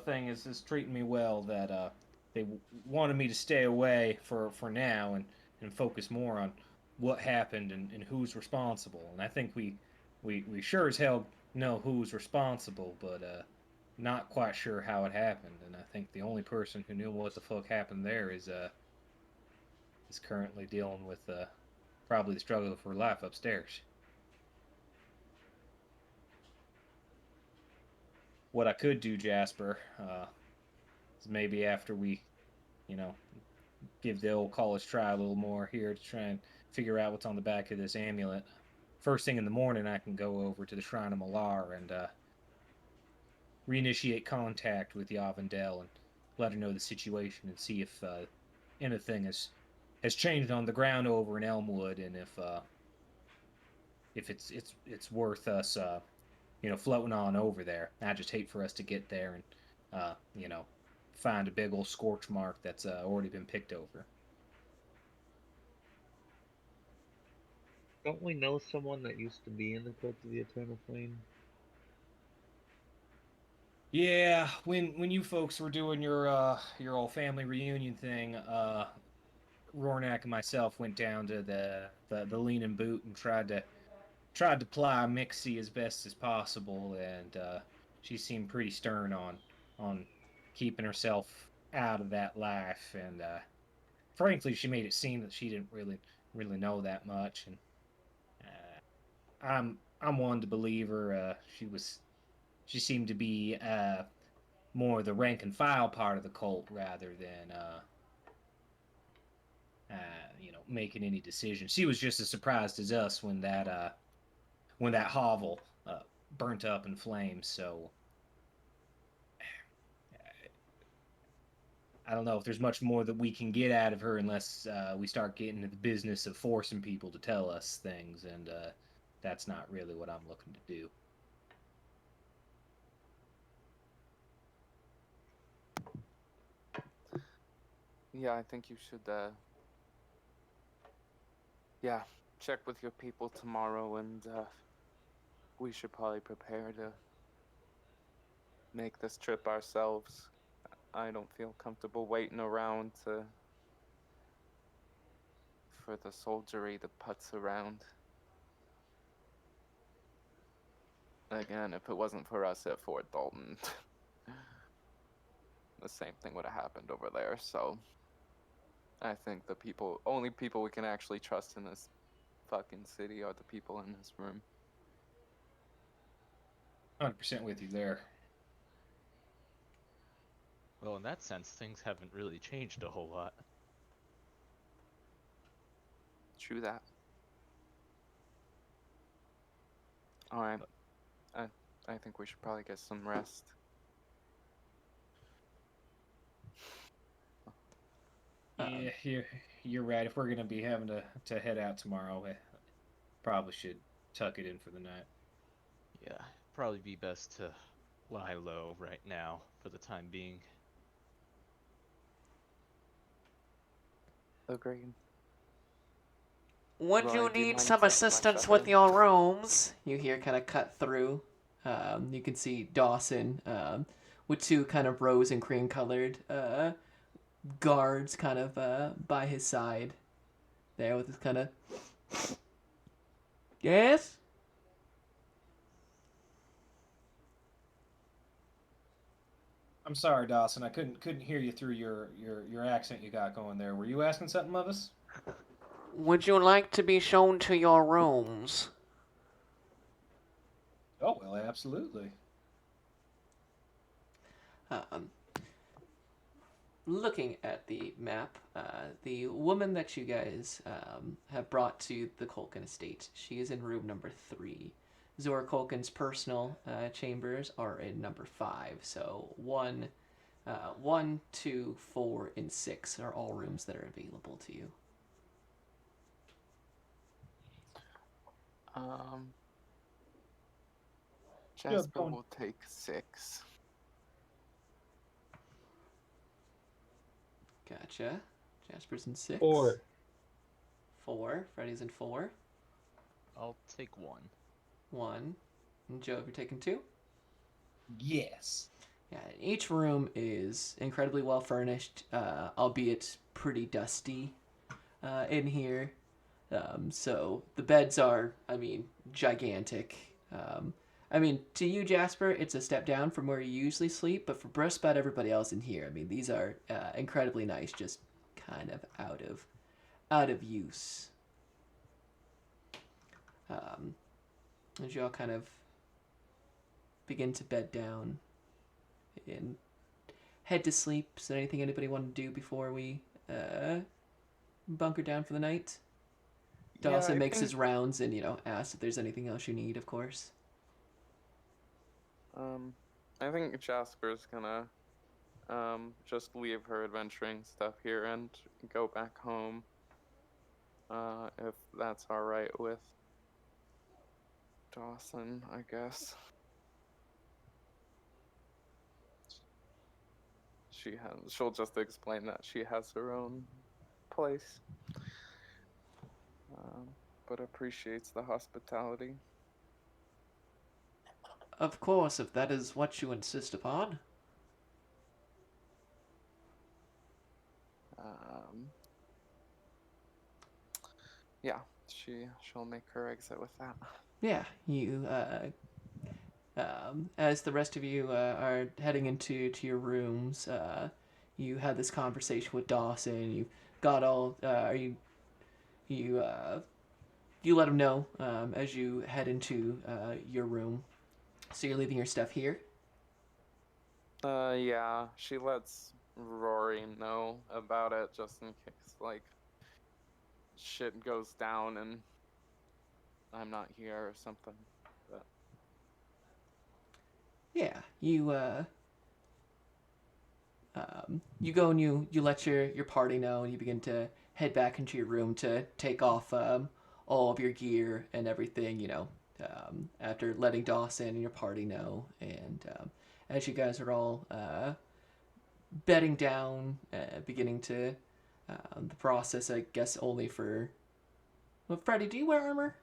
thing is treating me well. That they wanted me to stay away for now and focus more on what happened and who's responsible. And I think we sure as hell know who's responsible, but not quite sure how it happened. And I think the only person who knew what the fuck happened there is currently dealing with probably the struggle for life upstairs. What I could do, Jasper, is maybe after we, you know, give the old college try a little more here to try and figure out what's on the back of this amulet. First thing in the morning, I can go over to the Shrine of Malar and reinitiate contact with Yavendel and let her know the situation and see if anything has changed on the ground over in Elmwood and if it's worth us floating on over there. I just hate for us to get there and find a big old scorch mark that's already been picked over. Don't we know someone that used to be in the Cult of the Eternal Flame? Yeah, when you folks were doing your old family reunion thing, Rornak and myself went down to the Leaning Boot and tried to ply Mixie as best as possible, and she seemed pretty stern on keeping herself out of that life, and frankly, she made it seem that she didn't really know that much, and I'm one to believe her. She seemed to be more the rank and file part of the cult rather than making any decisions. She was just as surprised as us when that hovel burnt up in flames. So I don't know if there's much more that we can get out of her unless we start getting into the business of forcing people to tell us things, and that's not really what I'm looking to do. Yeah, I think you should, check with your people tomorrow, and we should probably prepare to make this trip ourselves. I don't feel comfortable waiting around for the soldiery to putz around. Again, if it wasn't for us at Fort Dalton, the same thing would have happened over there, so I think the only people we can actually trust in this fucking city are the people in this room. 100% with you there. Well, in that sense, things haven't really changed a whole lot. True that. Alright. I think we should probably get some rest. Yeah, you're right. If we're gonna be having to head out tomorrow, we probably should tuck it in for the night. Yeah, probably be best to lie low right now for the time being. Agreed. Would Roy, you do you need mind some taking my assistance shotgun? with your rooms? You hear kind of cut through. You can see Dawson with two kind of rose and cream colored guards kind of by his side there with his kind of... Yes? I'm sorry, Dawson. I couldn't hear you through your accent you got going there. Were you asking something of us? Would you like to be shown to your rooms? Oh well, absolutely. Looking at the map, the woman that you guys have brought to the Culkin estate, she is in room number 3. Zora Culkin's personal chambers are in number 5. So 1, 2, 4, and 6 are all rooms that are available to you. Jasper will take 6. Gotcha. Jasper's in 6. 4. 4. Freddy's in 4. I'll take 1. 1. And Joe, you're taking 2? Yes. Yeah, each room is incredibly well furnished, albeit pretty dusty in here. So the beds are, I mean, gigantic. I mean, to you, Jasper, it's a step down from where you usually sleep, but for just about everybody else in here, I mean, these are incredibly nice, just kind of out of use. As you all kind of begin to bed down and head to sleep. Is there anything anybody want to do before we bunker down for the night? Dawson makes his rounds and, asks if there's anything else you need, of course. I think Jasper's gonna just leave her adventuring stuff here and go back home. If that's alright with Dawson, I guess. She'll just explain that she has her own place. But appreciates the hospitality. Of course, if that is what you insist upon. Yeah, she'll make her exit with that. Yeah, you, as the rest of you are heading into your rooms, you had this conversation with Dawson. You got all, you let him know as you head into your room. So you're leaving your stuff here? Yeah, she lets Rory know about it just in case, like, shit goes down and I'm not here or something. But yeah, you you go and you let your party know, and you begin to head back into your room to take off all of your gear and everything, after letting Dawson and your party know. And as you guys are all bedding down, beginning to the process, I guess, only for... Well, Freddy, do you wear armor?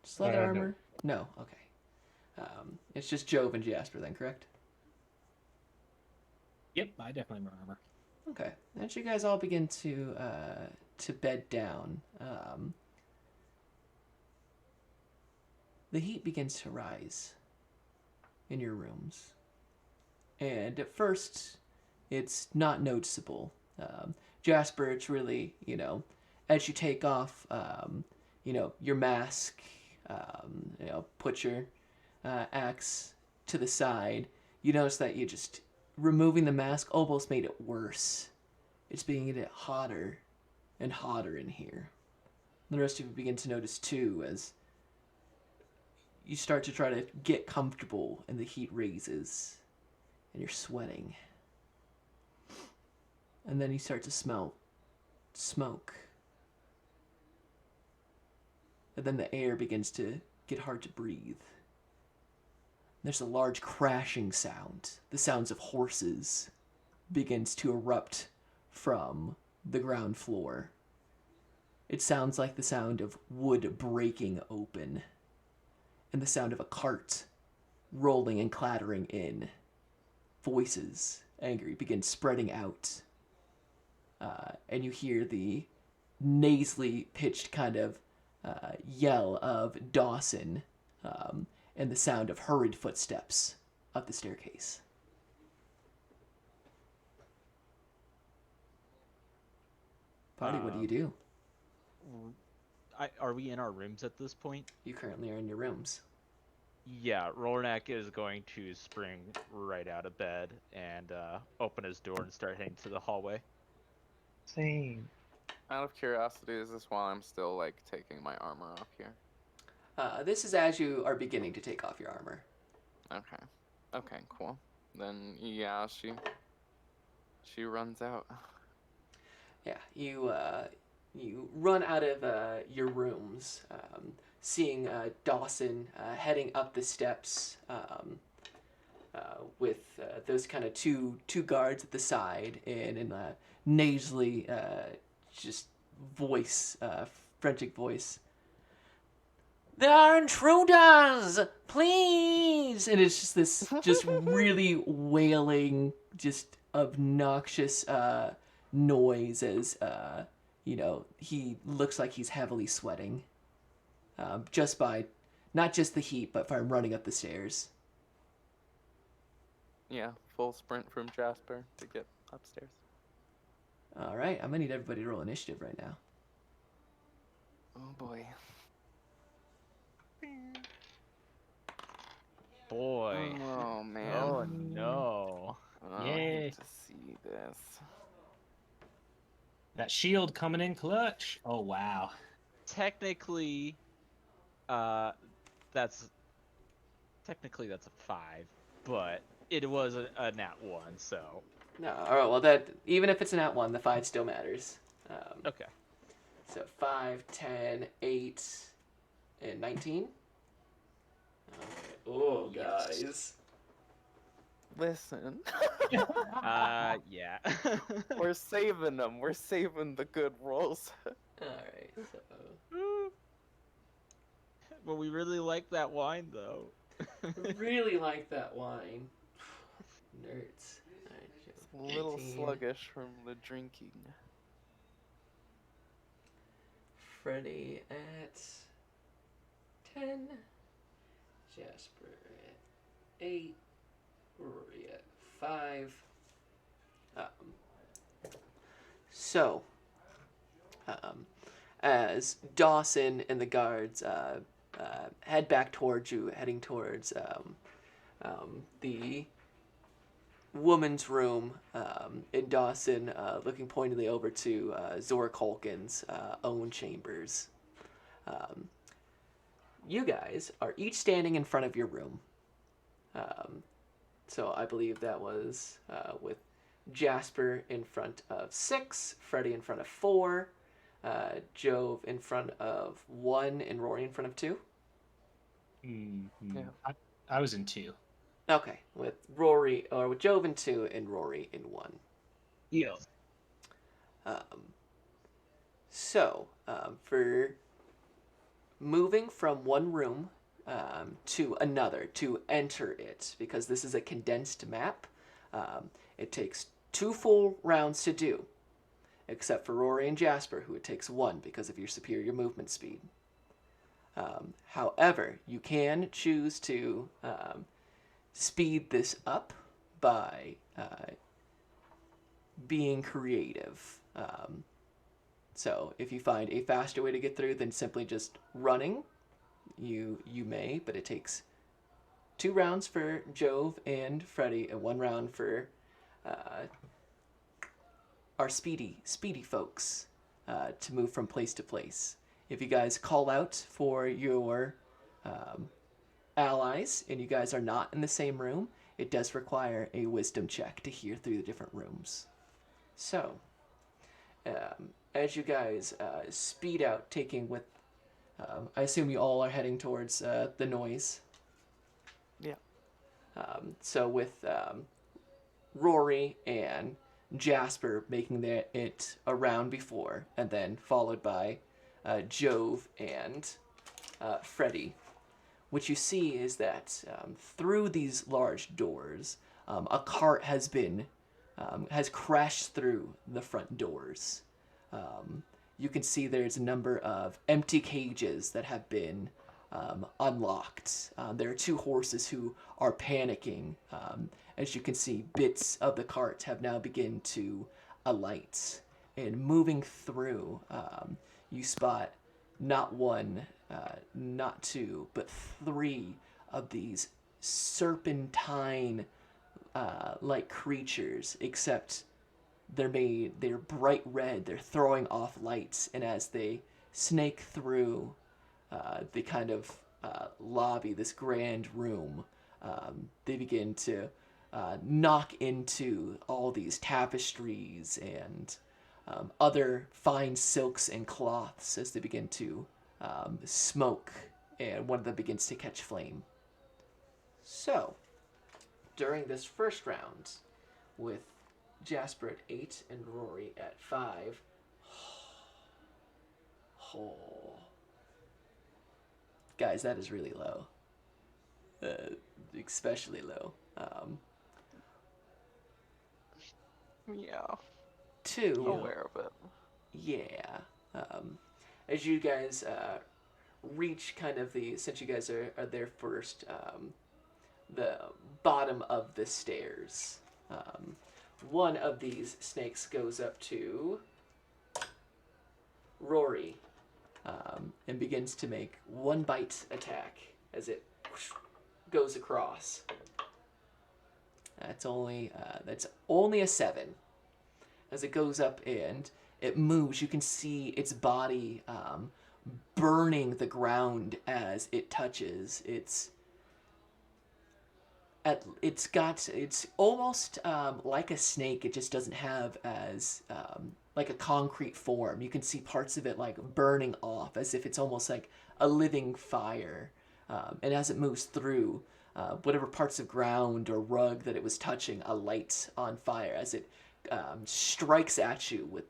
Just leather armor? No, okay. It's just Jove and Jasper then, correct? Yep, I definitely wear armor. Okay. As you guys all begin to bed down, the heat begins to rise in your rooms. And at first, it's not noticeable. Jasper, it's really, as you take off, your mask, put your axe to the side, you notice that you just removing the mask almost made it worse. It's beginning to get hotter and hotter in here. The rest of you begin to notice too, as you start to try to get comfortable and the heat raises and you're sweating. And then you start to smell smoke. And then the air begins to get hard to breathe. There's a large crashing sound. The sounds of horses begins to erupt from the ground floor. It sounds like the sound of wood breaking open, and the sound of a cart rolling and clattering in. Voices, angry, begin spreading out. And you hear the nasally pitched kind of yell of Dawson, and the sound of hurried footsteps up the staircase. Party, what do you do? Are we in our rooms at this point? You currently are in your rooms. Yeah, Rollerneck is going to spring right out of bed and open his door and start heading to the hallway. Same. out of curiosity, is this while I'm still like taking my armor off here? This is as you are beginning to take off your armor. Okay. Okay, cool. Then yeah, she runs out. Yeah, you run out of your rooms, seeing Dawson heading up the steps with those kind of two guards at the side, and in a nasally just voice, frantic voice. There are intruders! Please noise, and it's just this just really wailing, just obnoxious noise as he looks like he's heavily sweating, just by not just the heat, but from running up the stairs. Yeah, full sprint from Jasper to get upstairs. All right, I'm gonna need everybody to roll initiative right now. Oh boy. Boy. Oh man. Oh no. Oh, I Yay. hate to see this. That shield coming in clutch. Oh wow. Technically, that's a 5, but it was a nat 1, so. No, all right. Well, that even if it's an @1, the 5 still matters. Okay. So 5, 10, 8, and 19. Okay. Oh, guys. Listen. Yeah. We're saving them. We're saving the good rolls. All right. So Well, we really like that wine, though. really like that wine. Nerds. All right, It's a little 18. sluggish from the drinking. Freddy at 10. Jasper at 8. Rory at 5. As Dawson and the guards head back towards you, heading towards the woman's room, and Dawson looking pointedly over to Zora Culkin's own chambers. You guys are each standing in front of your room. So I believe that was with Jasper in front of 6, Freddy in front of 4, Jove in front of 1, and Rory in front of 2. Mm-hmm. Yeah. I was in 2. Okay, with Jove in 2 and Rory in 1. Yeah. For moving from one room to another to enter it, because this is a condensed map, it takes 2 full rounds to do, except for Rory and Jasper, who it takes 1 because of your superior movement speed. However, you can choose to speed this up by being creative. So if you find a faster way to get through than simply just running, you may, but it takes 2 rounds for Jove and Freddy and 1 round for our speedy folks to move from place to place. If you guys call out for your allies and you guys are not in the same room, it does require a wisdom check to hear through the different rooms. So, as you guys speed out, taking with, I assume you all are heading towards the noise. Yeah. So with Rory and Jasper making it around before, and then followed by Jove and Freddy. What you see is that through these large doors, a cart has crashed through the front doors. You can see there's a number of empty cages that have been unlocked. There are 2 horses who are panicking. As you can see, bits of the cart have now begun to alight. And moving through, you spot not 1, not 2, but 3 of these serpentine like creatures, except they're bright red, they're throwing off lights, and as they snake through the kind of lobby, this grand room, they begin to knock into all these tapestries and other fine silks and cloths as they begin to smoke, and one of them begins to catch flame. So, during this first round, with Jasper at 8 and Rory at 5, guys, that is really low. especially low. Yeah, Two. aware of it. Yeah. As you guys reach kind of since you guys are there first, the bottom of the stairs, one of these snakes goes up to Rory and begins to make one bite attack as it goes across. That's only a 7. As it goes up and it moves, you can see its body burning the ground as it touches. It's almost like a snake. It just doesn't have as like a concrete form. You can see parts of it like burning off as if it's almost like a living fire. And as it moves through, whatever parts of ground or rug that it was touching alights on fire as it strikes at you with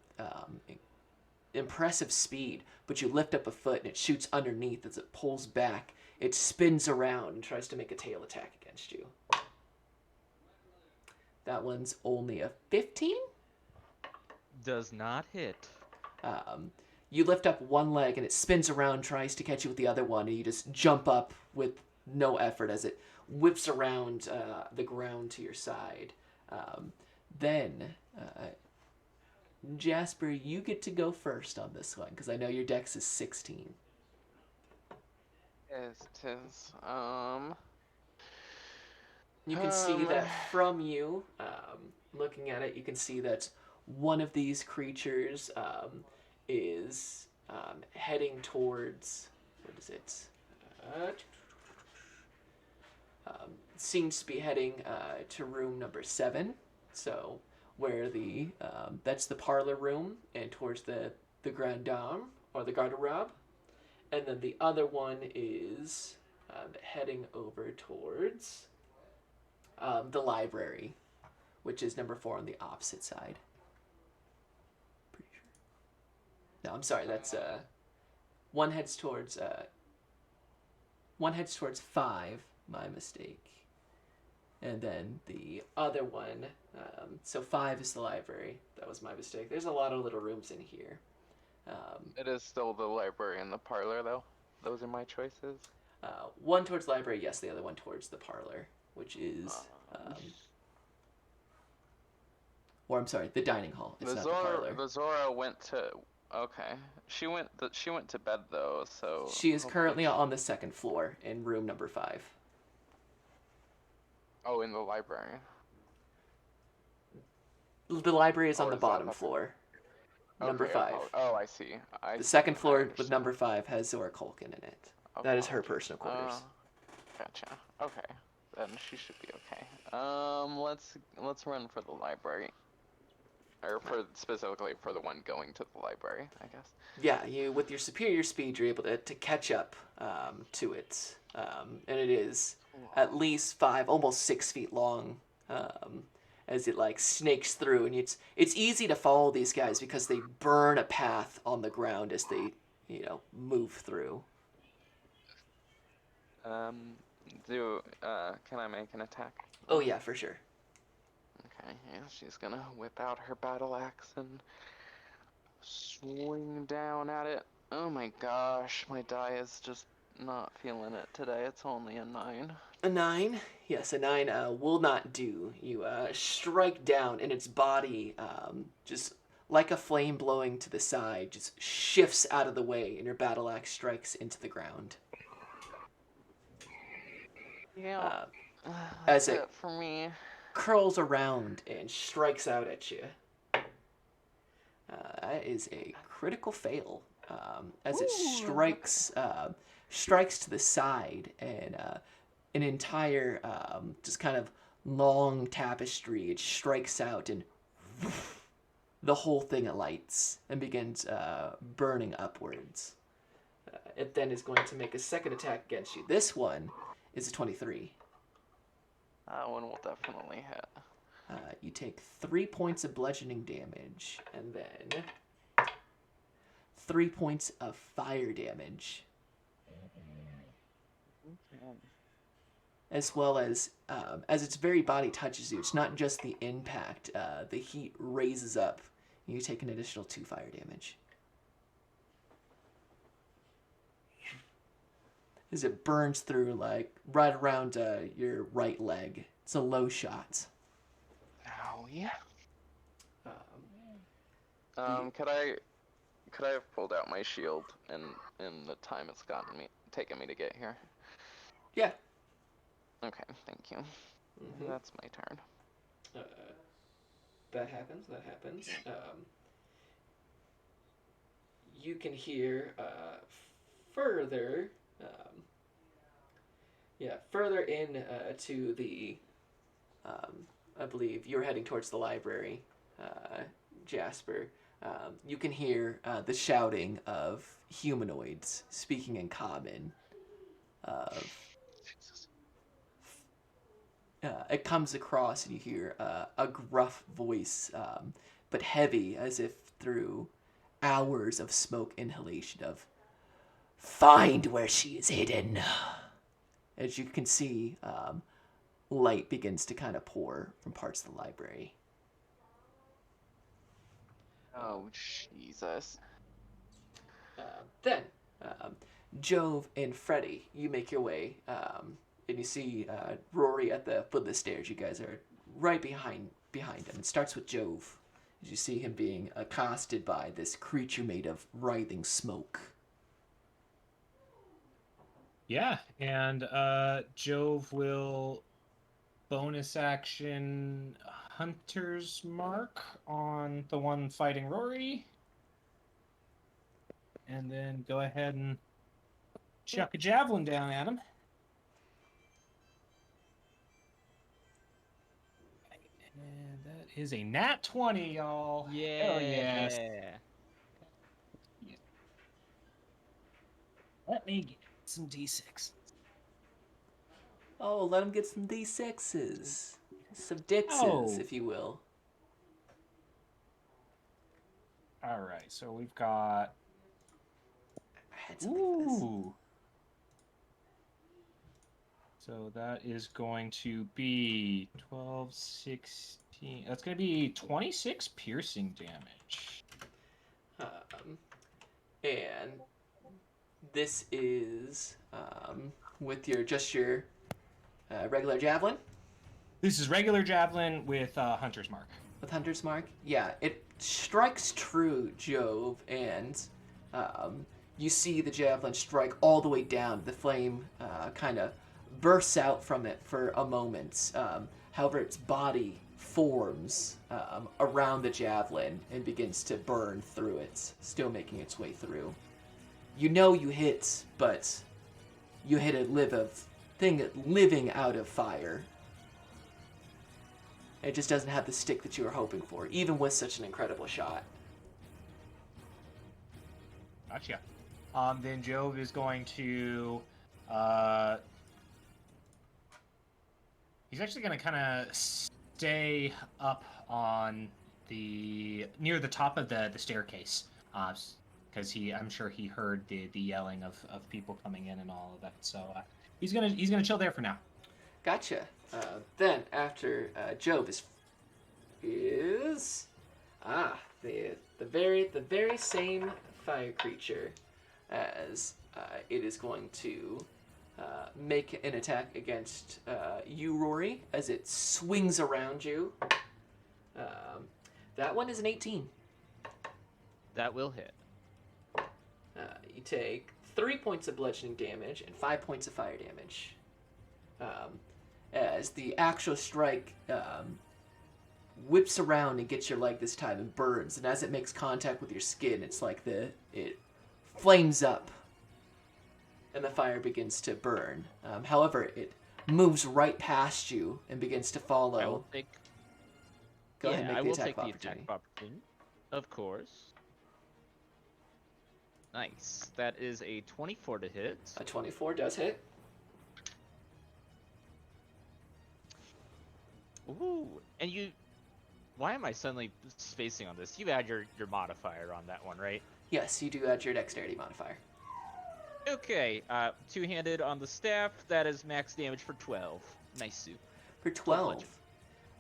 impressive speed. But you lift up a foot and it shoots underneath as it pulls back. It spins around and tries to make a tail attack against you. That one's only a 15? Does not hit. You lift up one leg and it spins around, tries to catch you with the other one, and you just jump up with no effort as it whips around the ground to your side. Then, Jasper, you get to go first on this one, because I know your dex is 16. Yes, it is. You can see that from you, looking at it, you can see that one of these creatures is heading towards, what is it? Seems to be heading to room number 7. So where that's the parlor room and towards the grande dame or the garde-robe. And then the other one is heading over towards the library, which is number 4 on the opposite side. Pretty sure. No, I'm sorry. That's one heads towards 5. My mistake. And then the other one, so 5 is the library. That was my mistake. There's a lot of little rooms in here. It is still the library and the parlor, though. Those are my choices. One towards library, yes. The other one towards the parlor, which is, or I'm sorry, the dining hall. It's not the parlor. The Zora went to. Okay, she went to bed though, so. She is currently on the 2nd floor in room number 5. Oh, in the library. The library is on the is that bottom number- floor. Number Okay, 5. Oh, I see. The 2nd floor with number 5 has Zora Culkin in it. That is her Apologies. personal quarters. Gotcha. Okay, then she should be okay. Let's run for the library, or specifically for the one going to the library, I guess. Yeah, you with your superior speed, you're able to catch up to it, and it is at least 5, almost 6 feet long, as it like snakes through, and it's easy to follow these guys because they burn a path on the ground as they move through. Can I make an attack? Oh yeah, for sure. Okay, yeah, she's gonna whip out her battle axe and swing down at it. Oh my gosh, my die is just not feeling it today. It's only a 9. A 9? Yes, a 9 will not do. You strike down, and its body, just like a flame blowing to the side, just shifts out of the way, and your battle axe strikes into the ground. Yeah, as that's it it for me. curls around and strikes out at you. That is a critical fail. As it strikes to the side, and an entire just kind of long tapestry, it strikes out, and the whole thing alights and begins burning upwards. It then is going to make a second attack against you. This one is a 23. That one will definitely hit. You take 3 points of bludgeoning damage, and then 3 points of fire damage. as well as its very body touches you. It's not just the impact. The heat raises up. You take an additional 2 fire damage. As it burns through, like, right around your right leg. It's a low shot. Oh yeah. The- Could I have pulled out my shield in the time it's taken me to get here? Yeah. Okay, thank you. Mhm. That's my turn. That happens. You can hear further, further in to the, I believe you're heading towards the library, Jasper. You can hear the shouting of humanoids speaking in common. It comes across and you hear a gruff voice, but heavy as if through hours of smoke inhalation of, "Find where she is hidden." As you can see, light begins to kind of pour from parts of the library. Oh, Jesus. Then, Jove and Freddy, you make your way, and you see Rory at the foot of the stairs. You guys are right behind him. It starts with Jove, as you see him being accosted by this creature made of writhing smoke. Yeah, and Jove will bonus action Hunter's Mark on the one fighting Rory. And then go ahead and chuck a javelin down at him. And that is a nat 20, y'all. Yeah. Hell yes. Let me get some d6. Oh, let him get some D6s. Some Dixes, Oh. if you will. All right, so we've got. I had something for this. Ooh. So that is going to be 12, 16. That's going to be 26 piercing damage. And this is with your regular javelin. This is regular javelin with Hunter's Mark. With Hunter's Mark? Yeah, it strikes true, Jove, and you see the javelin strike all the way down. The flame kind of bursts out from it for a moment. However, its body forms around the javelin and begins to burn through it, still making its way through. You know you hit, but you hit a thing living out of fire. It just doesn't have the stick that you were hoping for, even with such an incredible shot. Gotcha. Then Jove is going to. He's actually going to kind of stay up on near the top of the staircase, because I'm sure he heard the yelling of people coming in and all of that. So he's gonna chill there for now. Gotcha. Then after Jove is the very same fire creature as it is going to make an attack against you, Rory, as it swings around you. That one is an 18. That will hit. You take 3 points of bludgeoning damage and 5 points of fire damage. As the actual strike whips around and gets your leg this time and burns, and as it makes contact with your skin, it's like it flames up, and the fire begins to burn. However, it moves right past you and begins to follow. I will take. Go ahead and make I the will attack take of the opportunity. attack of opportunity. Of course. Nice. That is a 24 to hit. A 24 does hit. Ooh, and you. Why am I suddenly spacing on this? You add your modifier on that one, right? Yes, you do add your dexterity modifier. Okay, two-handed on the staff. That is max damage for 12. Nice suit. For 12 12.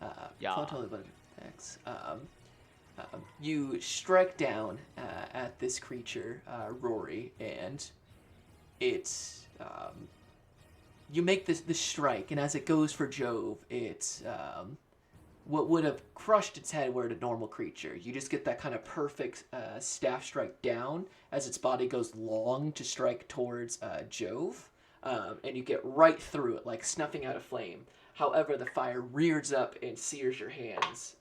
bludgeoning. Yeah. Totally bludgeoning attacks. You strike down at this creature, Rory, and it's you make this strike, and as it goes for Jove, it's what would have crushed its head were it a normal creature. You just get that kind of perfect staff strike down as its body goes long to strike towards Jove, and you get right through it, like snuffing out a flame. However, the fire rears up and sears your hands.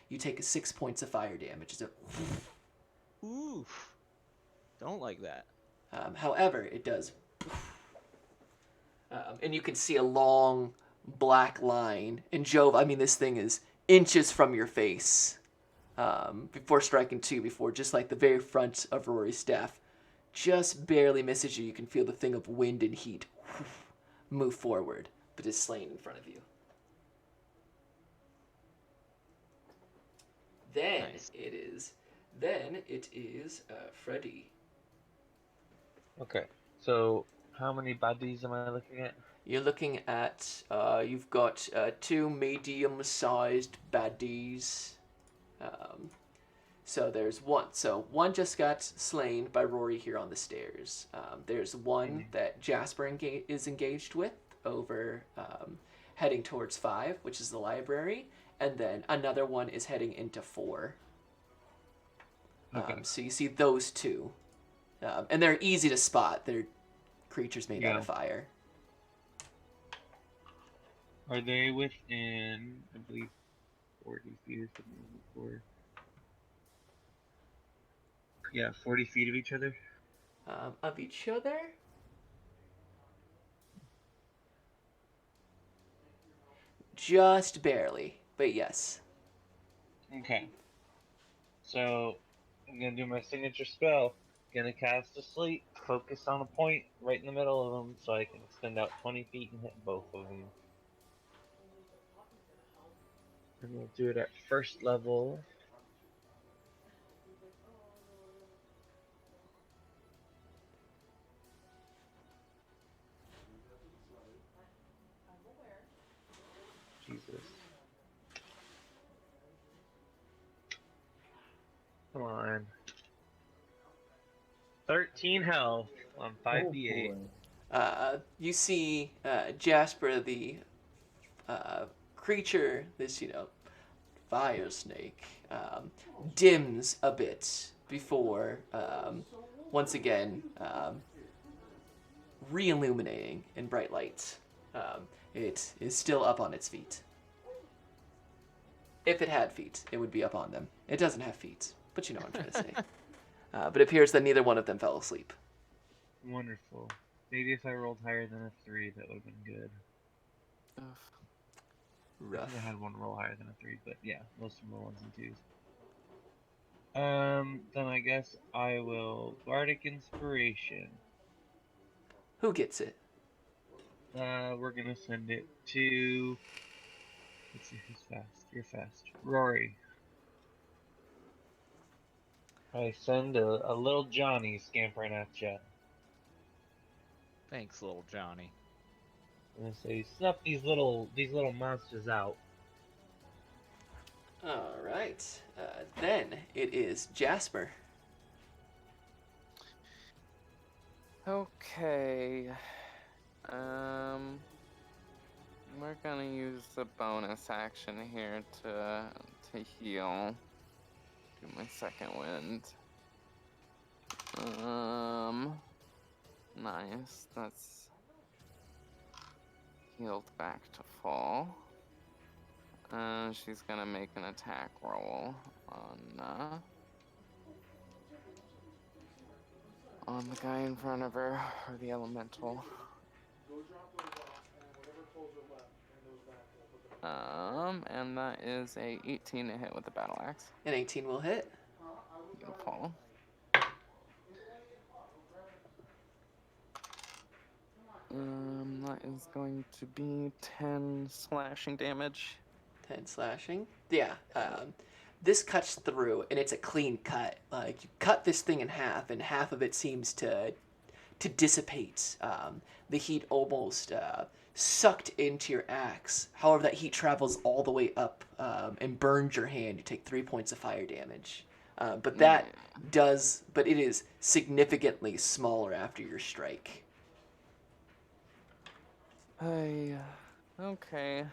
You take 6 points of fire damage. Oof. Don't like that. However, it does. And you can see a long black line. And Jove, I mean, this thing is inches from your face before striking two, before just like the very front of Rory's staff just barely misses you. You can feel the thing of wind and heat move forward, but is slain in front of you. Then Nice. it is Freddy. Okay, so how many baddies am I looking at? You're looking at, you've got 2 medium-sized baddies. So there's one. So one just got slain by Rory here on the stairs. There's one that Jasper is engaged with over heading towards 5, which is the library. And then another one is heading into 4. Okay. So you see those 2. And they're easy to spot. They're creatures made out of fire. Are they within, I believe, 40 feet or something before? Yeah, 40 feet of each other? Of each other? Just barely, but yes. Okay. So, I'm gonna do my signature spell. Gonna cast Asleep, focus on a point right in the middle of them so I can extend out 20 feet and hit both of them. And we'll do it at first level. Jesus. Come on. 13 health on 5d8. You see Jasper, the creature, this, fire snake, dims a bit before, once again, re-illuminating in bright light. It is still up on its feet. If it had feet, it would be up on them. It doesn't have feet, but you know what I'm trying to say. But it appears that neither one of them fell asleep. Wonderful. Maybe if I rolled higher than a 3, that would have been good. Rough. I had one roll higher than a 3, but yeah, most of them were 1s and 2s. Then I guess I will Bardic Inspiration. Who gets it? We're gonna send it to... Let's see who's fast. You're fast. Rory. I send a little Johnny scampering at ya. Thanks, little Johnny. I'm gonna say, snuff these little monsters out. All right. Then it is Jasper. Okay. We're gonna use the bonus action here to heal. Do my second wind. Nice. That's healed back to full. She's gonna make an attack roll on the guy in front of her, or the elemental. And that is a 18 to hit with the battle axe. An 18 will hit. Beautiful. That is going to be 10 slashing damage. 10 slashing. Yeah. This cuts through, and it's a clean cut. Like, you cut this thing in half, and half of it seems to to dissipate. The heat almost sucked into your axe. However, that heat travels all the way up and burns your hand. You take 3 points of fire damage. But it is significantly smaller after your strike. Okay.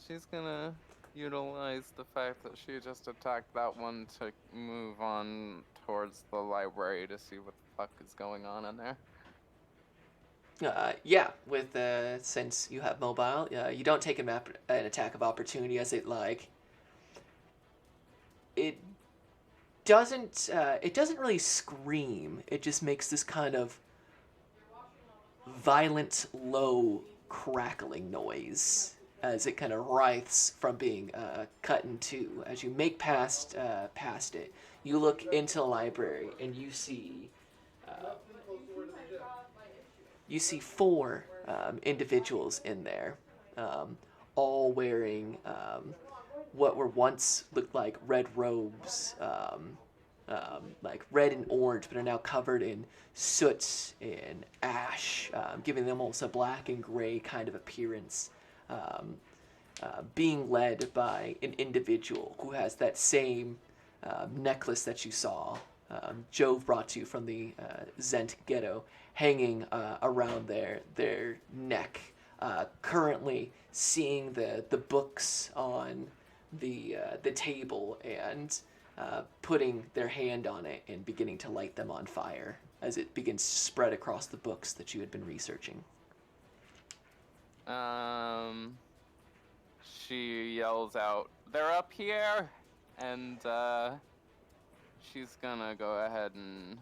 She's gonna utilize the fact that she just attacked that one to move on towards the library to see what the fuck is going on in there. Yeah, with since you have mobile, you don't take an attack of opportunity as it doesn't really scream. It just makes this kind of violent, low crackling noise as it kind of writhes from being cut in two. As you make past it, you look into the library and you see four individuals in there, all wearing what were once looked like red robes, like red and orange, but are now covered in soot and ash, giving them almost a black and gray kind of appearance, being led by an individual who has that same necklace that you saw Jove brought to you from the Zent ghetto, hanging around their neck. Currently seeing the books on the table and putting their hand on it and beginning to light them on fire as it begins to spread across the books that you had been researching. She yells out, "They're up here!" And she's gonna go ahead and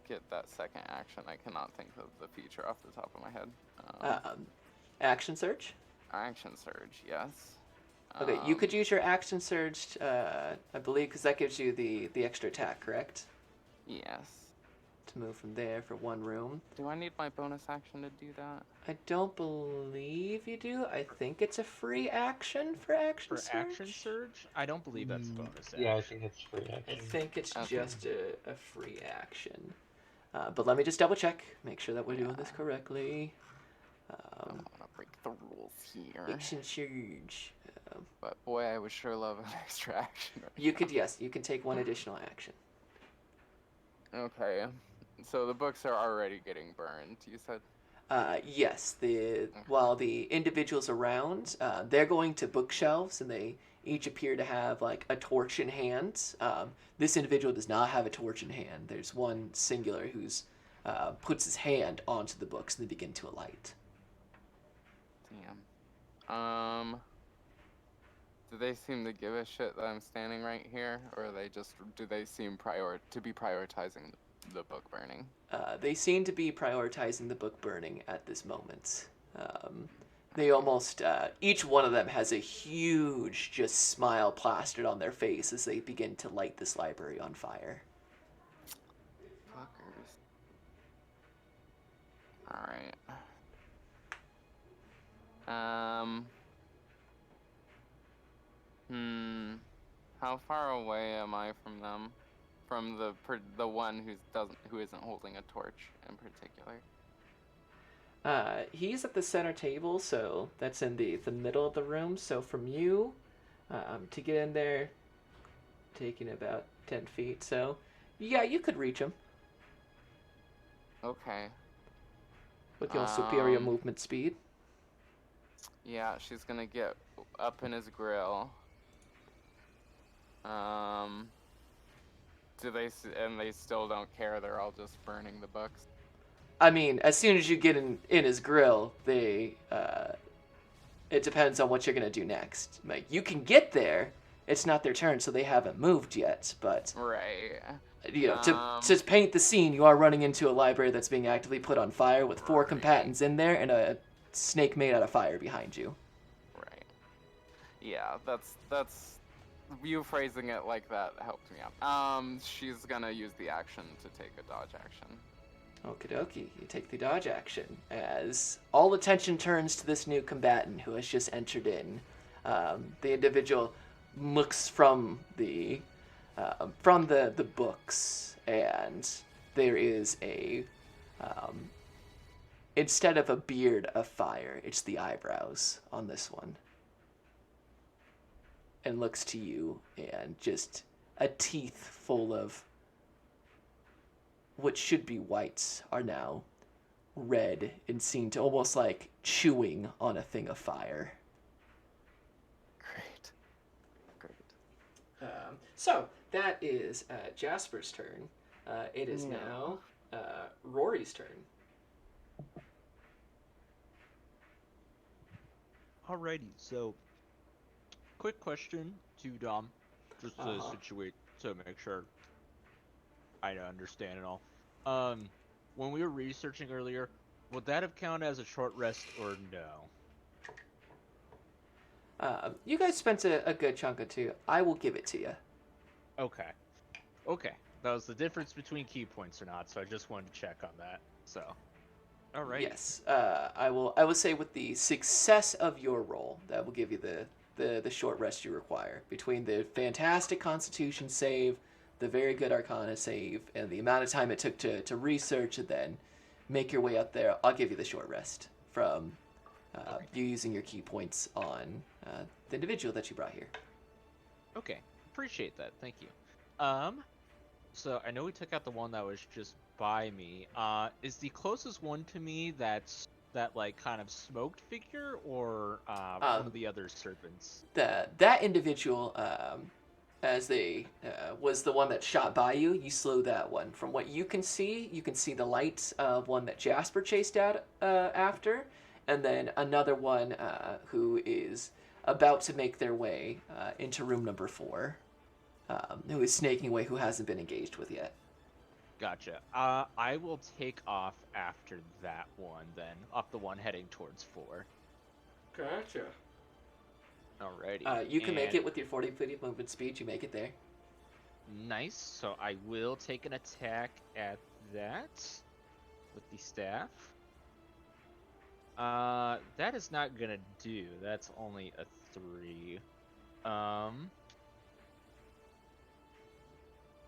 get that second action. I cannot think of the feature off the top of my head. Action surge? Action surge, yes. Okay, you could use your action surge, I believe, because that gives you the extra attack, correct? Yes. To move from there for one room. Do I need my bonus action to do that? I don't believe you do. I think it's a free action for action surge. For action surge? I don't believe that's a bonus action. Yeah, I think it's free I action. think it's Okay. just a free action. But let me just double check, make sure that we're doing this correctly. I don't want to break the rules here. Action surge. But boy, I would sure love an extra action. You can take one additional action. Okay. So the books are already getting burned, you said? Yes, while the individuals around, they're going to bookshelves, and they each appear to have like a torch in hand. This individual does not have a torch in hand. There's one singular who's puts his hand onto the books, and they begin to alight. Damn. Do they seem to give a shit that I'm standing right here, or do they seem to be prioritizing the book burning? They seem to be prioritizing the book burning at this moment. They almost, each one of them has a huge just smile plastered on their face as they begin to light this library on fire. Fuckers. Alright. How far away am I from them? From the one who isn't holding a torch in particular? He's at the center table, so that's in the middle of the room. So from you, to get in there, taking about 10 feet. So, yeah, you could reach him Okay. with your superior movement speed. Yeah, she's gonna get up in his grill. And they still don't care, they're all just burning the books? I mean, as soon as you get in his grill, it depends on what you're gonna do next. Like, you can get there, it's not their turn, so they haven't moved yet, but... Right. You know, to paint the scene, you are running into a library that's being actively put on fire with 4 combatants in there and a snake made out of fire behind you. Right. Yeah, that's you phrasing it like that helped me out. She's gonna use the action to take a dodge action. Okie dokie, you take the dodge action as all attention turns to this new combatant who has just entered in. The individual looks from the from the books, and there is a instead of a beard of fire, it's the eyebrows on this one. And looks to you, and just a teeth full of what should be whites are now red and seem to almost like chewing on a thing of fire. Great. Great. So that is Jasper's turn. It is now Rory's turn. Alrighty, so quick question to Dom, just to situate to make sure I understand it all. When we were researching earlier, would that have counted as a short rest or no? You guys spent a good chunk of two. I will give it to you. Okay. That was the difference between key points or not, so I just wanted to check on that. So, alright. Yes. I will say with the success of your roll, that will give you the short rest you require. Between the fantastic Constitution save, the very good Arcana save, and the amount of time it took to research and then make your way up there, I'll give you the short rest from you using your key points on the individual that you brought here. Okay, appreciate that. Thank you. So I know we took out the one that was just by me. Is the closest one to me that like kind of smoked figure, or one of the other serpents? That individual, as they was the one that shot by you. You slew that one. From what you can see the lights of one that Jasper chased out after, and then another one who is about to make their way into room number 4, who is snaking away, who hasn't been engaged with yet. Gotcha. I will take off after that one then, off the one heading towards 4. Gotcha. Alrighty. You can make it with your 40 feet of movement speed. You make it there. Nice. So I will take an attack at that with the staff. That is not gonna do. That's only a 3.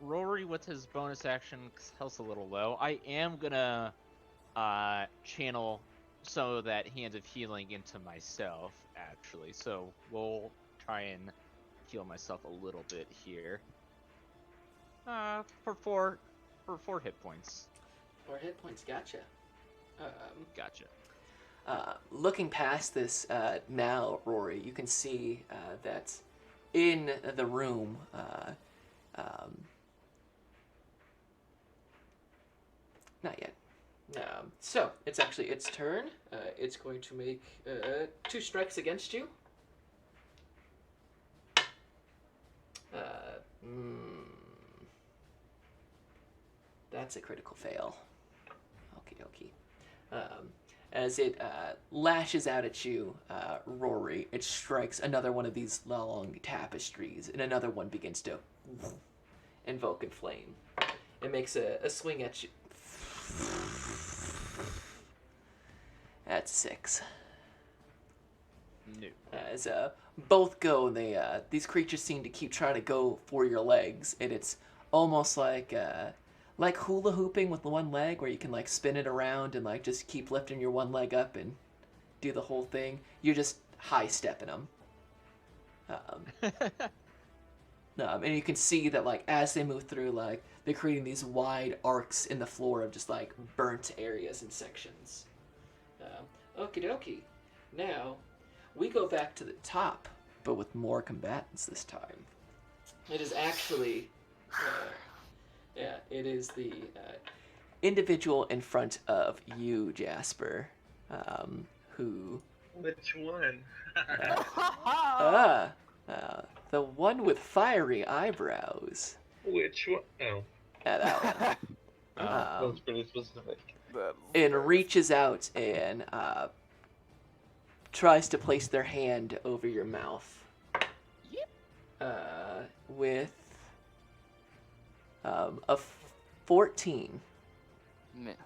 Rory with his bonus action, 'cause health's a little low. I am gonna channel some of that Hand of Healing into myself, actually. So we'll try and heal myself a little bit here. For 4 hit points. 4 hit points. Gotcha. Gotcha. Looking past this now, Rory, you can see that in the room, not yet. So it's actually its turn. It's going to make 2 strikes against you. That's a critical fail. Okie dokie. As it lashes out at you, Rory, it strikes another one of these long tapestries, and another one begins to invoke and flame. It makes a swing at you. That's 6. No. As both go, and these creatures seem to keep trying to go for your legs, and it's almost like hula hooping with the one leg, where you can like spin it around and like just keep lifting your one leg up and do the whole thing. You're just high stepping them. And you can see that like as they move through, like they're creating these wide arcs in the floor of just like burnt areas and sections. Okie dokie. Now we go back to the top, but with more combatants this time. It is actually, it is the individual in front of you, Jasper, who. Which one? The one with fiery eyebrows. Which one? Oh. That one. That's pretty specific. And reaches out and tries to place their hand over your mouth. With a 14. Miss.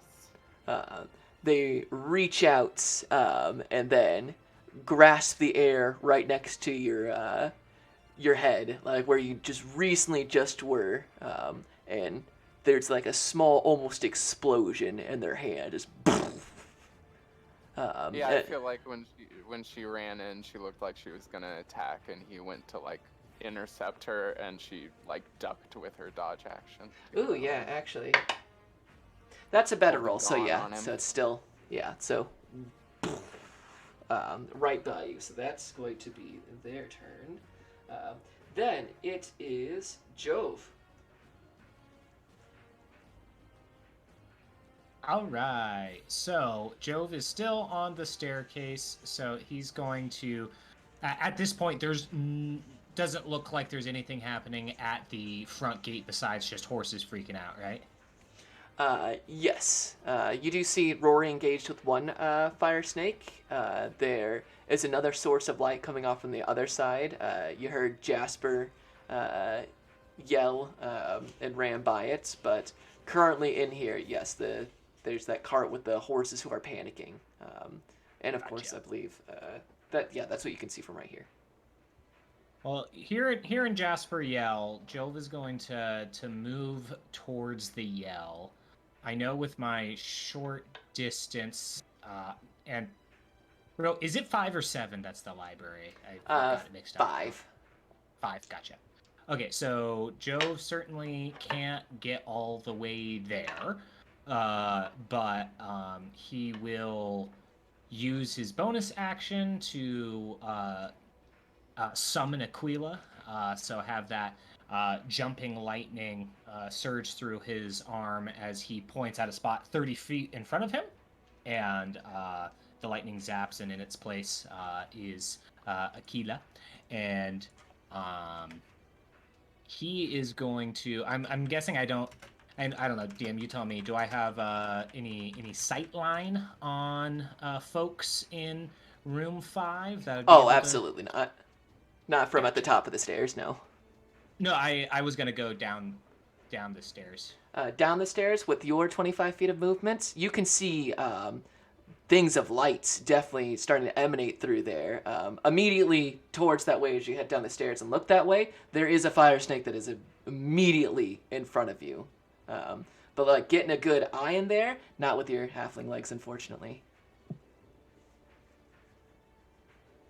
They reach out and then grasp the air right next to your your head, like where you just recently just were, and there's like a small, almost explosion in their hand. Just Yeah, I feel like when she ran in, she looked like she was gonna attack, and he went to like intercept her, and she like ducked with her dodge action. Ooh, yeah, actually, that's a better Pulled the roll. So gun yeah, on him. so it's still so right by you. So that's going to be their turn. Then it is Jove. All right. So Jove is still on the staircase. So he's going to. At this point, doesn't look like there's anything happening at the front gate besides just horses freaking out, right? Yes. You do see Rory engaged with one fire snake. There is another source of light coming off from the other side. You heard Jasper yell and ran by it, but currently in here, yes, there's that cart with the horses who are panicking. And of course, I believe that's what you can see from right here. Well, hearing Jasper yell, Jove is going to move towards the yell. I know with my short distance, and bro, is it 5 or 7? That's the library. I got it mixed up. 5. 5, gotcha. Okay, so Jove certainly can't get all the way there, but he will use his bonus action to summon Aquila, so have that jumping lightning surge through his arm as he points at a spot 30 feet in front of him, and the lightning zaps, and in its place is Aquila, and he is going to. I'm guessing I don't know. DM, you tell me. Do I have any sight line on folks in room 5? Oh, absolutely not. Not from at the top of the stairs, no. No, I was gonna go down the stairs. Down the stairs with your 25 feet of movement, you can see things of light definitely starting to emanate through there. Immediately towards that way as you head down the stairs and look that way, there is a fire snake that is immediately in front of you. But like getting a good eye in there, not with your halfling legs, unfortunately.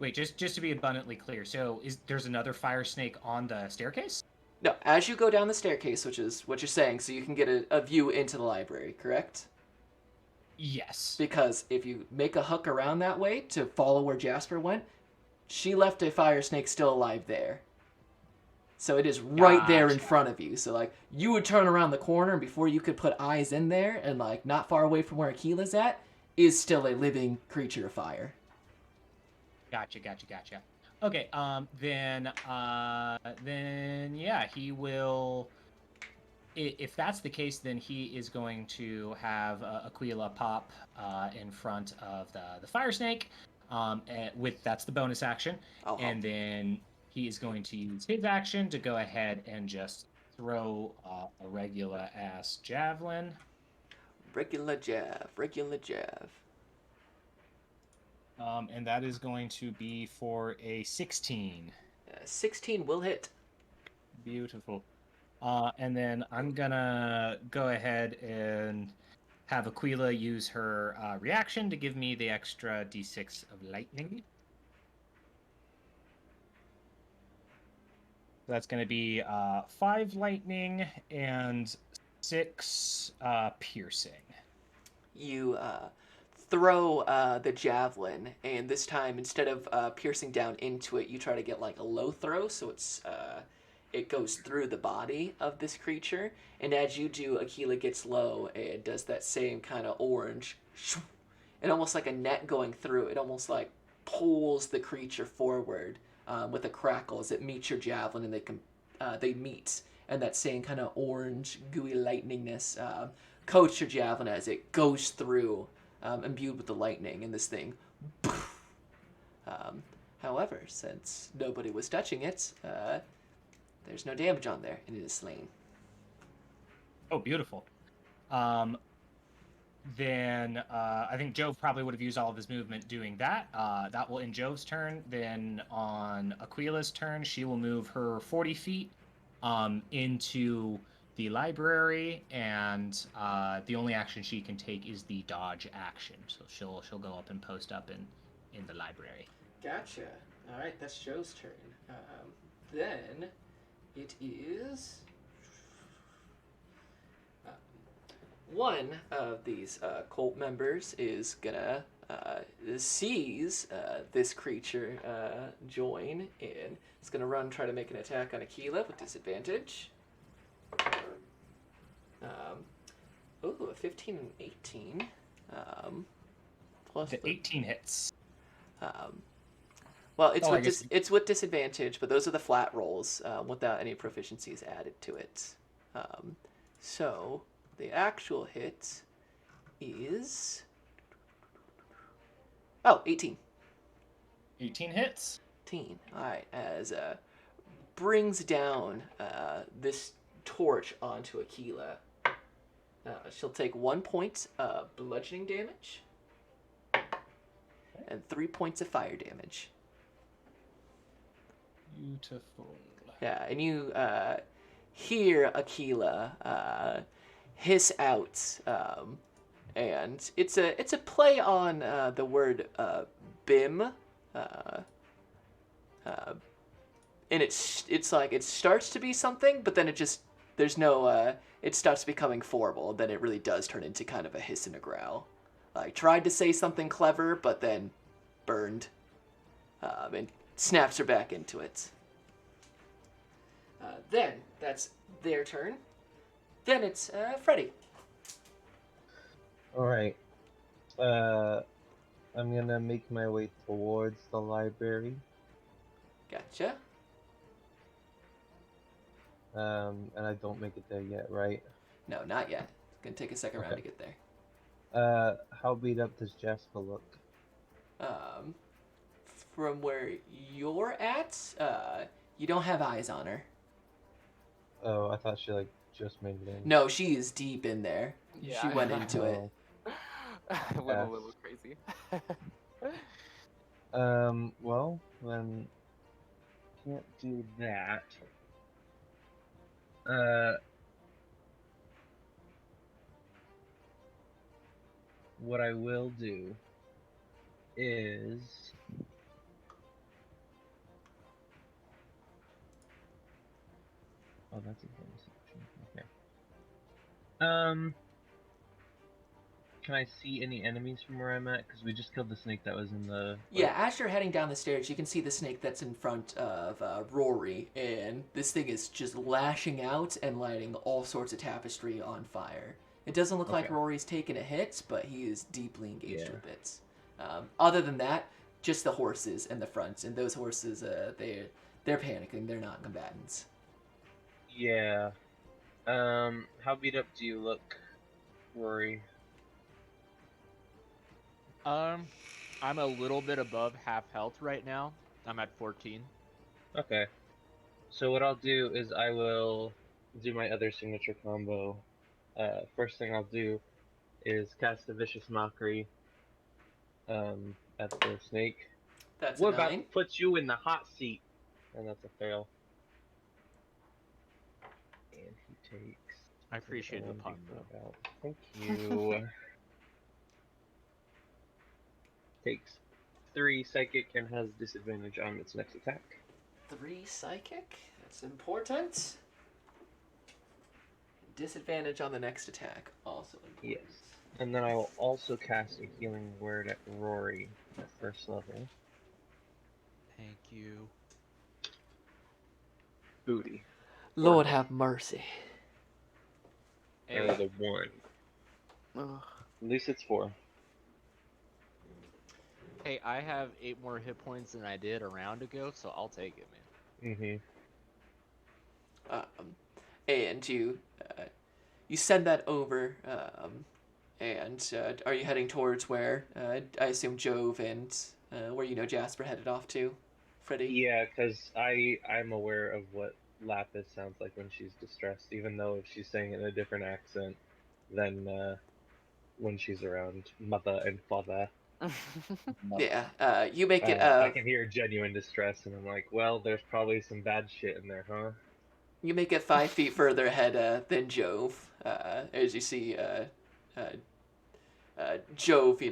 Wait, just to be abundantly clear, so there's another fire snake on the staircase? No, as you go down the staircase, which is what you're saying, so you can get a view into the library, correct? Yes. Because if you make a hook around that way to follow where Jasper went, she left a fire snake still alive there. So it is right there in front of you. So like you would turn around the corner, and before you could put eyes in there, and like not far away from where Aquila's at, is still a living creature of fire. Gotcha. Okay, then yeah, he will. If that's the case, then he is going to have Aquila pop in front of the fire snake. That's the bonus action, and then he is going to use his action to go ahead and just throw a regular ass javelin. Regular jav. And that is going to be for a 16. 16 will hit. Beautiful. And then I'm gonna go ahead and have Aquila use her reaction to give me the extra d6 of lightning. That's going to be 5 lightning and 6 piercing. You throw the javelin, and this time, instead of piercing down into it, you try to get like a low throw, so it goes through the body of this creature. And as you do, Aquila gets low and does that same kind of orange, and almost like a net going through. It almost like pulls the creature forward with a crackle as it meets your javelin, and they meet. And that same kind of orange, gooey lightningness coats your javelin as it goes through, imbued with the lightning, and this thing. However, since nobody was touching it, there's no damage on there, and it is slain. Oh, beautiful. then I think Jove probably would have used all of his movement doing that. That will end Jove's turn. Then on Aquila's turn, she will move her 40 feet into the library, and the only action she can take is the dodge action. So she'll go up and post up in the library. Gotcha. All right, that's Joe's turn. Then it is one of these cult members is gonna sees this creature join, and it's gonna run, try to make an attack on Aquila with disadvantage. Ooh, a 15 and 18. Plus The 18 hits. Well, it's Oh, I with guess- it's with disadvantage, but those are the flat rolls without any proficiencies added to it. So the actual hit is 18. 18 hits. 18. All right, as brings down this torch onto Aquila. She'll take 1 point of bludgeoning damage and 3 points of fire damage. Beautiful. Yeah, and you hear Aquila hiss out, and it's a play on the word bim, and it's like it starts to be something, but then there's no it starts becoming formal. Then it really does turn into kind of a hiss and a growl. Like tried to say something clever, but then burned, and snaps her back into it. Then that's their turn. Then it's Freddy. Alright. I'm gonna make my way towards the library. Gotcha. And I don't make it there yet, right? No, not yet. It's gonna take a second round to Okay. get there. How beat up does Jasper look? From where you're at, you don't have eyes on her. Oh, I thought she like just made it in. No, she is deep in there. Yeah, She went into it. Oh. I went a little crazy. Well, then can't do that. What I will do is that's a bonus action. Okay. Can I see any enemies from where I'm at? Because we just killed the snake that was in the. Yeah, as you're heading down the stairs, you can see the snake that's in front of Rory, and this thing is just lashing out and lighting all sorts of tapestry on fire. It doesn't look like Okay. Rory's taken a hit, but he is deeply engaged Yeah. with it. Other than that, just the horses in the front, and those horses, they're panicking. They're not combatants. Yeah. How beat up do you look, Rory? I'm a little bit above half health right now. I'm at 14. Okay. So what I'll do is I will do my other signature combo. First thing I'll do is cast a Vicious Mockery at the snake. That's We're a about 9. to put you in the hot seat. And that's a fail. And he takes... I appreciate the one pun, d4 though. out. Thank you. Takes 3 psychic and has disadvantage on its next attack. 3 psychic. That's important. Disadvantage on the next attack. Also important. Yes. And then I will also cast a healing word at Rory at first level. Thank you. Booty. Lord have mercy. Another 1. Ugh. At least it's 4. Hey, I have 8 more hit points than I did a round ago, so I'll take it, man. Mm-hmm. And you send that over. And are you heading towards where I assume Jove and where Jasper headed off to, Freddy? Yeah, because I'm aware of what Lapis sounds like when she's distressed, even though if she's saying it in a different accent, then when she's around mother and father. Yeah, you make it. I can hear genuine distress, and I'm like, well, there's probably some bad shit in there, huh? You make it 5 feet further ahead than Jove, as you see Jove,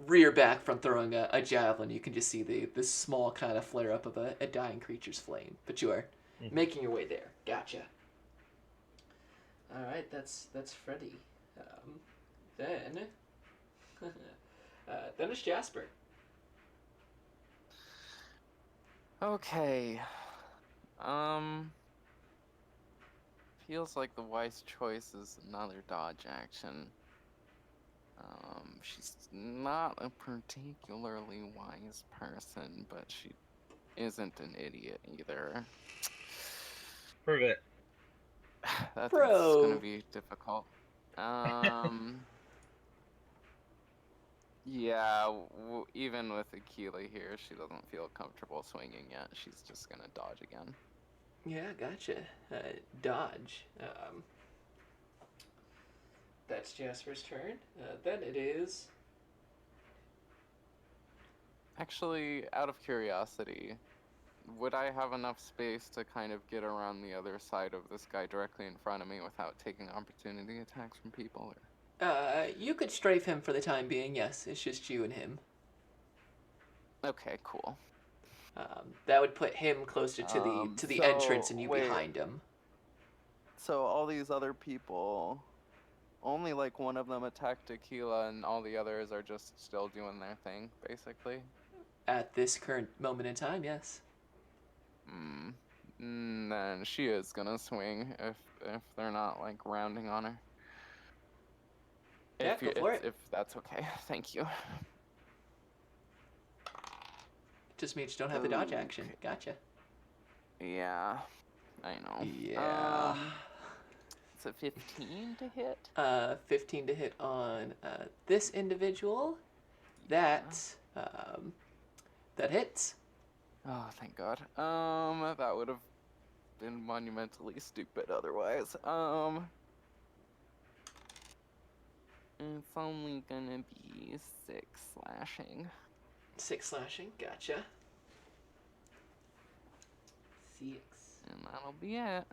rear back from throwing a javelin. You can just see the small kind of flare up of a dying creature's flame. But you are making your way there. Gotcha. All right, that's Freddy. Then then it's Jasper. Okay. Feels like the wise choice is another dodge action. She's not a particularly wise person, but she isn't an idiot either. Prove it. That's Bro. gonna be difficult. Yeah, even with Akila here, she doesn't feel comfortable swinging yet. She's just gonna dodge again. Yeah, gotcha. Dodge. That's Jasper's turn. Then it is. Actually, out of curiosity, would I have enough space to kind of get around the other side of this guy directly in front of me without taking opportunity attacks from people? You could strafe him for the time being. Yes, it's just you and him. Okay, cool. That would put him closer to the So, entrance and you wait. behind him. So all these other people, only like one of them attacked Tequila and all the others are just still doing their thing, basically? At this current moment in time, yes. Then she is gonna swing if they're not like rounding on her. Yeah, go for it. If that's okay, thank you. Just means you don't have the dodge action. Gotcha. Yeah, I know. Yeah. It's a 15 to hit. 15 to hit on this individual. That hits. Oh, thank God. That would have been monumentally stupid otherwise. It's only gonna be 6 slashing. 6 slashing. Gotcha. 6. And that'll be it.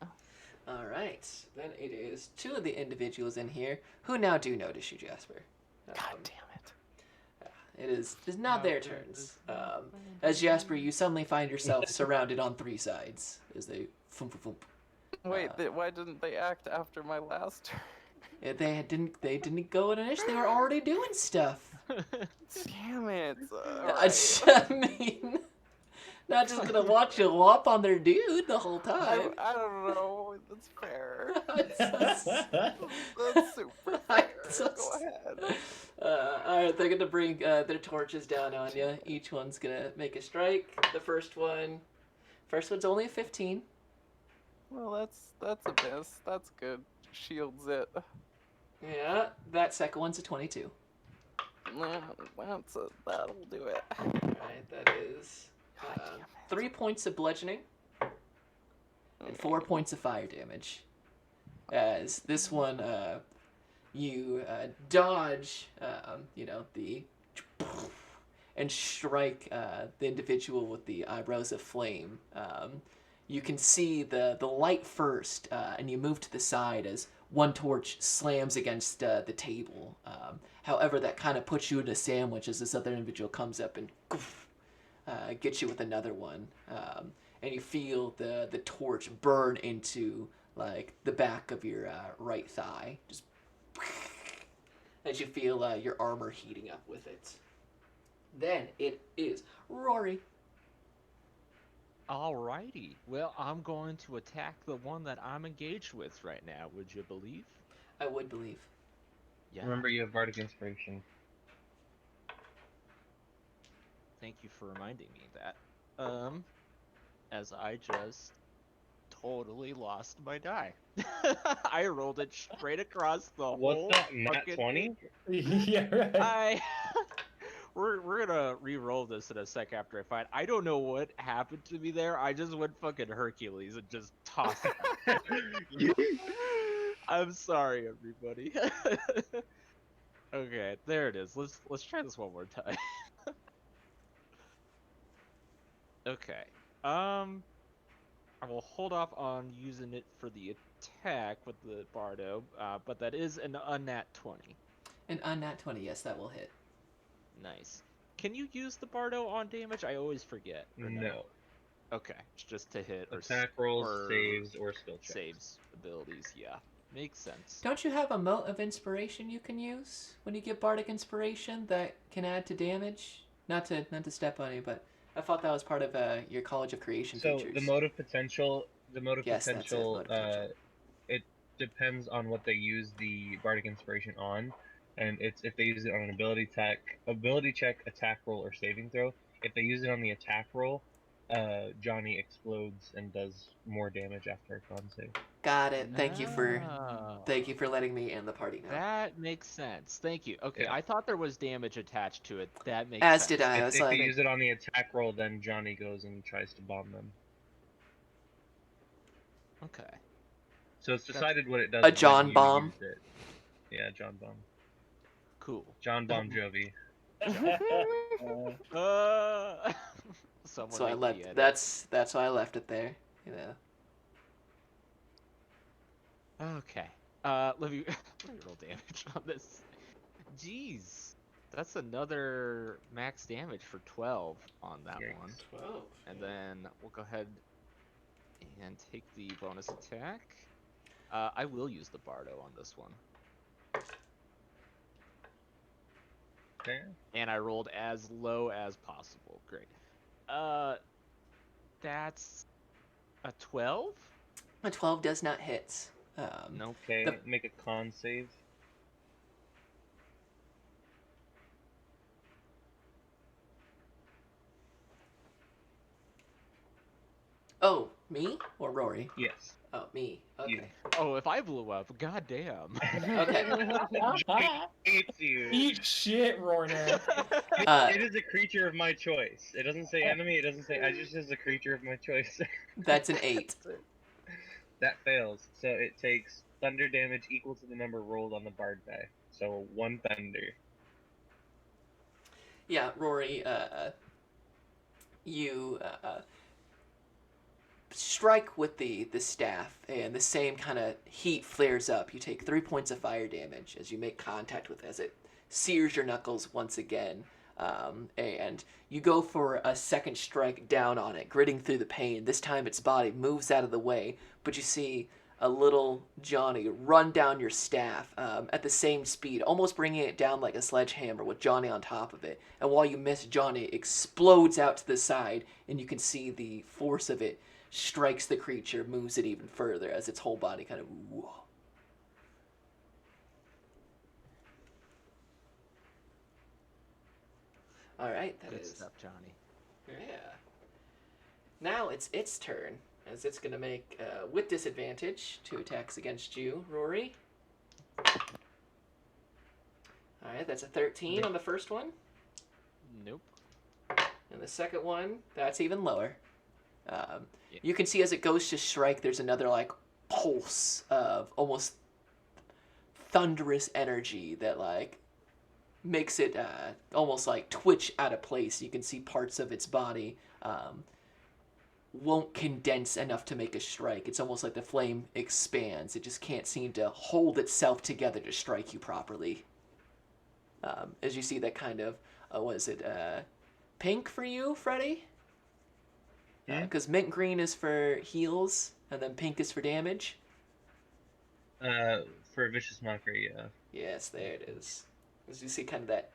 All right. Then it is 2 of the individuals in here who now do notice you, Jasper. God damn it. It is not their turns. As Jasper, you suddenly find yourself surrounded on 3 sides as they thump, thump, thump. Wait, why didn't they act after my last turn? They didn't go in initiative. They were already doing stuff. Damn it. I mean, not just gonna watch you lop on their dude the whole time. I don't know. That's fair. That's That's super fair. Go ahead. Alright, they're gonna bring their torches down on you. Each one's gonna make a strike. The first one's only a 15. Well, that's a miss. That's good. Shields it. Yeah, that second one's a 22. That'll do it. Alright, that is 3 points of bludgeoning and 4 points of fire damage. As this one, you dodge, the and strike the individual with the eyebrows of flame. You can see the light first, and you move to the side as one torch slams against the table. However, that kind of puts you in a sandwich as this other individual comes up and gets you with another one. And you feel the torch burn into like the back of your right thigh, just as you feel your armor heating up with it. Then it is Rory. Alrighty. Well, I'm going to attack the one that I'm engaged with right now. Would you believe? I would believe. Yeah. Remember, you have Bardic Inspiration. Thank you for reminding me that. As I just totally lost my die. I rolled it straight across the whole. What's that? Nat fucking 20? Yeah, right. We're gonna re-roll this in a sec after I find. I don't know what happened to me there. I just went fucking Hercules and just tossed it. I'm sorry, everybody. Okay, there it is. Let's try this one more time. Okay. I will hold off on using it for the attack with the Bardo, but that is an unnat 20. An unnat 20, yes, that will hit. Nice. Can you use the Bardo on damage? I always forget. Or no? No. Okay, it's just to hit or Attack rolls, or saves, or skill checks. saves abilities. Yeah, makes sense. Don't you have a mote of inspiration you can use when you get bardic inspiration that can add to damage? Not to step on you, but I thought that was part of your College of Creation So features. the mode of potential, Yes, that's it, mode of potential. it depends on what they use the bardic inspiration on, and it's if they use it on an ability check, attack roll, or saving throw. If they use it on the attack roll, Johnny explodes and does more damage after a con save. Got it. Thank you for Oh, letting me in the party now. that makes sense. Thank you. Okay, Yeah. I thought there was damage attached to it. That makes As sense. did I. I was If like, they use it on the attack roll, then Johnny goes and tries to bomb them. Okay. So it's decided what it does. A when John you bomb? use it. Yeah, John bomb. Cool. John Bon Jovi. Someone so I make left. the edit. That's why I left it there. You know. Okay. Let me roll damage on this. Jeez. That's another max damage for 12 on that Yikes. one. 12. And then we'll go ahead and take the bonus attack. I will use the Bardo on this one. Okay. And I rolled as low as possible. Great. That's a 12? A 12 does not hit. Nope. Okay, The- make a con save. Oh, me or Rory? Yes. Oh, me. Okay. You. Oh, if I blew up, goddamn. Okay. Hates you. Eat shit, Rorna. It is a creature of my choice. It doesn't say enemy. It doesn't say. I just says a creature of my choice. That's an 8. That fails. So it takes thunder damage equal to the number rolled on the bard die. So 1 thunder. Yeah, Rory, you strike with the staff, and the same kind of heat flares up. You take 3 points of fire damage as you make contact with it, as it sears your knuckles once again. And you go for a second strike down on it, gritting through the pain. This time its body moves out of the way, but you see a little Johnny run down your staff at the same speed, almost bringing it down like a sledgehammer with Johnny on top of it. And while you miss, Johnny explodes out to the side, and you can see the force of it strikes the creature, moves it even further as its whole body kind of... Whoa. All right, that Good is... stuff, Johnny. Yeah. Now it's its turn, as it's going to make, with disadvantage, 2 attacks against you, Rory. Alright, that's a 13 on the first one. Nope. And the second one, that's even lower. Yeah. You can see as it goes to strike, there's another, like, pulse of almost thunderous energy that, like, makes it almost like twitch out of place. You can see parts of its body won't condense enough to make a strike. It's almost like the flame expands. It just can't seem to hold itself together to strike you properly. As you see that kind of, pink for you, Freddy? Because mint green is for heals, and then pink is for damage. For Vicious Mockery, yeah. Yes, there it is. As you see kind of that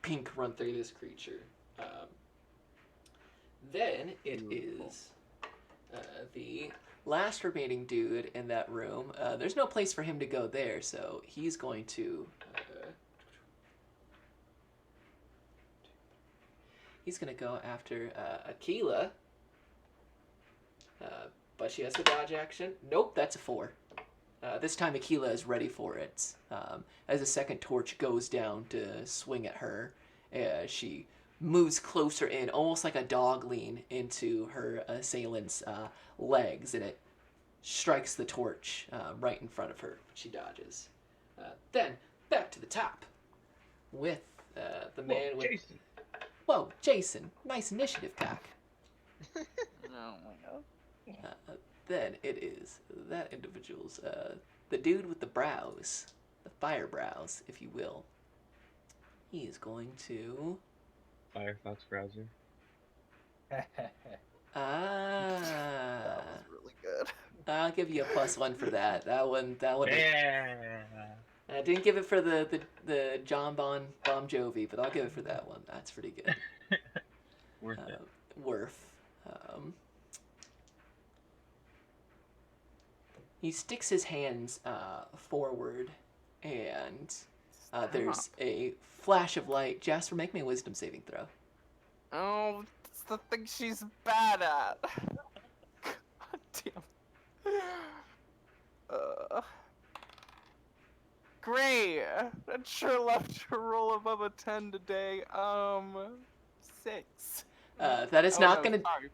pink run through this creature. Then it is the last remaining dude in that room. There's no place for him to go there, so he's going to... he's going to go after Aquila. But she has the dodge action. Nope, that's a 4. This time Aquila is ready for it. As a second torch goes down to swing at her, she moves closer in, almost like a dog lean, into her assailant's legs, and it strikes the torch right in front of her. She dodges. Then, back to the top. with the man Whoa, with. Jason. Whoa, Jason! Nice initiative, Pack. Oh my god. Then it is that individual's the dude with the brows, the fire brows, if you will. He is going to. Firefox browser. Ah. That was really good. I'll give you a +1 for that. That one. Yeah. I didn't give it for the John Bon Jovi, but I'll give it for that one. That's pretty good. Worth it. Worth. He sticks his hands forward, and there's a flash of light. Jasper, make me a wisdom saving throw. Oh, it's the thing she's bad at. God damn. Great. I'd sure love to roll above a 10 today. 6. That is not gonna. Sorry,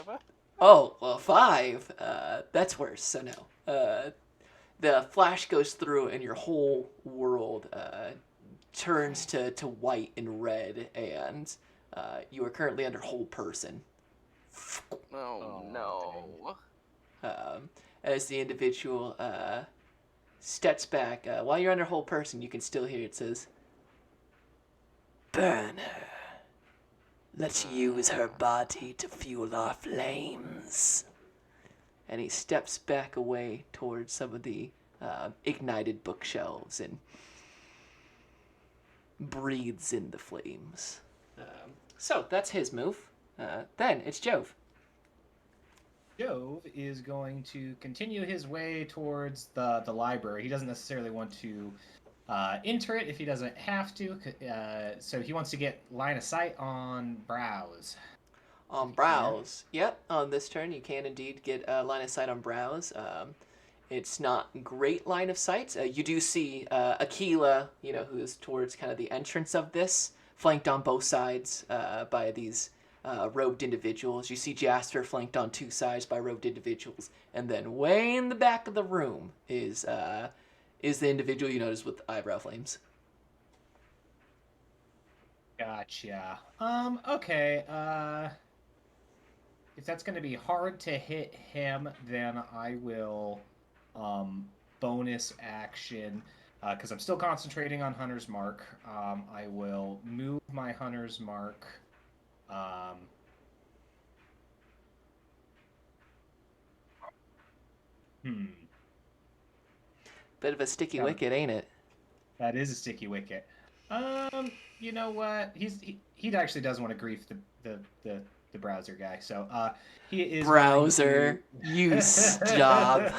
5. Oh, well, 5. That's worse. So no. The flash goes through, and your whole world turns to white and red, and you are currently under hold person. Oh, no. As the individual steps back, while you're under hold person, you can still hear it says, "Burn her. Let's use her body to fuel our flames." And he steps back away towards some of the ignited bookshelves and breathes in the flames. So that's his move. Then it's Jove. Jove is going to continue his way towards the library. He doesn't necessarily want to enter it if he doesn't have to. So he wants to get line of sight on Browse. On Browse. Yep, on this turn you can indeed get a line of sight on Browse. It's not great line of sight. You do see Aquila, who is towards kind of the entrance of this, flanked on both sides by these robed individuals. You see Jasper flanked on 2 sides by robed individuals. And then way in the back of the room is the individual you notice with eyebrow flames. Gotcha. Okay. If that's going to be hard to hit him, then I will bonus action, because I'm still concentrating on Hunter's Mark. I will move my Hunter's Mark. Bit of a sticky wicket, ain't it? That is a sticky wicket. You know what? He actually does want to grief the browser guy. So he is browser. You stop.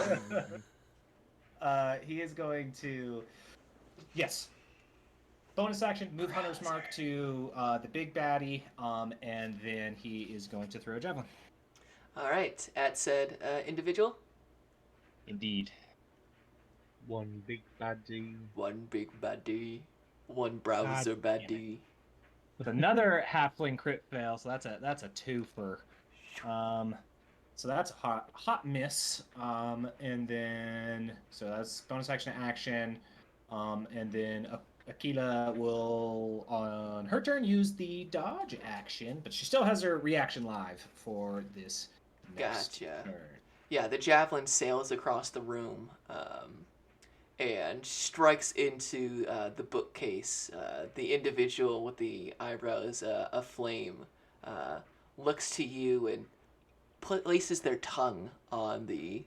He is going to bonus action, move Hunter's Mark to the big baddie, and then he is going to throw a javelin. All right, at said individual. Indeed. One big baddie. One big baddie. One browser baddie. With another halfling crit fail, so that's a 2-fer. So that's a hot miss. And then so that's bonus action to action. And then Aquila will on her turn use the dodge action, but she still has her reaction live for this next Gotcha. turn. Yeah, the javelin sails across the room and strikes into the bookcase. The individual with the eyebrows aflame looks to you and places their tongue on the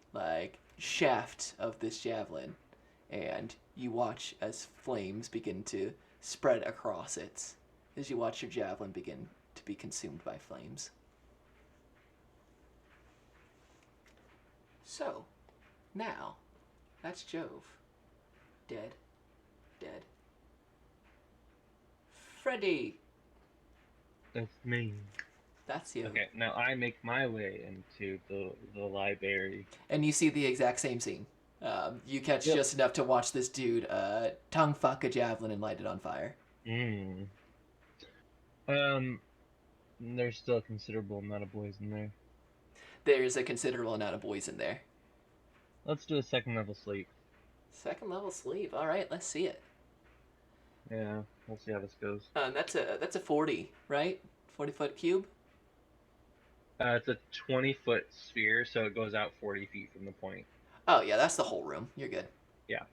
shaft of this javelin, and you watch as flames begin to spread across it as you watch your javelin begin to be consumed by flames. So, now, that's Jove. Dead. Freddy! That's me. That's you. Okay, now I make my way into the library. And you see the exact same scene. You catch just enough to watch this dude tongue fuck a javelin and light it on fire. There's still a considerable amount of boys in there. There's a considerable amount of boys in there. Let's do a second level sleep. Second level sleep. All right, let's see it. Yeah, we'll see how this goes. That's a 40, right? 40-foot cube. It's a 20-foot sphere, so it goes out 40 feet from the point. Oh yeah, that's the whole room. You're good. Yeah.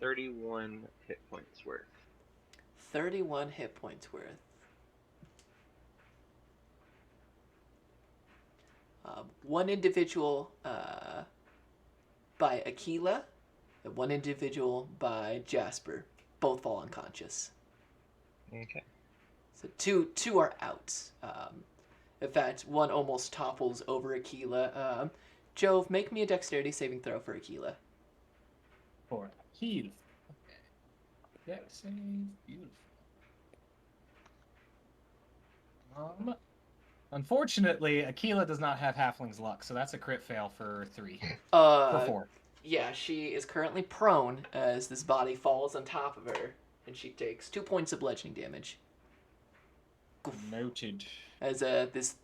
$31 hit points worth. 31 hit points worth. One individual by Aquila, and one individual by Jasper. Both fall unconscious. Okay. So two are out. In fact, one almost topples over Aquila. Jove, make me a dexterity saving throw for Aquila. For heal. Okay. Yeah, save. Beautiful. Unfortunately, Aquila does not have halfling's luck, so that's a crit fail for 3. For 4. Yeah, she is currently prone as this body falls on top of her, and she takes 2 points of bludgeoning damage. Noted. As this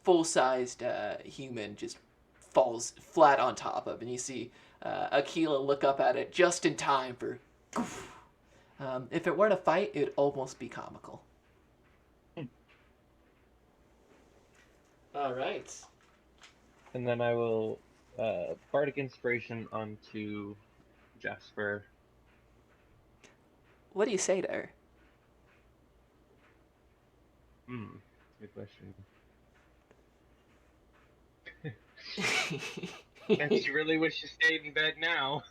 full-sized human just falls flat on top of, and you see Aquila look up at it just in time for. If it were to fight, it would almost be comical. All right. And then I will Bardic Inspiration onto Jasper. What do you say to her? Good question. And she really wishes she stayed in bed now.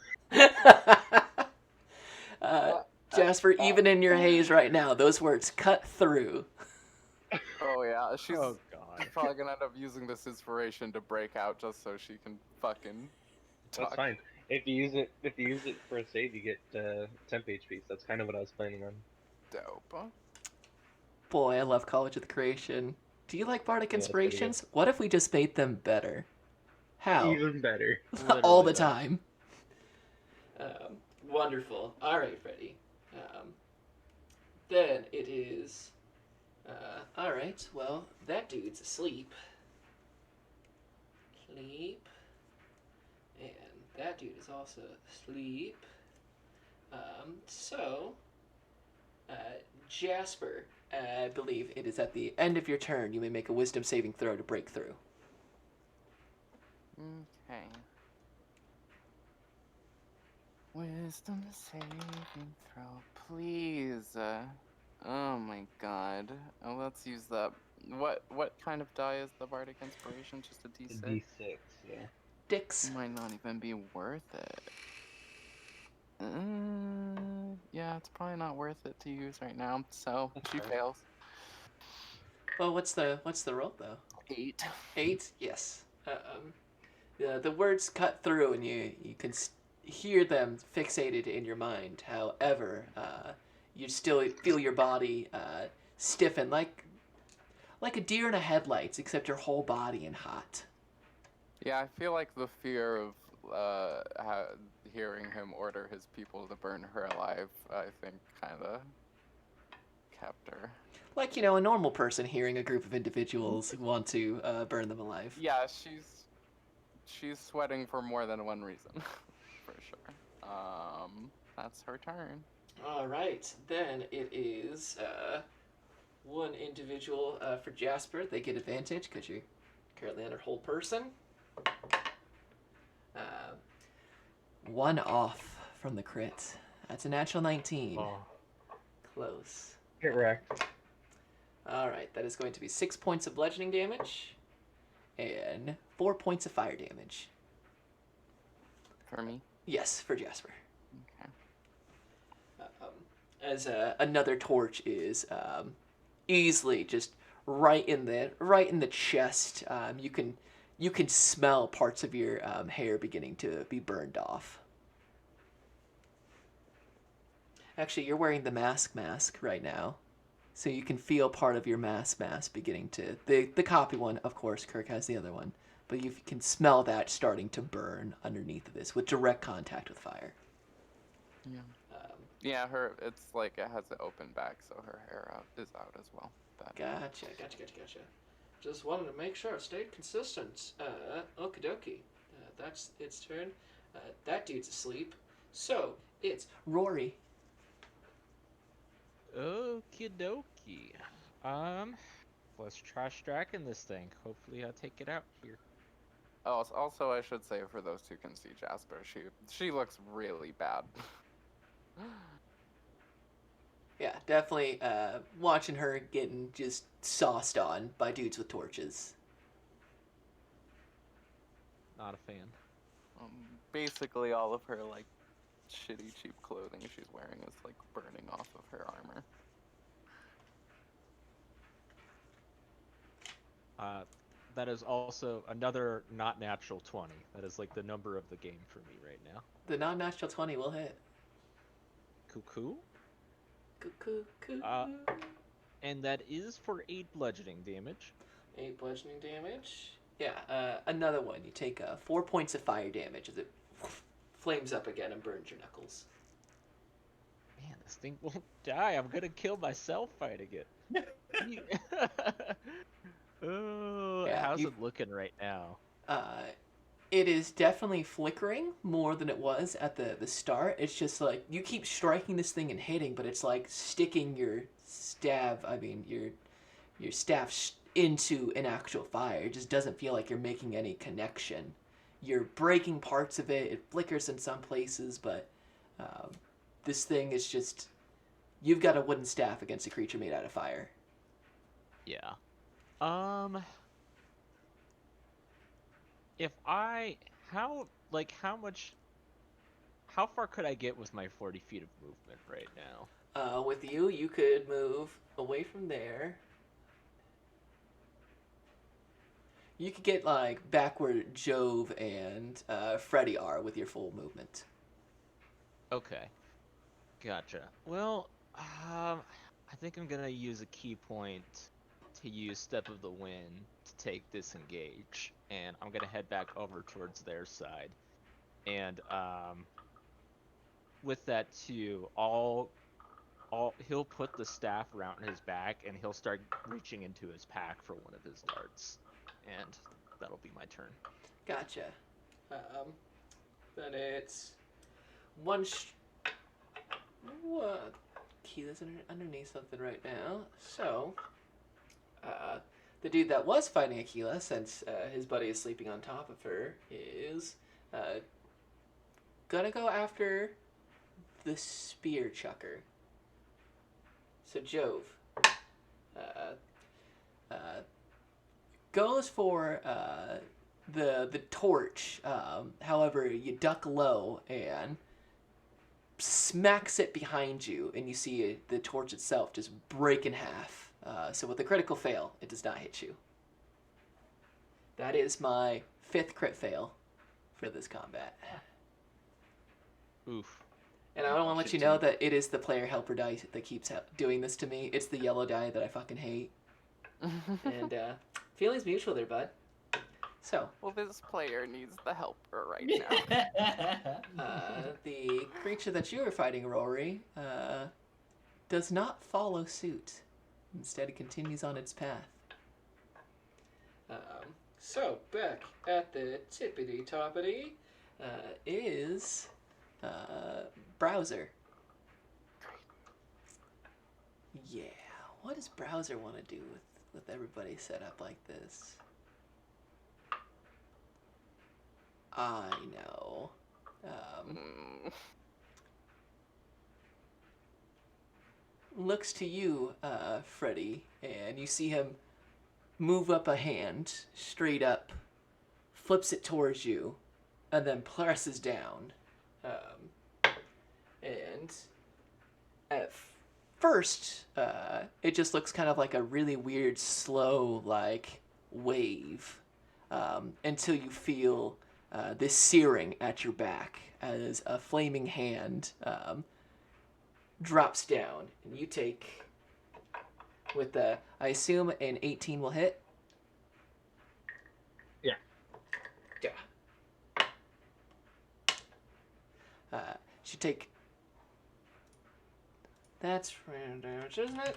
Jasper, even in your haze right now, those words cut through. Oh yeah, she's Oh god. probably gonna end up using this inspiration to break out just so she can fucking talk. That's fine. If you use it for a save, you get temp HP. So that's kind of what I was planning on. Dope. Boy, I love College of the Creation. Do you like Bardic Yeah, that's pretty Inspirations? What if we just made them better? How? Even better. All the Literally time. Wonderful. All right, Freddy. Then it is. All right. Well, that dude's asleep. Sleep. And that dude is also asleep. Jasper, I believe it is at the end of your turn. You may make a Wisdom saving throw to break through. Okay. Wisdom saving throw, please. Oh my god. Let's use that. What kind of die is the Bardic Inspiration? Just a D6? D6, yeah. Dix. Might not even be worth it. Yeah, it's probably not worth it to use right now. So she fails. Well, what's the roll though? 8. 8. Yes. The words cut through, and you can hear them fixated in your mind. However, you still feel your body stiffen like a deer in a headlights, except your whole body in hot. Yeah, I feel like the fear of hearing him order his people to burn her alive, I think, kind of kept her. Like, a normal person hearing a group of individuals want to burn them alive. Yeah, she's sweating for more than one reason, for sure. That's her turn. All right, then it is one individual for Jasper. They get advantage because you're currently under hold person. One off from the crit. That's a natural 19. Oh. Close. Get wrecked. All right, that is going to be 6 points of bludgeoning damage and 4 points of fire damage. For me? Yes, for Jasper. Okay. As another torch is easily just right in the chest. You can smell parts of your hair beginning to be burned off. Actually, you're wearing the mask right now, so you can feel part of your mask beginning to the copy one. Of course, Kirk has the other one, but you can smell that starting to burn underneath of this with direct contact with fire. Yeah. Yeah, it's like it has an open back, so her hair is out as well. But Gotcha. Just wanted to make sure I stayed consistent. Okie dokie. That's its turn. That dude's asleep. So, it's Rory. Okie dokie. Let's try striking this thing. Hopefully, I'll take it out here. also, I should say for those who can see Jasper, she looks really bad. Yeah, definitely watching her getting just sauced on by dudes with torches. Not a fan. Basically, all of her like shitty, cheap clothing she's wearing is like burning off of her armor. That is also another not natural 20. That is like the number of the game for me right now. The non-natural 20 will hit. Cuckoo. Cuckoo. And that is for 8 bludgeoning damage. 8 bludgeoning damage. Yeah, another one. You take 4 points of fire damage as it flames up again and burns your knuckles. Man, this thing won't die. I'm gonna kill myself fighting it. Oh, Yeah, how's it looking right now? It is definitely flickering more than it was at the start. It's just like you keep striking this thing and hitting, but it's like sticking your staff into an actual fire. It just doesn't feel like you're making any connection. You're breaking parts of it. It flickers in some places, but this thing is just, you've got a wooden staff against a creature made out of fire. Yeah. How far could I get with my 40 feet of movement right now? With you could move away from there. You could get like back where Jove and Freddy are with your full movement. Okay. Gotcha. Well, I think I'm gonna use a key point to use Step of the Wind to take disengage, and I'm gonna head back over towards their side. And with that too, he'll put the staff around his back, and he'll start reaching into his pack for one of his darts, and that'll be my turn. Gotcha. Then it's one. What? Keela's underneath something right now. So, the dude that was fighting Aquila, since his buddy is sleeping on top of her, is gonna go after the spear chucker. So Jove goes for the torch. However, you duck low and smacks it behind you, and you see the torch itself just break in half. So with a critical fail, it does not hit you. That is my 5th crit fail for this combat. Oof. And I want to let you know that it is the player helper die that keeps doing this to me. It's the yellow die that I fucking hate. And feelings mutual there, bud. So. Well, this player needs the helper right now. The creature that you are fighting, Rory, does not follow suit. Instead, it continues on its path. So, back at the tippity-toppity is Browser. Yeah, what does Browser want to do with everybody set up like this? I know. Looks to you, Freddy, and you see him move up a hand, straight up, flips it towards you, and then presses down. And at first, it just looks kind of like a really weird, slow, like, wave, until you feel this searing at your back as a flaming hand drops down, and you take, with I assume an 18 will hit? Yeah. You take That's random damage, isn't it?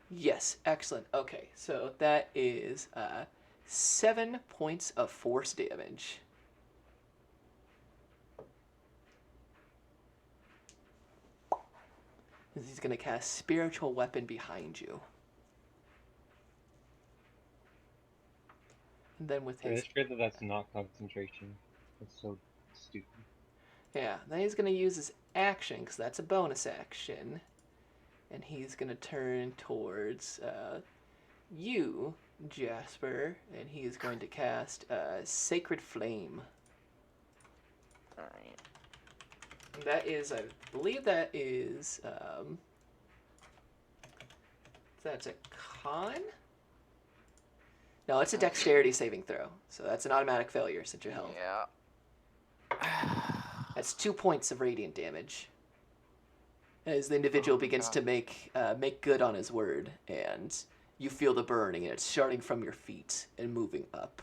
Yes, excellent. Okay, so that is 7 points of force damage. He's going to cast Spiritual Weapon behind you. And then with his... It's great that that's not concentration. That's so stupid. Yeah, then he's going to use his action, because that's a bonus action. And he's going to turn towards you, Jasper, and he is going to cast Sacred Flame. Alright. That is, I believe that is, that's a con? No, it's a dexterity saving throw, so that's an automatic failure since your health. Yeah. That's 2 points of radiant damage. As the individual begins God. to make good on his word, and you feel the burning, and it's starting from your feet and moving up.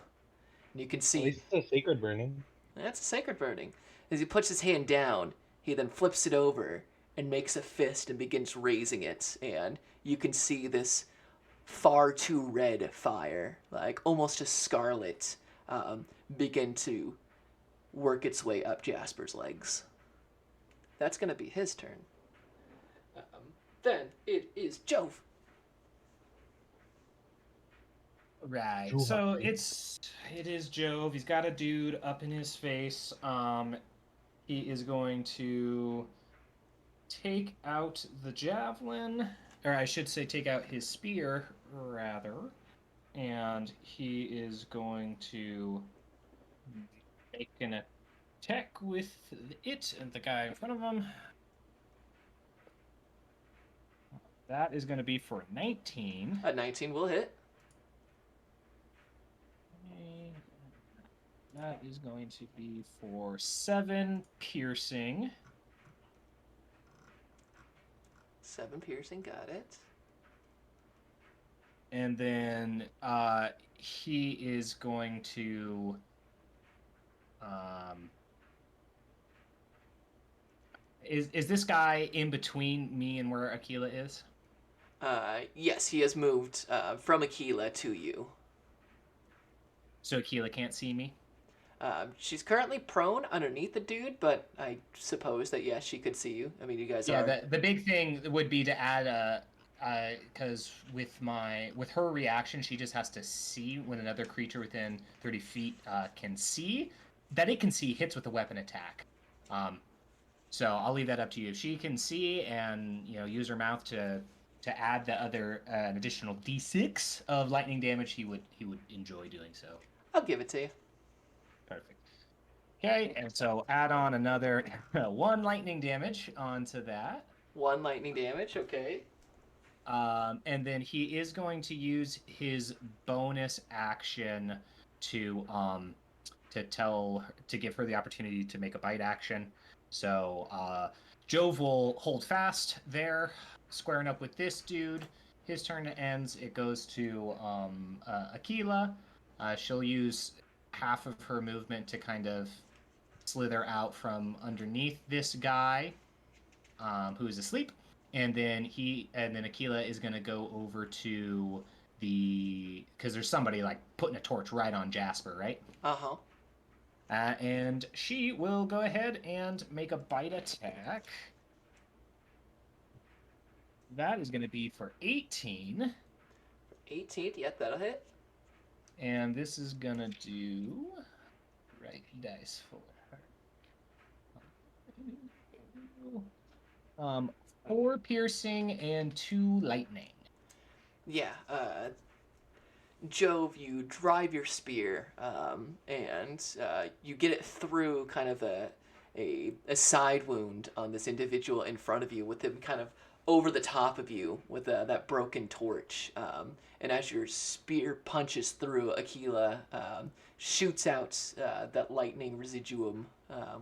And you can At see... least it's a sacred burning. That's a sacred burning. As he puts his hand down, he then flips it over and makes a fist and begins raising it, and you can see this far too red fire, like almost a scarlet, begin to work its way up Jasper's legs. That's going to be his turn. Then it is Jove. Right. Jove, So I think. it is Jove. He's got a dude up in his face. He is going to take out the javelin, or I should say take out his spear rather, and he is going to make an attack with it and the guy in front of him. That is going to be for 19. A 19 will hit. That is going to be for 7 piercing. 7 piercing, got it. And then he is going to is this guy in between me and where Aquila is? Yes, he has moved from Aquila to you. So Aquila can't see me? She's currently prone underneath the dude, but I suppose that, yes, she could see you. I mean, you guys Yeah, are... the big thing would be to add because with her reaction, she just has to see when another creature within 30 feet can see. That it can see hits with a weapon attack. So I'll leave that up to you. If she can see and use her mouth to add the other an additional d6 of lightning damage, he would enjoy doing so. I'll give it to you. Perfect. Okay, and so add on another 1 lightning damage onto that. 1 lightning damage, okay. And then he is going to use his bonus action to give her the opportunity to make a bite action. So Jove will hold fast there, squaring up with this dude. His turn ends. It goes to Aquila. She'll use half of her movement to kind of slither out from underneath this guy who's asleep. And then Aquila is going to go over to because there's somebody like putting a torch right on Jasper, right? Uh-huh. And she will go ahead and make a bite attack. That is going to be for 18. 18, yep, that'll hit. And this is going to do... Right dice for her. 4 piercing and 2 lightning. Yeah, Jove, you drive your spear, and you get it through kind of a side wound on this individual in front of you, with him kind of over the top of you with that broken torch. And as your spear punches through, Aquila shoots out that lightning residuum,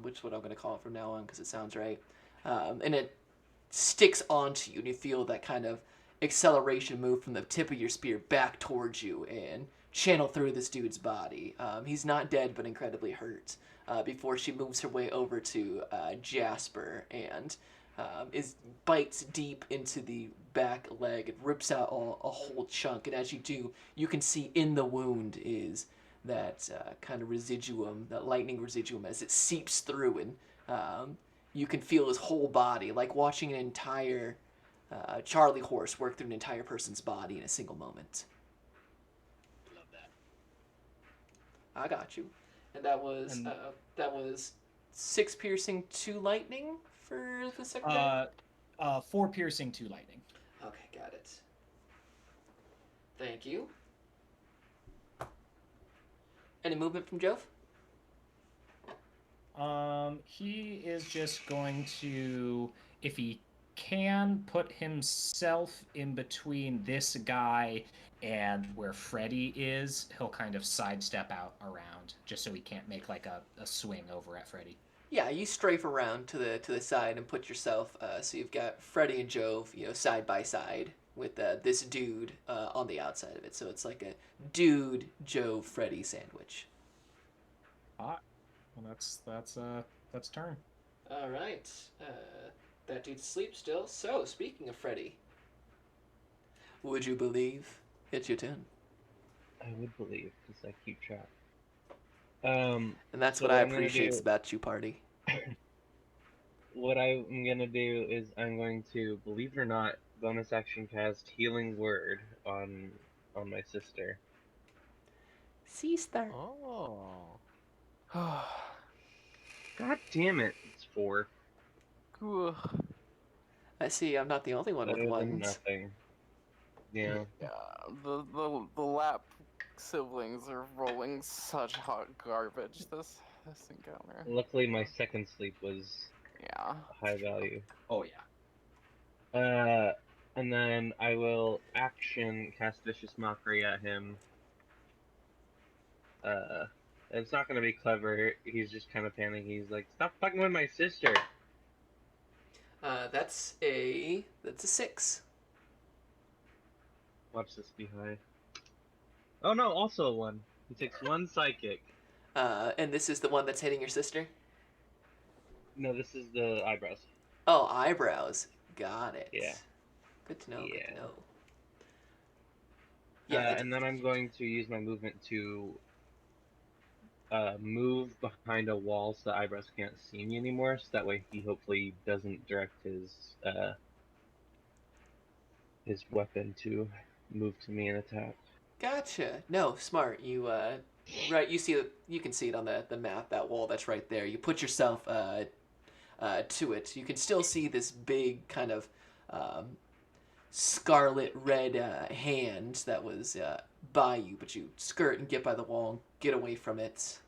which is what I'm going to call it from now on because it sounds right. And it sticks onto you, and you feel that kind of acceleration move from the tip of your spear back towards you, and channel through this dude's body. He's not dead, but incredibly hurt. Before she moves her way over to Jasper and bites deep into the back leg and rips out a whole chunk. And as you do, you can see in the wound is that kind of residuum, that lightning residuum, as it seeps through, and you can feel his whole body, like watching an entire Charlie horse work through an entire person's body in a single moment. Love that. I got you. And that was 6 piercing, 2 lightning for the second round? 4 piercing, 2 lightning. Okay, got it. Thank you. Any movement from Jove? He is just going to, if he can, put himself in between this guy and where Freddy is. He'll kind of sidestep out around, just so he can't make like a swing over at Freddy. Yeah, you strafe around to the side and put yourself. So you've got Freddy and Jove, side by side with this dude on the outside of it. So it's like a dude Jove Freddy sandwich. Hot. Well, that's turn. All right. That dude's asleep still. So speaking of Freddy, would you believe it's your turn? I would believe, because I keep track. And that's so what I I'm gonna appreciate do- about you, party. What I'm gonna do is I'm going to, believe it or not, bonus action cast Healing Word on my sister. Sister. Oh. God damn it! It's 4. I see. I'm not the only one with Better than ones. nothing. Yeah. Yeah, the lap siblings are rolling such hot garbage this encounter. Luckily, my second sleep was Yeah. high value. Oh yeah. And then I will action cast Vicious Mockery at him. It's not gonna be clever. He's just kind of panicking. He's like, "Stop fucking with my sister." That's a 6. Watch this be high. Oh no, also a 1. He takes 1 psychic. And this is the one that's hitting your sister? No, this is the eyebrows. Oh, eyebrows. Got it. Yeah. Good to know. Good Yeah. to know. And then I'm going to use my movement to move behind a wall so the eyebrows can't see me anymore. So that way he hopefully doesn't direct his weapon to move to me and attack. Gotcha. No, smart. You right. You can see it on the map. That wall that's right there. You put yourself to it. You can still see this big kind of scarlet red hand that was by you, but you skirt and get by the wall and get away from it.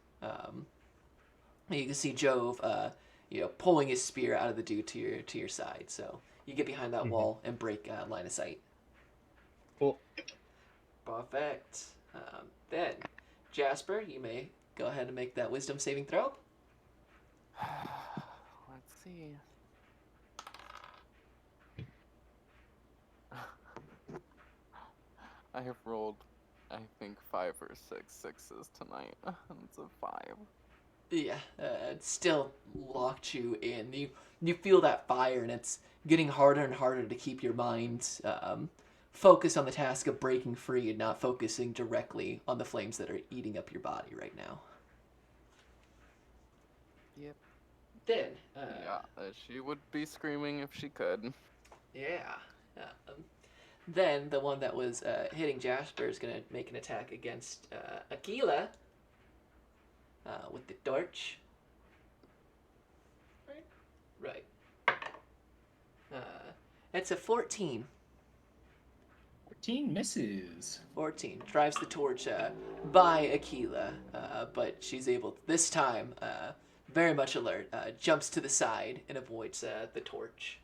You can see Jove, pulling his spear out of the dude to your side. So you get behind that wall and break line of sight. Cool. Perfect. Then, Jasper, you may go ahead and make that wisdom saving throw. Let's see. I have rolled, I think, 5 or 6 sixes tonight. It's a 5. Yeah, it still locked you in. You feel that fire, and it's getting harder and harder to keep your mind focused on the task of breaking free and not focusing directly on the flames that are eating up your body right now. Yep. Then, Yeah, she would be screaming if she could. yeah. Then the one that was hitting Jasper is going to make an attack against Aquila with the torch. Right. It's a 14. 14 misses. 14 drives the torch by Aquila, but she's able this time, very much alert, jumps to the side and avoids the torch.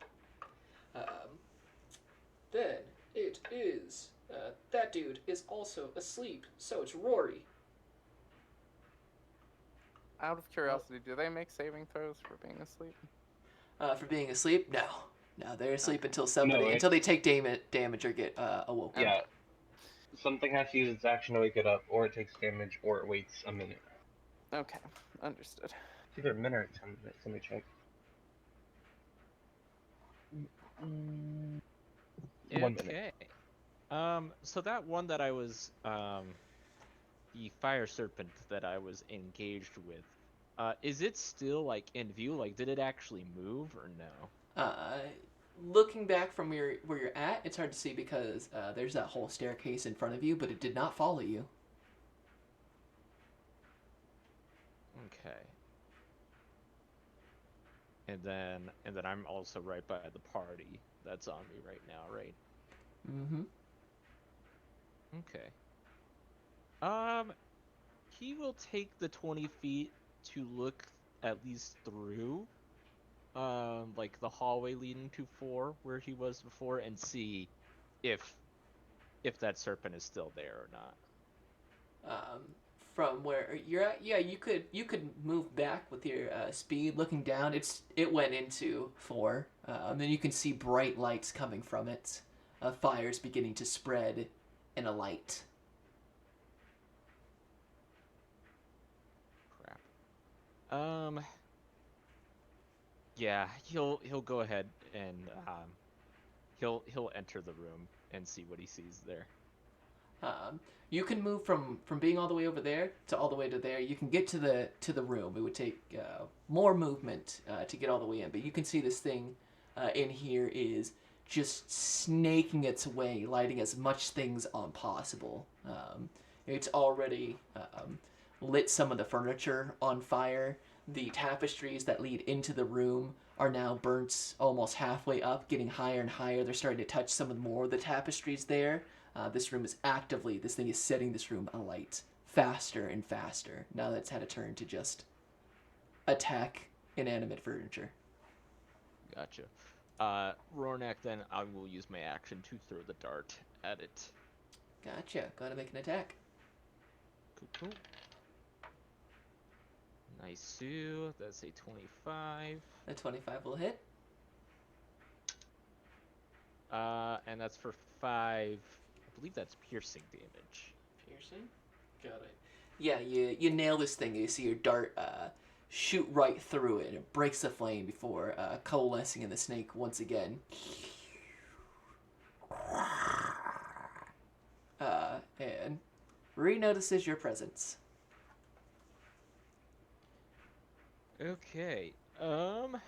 Then it is that dude is also asleep, so it's Rory. Out of curiosity, do they make saving throws for being asleep? For being asleep, no, they're asleep until No, until they take damage or get awoken. Yeah. something has to use its action to wake it up, or it takes damage, or it waits a minute. Okay, understood. It's either a minute or 10 minutes. Let me check. 1 minute. Okay. So that one that I was, the fire serpent that I was engaged with, is it still like in view? Like, did it actually move or no? Looking back from where you're at, it's hard to see because there's that whole staircase in front of you, but it did not follow you. Okay. And then I'm also right by the party that's on me right now, right? Mm-hmm. Okay. He will take the 20 feet to look at least through, like the hallway leading to 4 where he was before, and see if that serpent is still there or not. From where you're at, yeah, you could move back with your speed. Looking down, it went into 4. Then you can see bright lights coming from it. Fires beginning to spread in a light. Crap. Yeah, he'll go ahead and he'll enter the room and see what he sees there. You can move from being all the way over there to all the way to there. You can get to the room. It would take more movement to get all the way in, but you can see this thing in here is just snaking its way, lighting as much things on possible. It's already lit some of the furniture on fire. The tapestries that lead into the room are now burnt almost halfway up, getting higher and higher. They're starting to touch some of more of the tapestries there. This thing is setting this room alight faster and faster now that it's had a turn to just attack inanimate furniture. Gotcha. Rornak, then I will use my action to throw the dart at it. Gotcha. Gotta make an attack. Cool. Nice, Sue. That's a 25. A 25 will hit. And that's for 5. I believe that's piercing damage. Piercing? Got it. Yeah, you nail this thing. You see your dart shoot right through it, and it breaks the flame before coalescing in the snake once again. And Ree notices your presence. Okay. Boy,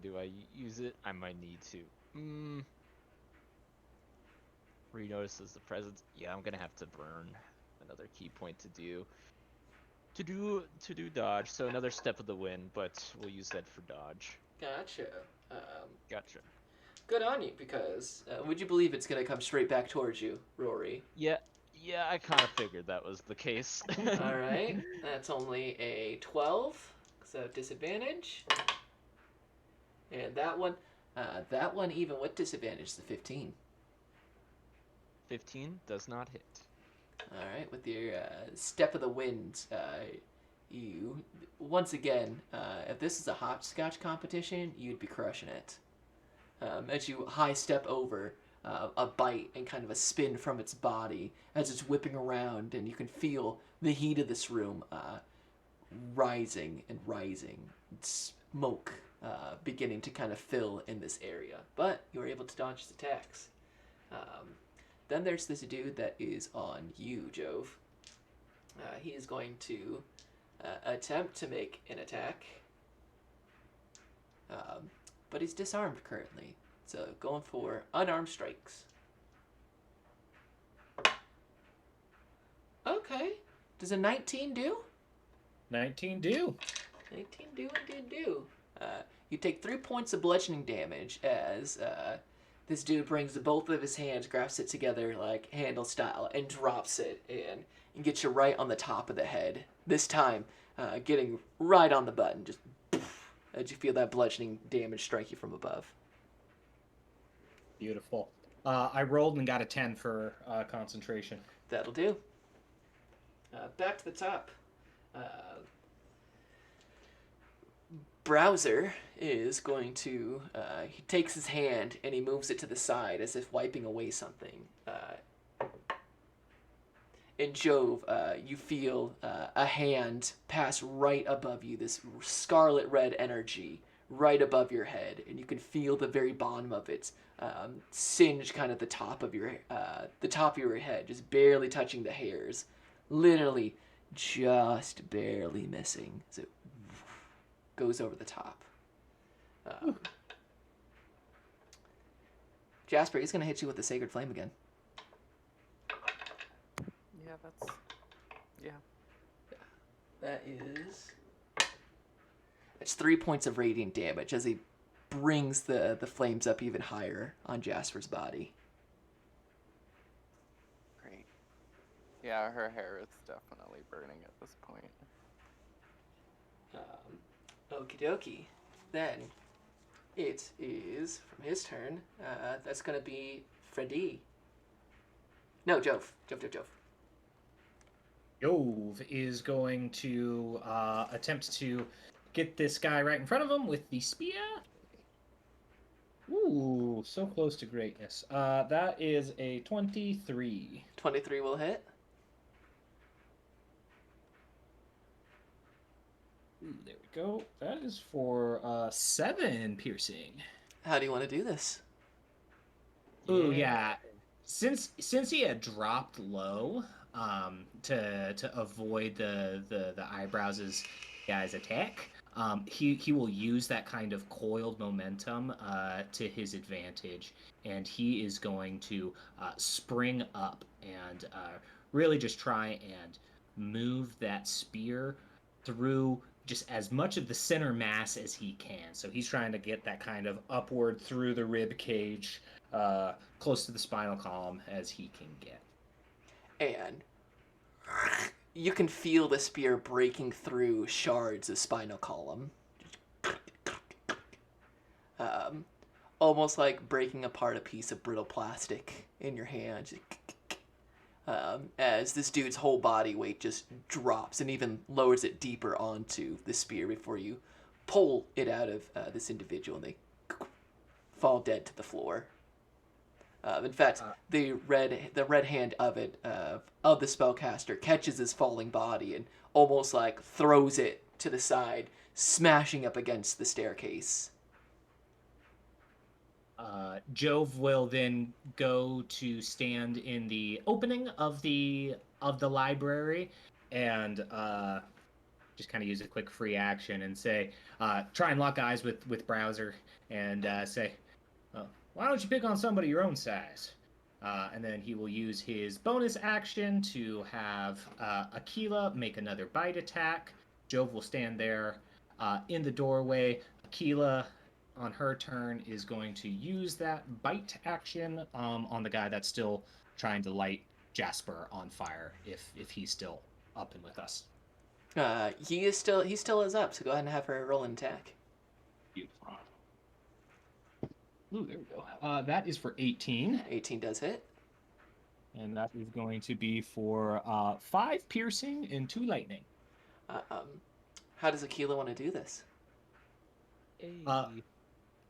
do I use it. I might need to. Re-notices the presence. Yeah, I'm gonna have to burn another key point to do dodge. So another step of the wind, but we'll use that for dodge. Gotcha. Gotcha. Good on you, because would you believe it's gonna come straight back towards you, Rory? Yeah, I kind of figured that was the case. All right, that's only a 12, so disadvantage. And that one even with disadvantage is a 15. 15 does not hit. All right, with your step of the wind, you once again, if this is a hopscotch competition, you'd be crushing it. As you high step over a bite and kind of a spin from its body as it's whipping around, and you can feel the heat of this room rising and rising. Smoke beginning to kind of fill in this area, but you were able to dodge his attacks. Then there's this dude that is on you, Jove. He is going to attempt to make an attack, but he's disarmed currently, so going for unarmed strikes. Okay, does a 19 do? 19 do. 19 do indeed do. You take 3 points of bludgeoning damage as this dude brings both of his hands, grasps it together like handle style, and drops it and gets you right on the top of the head. This time, getting right on the button, just poof, as you feel that bludgeoning damage strike you from above. Beautiful. I rolled and got a 10 for concentration. That'll do. Back to the top. Browser is going to, he takes his hand and he moves it to the side as if wiping away something. And Jove, you feel a hand pass right above you, this scarlet red energy right above your head, and you can feel the very bottom of it singe kind of the top of your head, just barely touching the hairs, literally just barely missing as it goes over the top. Jasper, he's gonna hit you with the Sacred Flame again. Yeah, that's... Yeah. That is... It's 3 points of radiant damage as he brings the flames up even higher on Jasper's body. Great. Yeah, her hair is definitely burning at this point. Okie dokie. Then it is, from his turn, that's going to be Freddy. No, Jove. Jove. Jove is going to attempt to get this guy right in front of him with the spear. Ooh, so close to greatness. That is a 23. 23 will hit. Ooh, there we go. That is for 7 piercing. How do you want to do this? Ooh, yeah. Since he had dropped low, to avoid the eyebrows' guy's attack, he will use that kind of coiled momentum to his advantage, and he is going to spring up and really just try and move that spear through just as much of the center mass as he can. So he's trying to get that kind of upward through the rib cage, close to the spinal column as he can get. And you can feel the spear breaking through shards of spinal column. Almost like breaking apart a piece of brittle plastic in your hand. As this dude's whole body weight just drops and even lowers it deeper onto the spear before you pull it out of this individual, and they fall dead to the floor. In fact, the red hand of the spellcaster catches his falling body and almost like throws it to the side, smashing up against the staircase. Jove will then go to stand in the opening of the library and just kind of use a quick free action and say, try and lock eyes with Browser and say, why don't you pick on somebody your own size? And then he will use his bonus action to have Aquila make another bite attack. Jove will stand there in the doorway. Aquila, on her turn, is going to use that bite action on the guy that's still trying to light Jasper on fire if he's still up and with us. He still is up, so go ahead and have her roll an attack. Beautiful. Ooh, there we go. That is for 18. 18 does hit. And that is going to be for 5 piercing and 2 lightning. How does Aquila want to do this?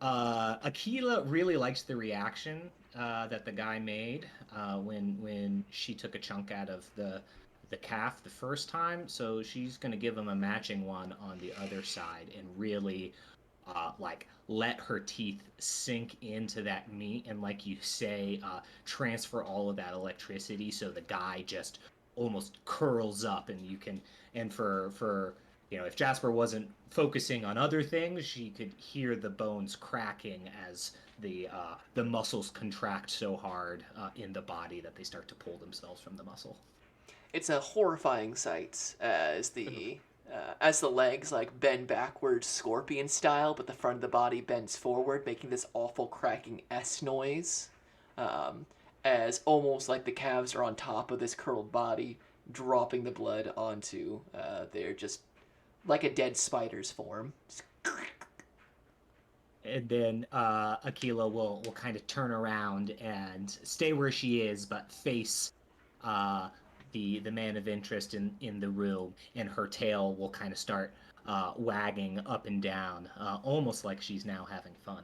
Aquila really likes the reaction that the guy made when she took a chunk out of the calf the first time. So she's going to give him a matching one on the other side and really let her teeth sink into that meat and, like you say, transfer all of that electricity so the guy just almost curls up and for if Jasper wasn't focusing on other things, she could hear the bones cracking as the muscles contract so hard in the body that they start to pull themselves from the muscle. It's a horrifying sight as the legs bend backwards scorpion style, but the front of the body bends forward, making this awful cracking S noise. As almost like the calves are on top of this curled body, dropping the blood onto their just like a dead spider's form. And then Aquila will kind of turn around and stay where she is, but face the man of interest in the room, and her tail will kind of start wagging up and down, almost like she's now having fun.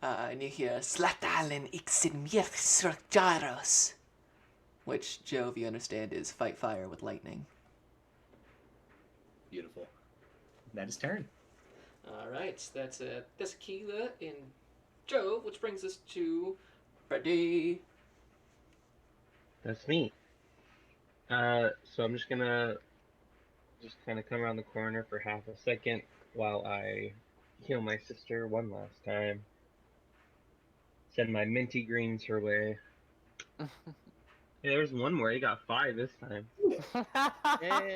And you hear, Slatalen ixin mirxrajaros. which, Jove, you understand, is fight fire with lightning. Beautiful. That is turn. All right, that's Tequila and Jove, which brings us to Freddy. That's me. So I'm just gonna kind of come around the corner for half a second while I heal my sister one last time. Send my minty greens her way. Hey, there's one more. He got 5 this time. Hey.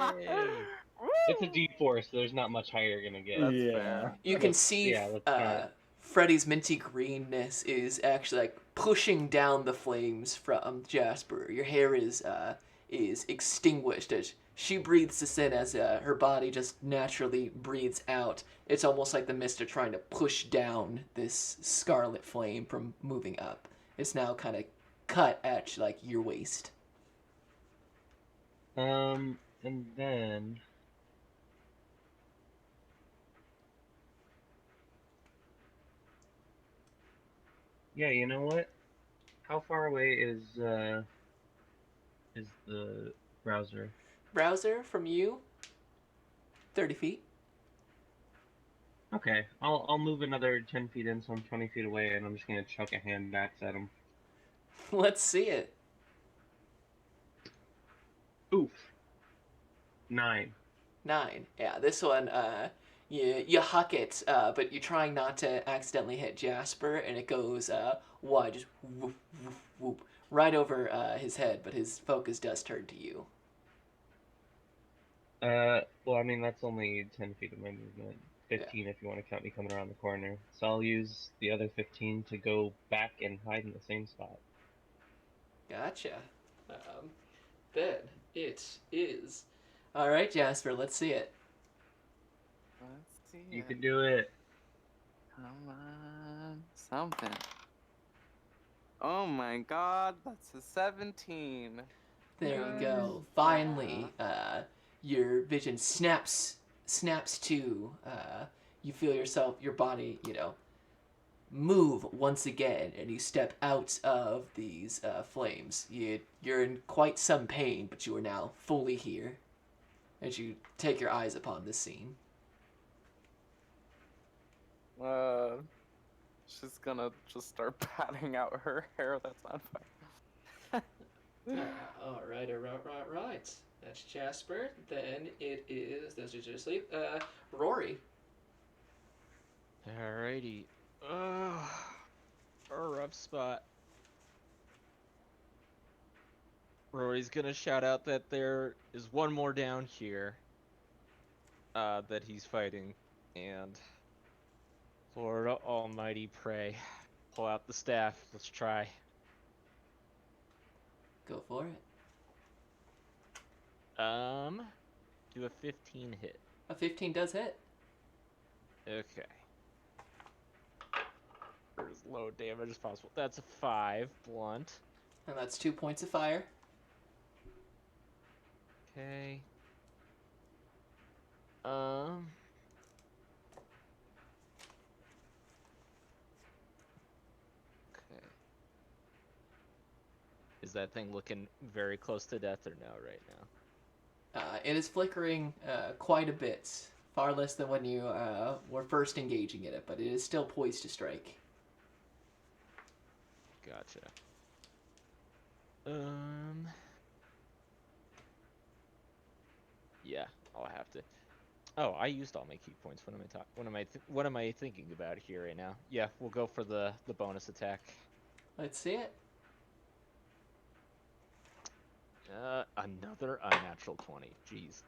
It's a D4, so there's not much higher you're gonna get. That's fair. You can see let's start. Freddy's minty greenness is actually like pushing down the flames from Jasper. Your hair is extinguished as she breathes this in as her body just naturally breathes out. It's almost like the mist are trying to push down this scarlet flame from moving up. It's now kind of cut at like your waist. And then yeah, you know what? How far away is the browser? Browser from you, 30 feet. Okay, I'll move another 10 feet in, so I'm 20 feet away, and I'm just gonna chuck a hand axe at him. Let's see it. Oof. 9. 9. Yeah, this one, you huck it, but you're trying not to accidentally hit Jasper, and it goes wide, just whoop, whoop, whoop, right over his head, but his focus does turn to you. Well, I mean, that's only 10 feet of my movement. 15 if you want to count me coming around the corner. So I'll use the other 15 to go back and hide in the same spot. Gotcha. Then it is. All right, Jasper, let's see it. Let's see. You can do it. Come on, something. Oh my God, that's a 17. There you go. Finally, your vision snaps to. You feel your body, move once again, and you step out of these flames. You're in quite some pain, but you are now fully here as you take your eyes upon this scene. She's gonna just start patting out her hair that's on fire. All right. That's Jasper. Then it is. Those are just sleep. Rory. Alrighty. A rough spot. Rory's gonna shout out that there is one more down here that he's fighting, and Lord Almighty, pray. Pull out the staff. Let's try. Go for it. Do a 15 hit. A 15 does hit. Okay. For as low damage as possible. That's a 5 blunt. And that's 2 points of fire. Okay. Okay. Is that thing looking very close to death or no right now? It is flickering quite a bit. Far less than when you were first engaging in it, but it is still poised to strike. Gotcha. Yeah, I'll have to. Oh, I used all my key points. What am I thinking about here right now? Yeah, we'll go for the bonus attack. Let's see it. Another unnatural 20. Jeez.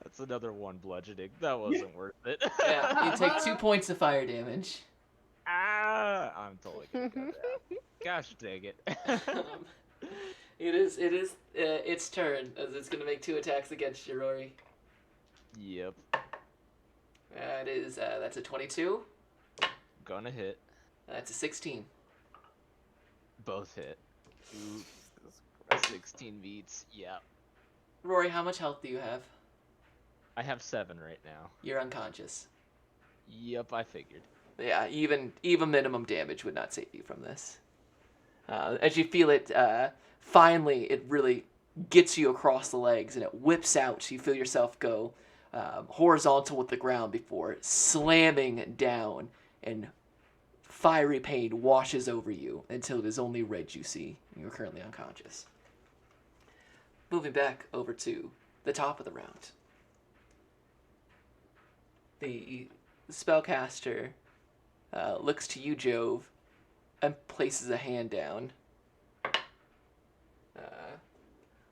That's another 1 bludgeoning. That wasn't worth it. Yeah, you take 2 points of fire damage. I'm totally gonna go down. Gosh dang it. It is its turn, as it's going to make 2 attacks against you, Rory. Yep. That's a 22. Gonna hit. That's a 16. Both hit. Ooh, 16 beats. Yep. Rory, how much health do you have? I have 7 right now. You're unconscious. Yep, I figured. Yeah, even minimum damage would not save you from this. As you feel it, finally, it really gets you across the legs, and it whips out. So you feel yourself go horizontal with the ground before slamming down, and fiery pain washes over you until it is only red you see. You're currently unconscious. Moving back over to the top of the round. The spellcaster looks to you, Jove, and places a hand down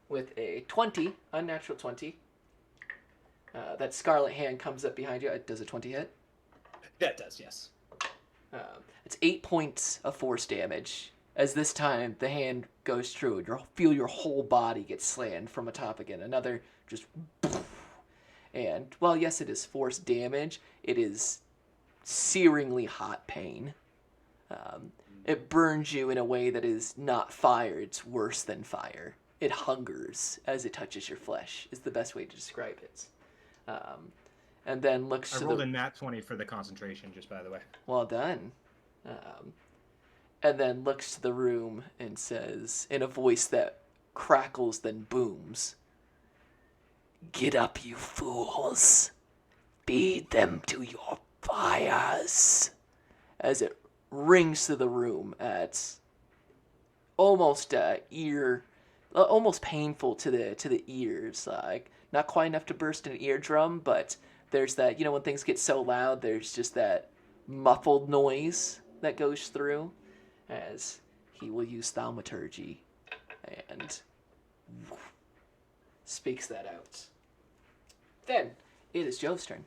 with a 20, unnatural 20. That scarlet hand comes up behind you. Does a 20 hit? That does, yes. It's 8 points of force damage. As this time the hand goes through, you feel your whole body get slammed from atop again. Another just, and while yes, it is force damage, it is searingly hot pain. It burns you in a way that is not fire. It's worse than fire. It hungers as it touches your flesh. Is the best way to describe it. And then looks I to rolled the... a nat 20 for the concentration, just by the way. Well done. And then looks to the room and says, in a voice that crackles then booms, "Get up, you fools. Feed them to your fires." As it rings through the room at almost almost painful to the ears. Like, not quite enough to burst an eardrum, but there's that, when things get so loud, there's just that muffled noise that goes through, as he will use thaumaturgy and speaks that out. Then it is Jove's turn.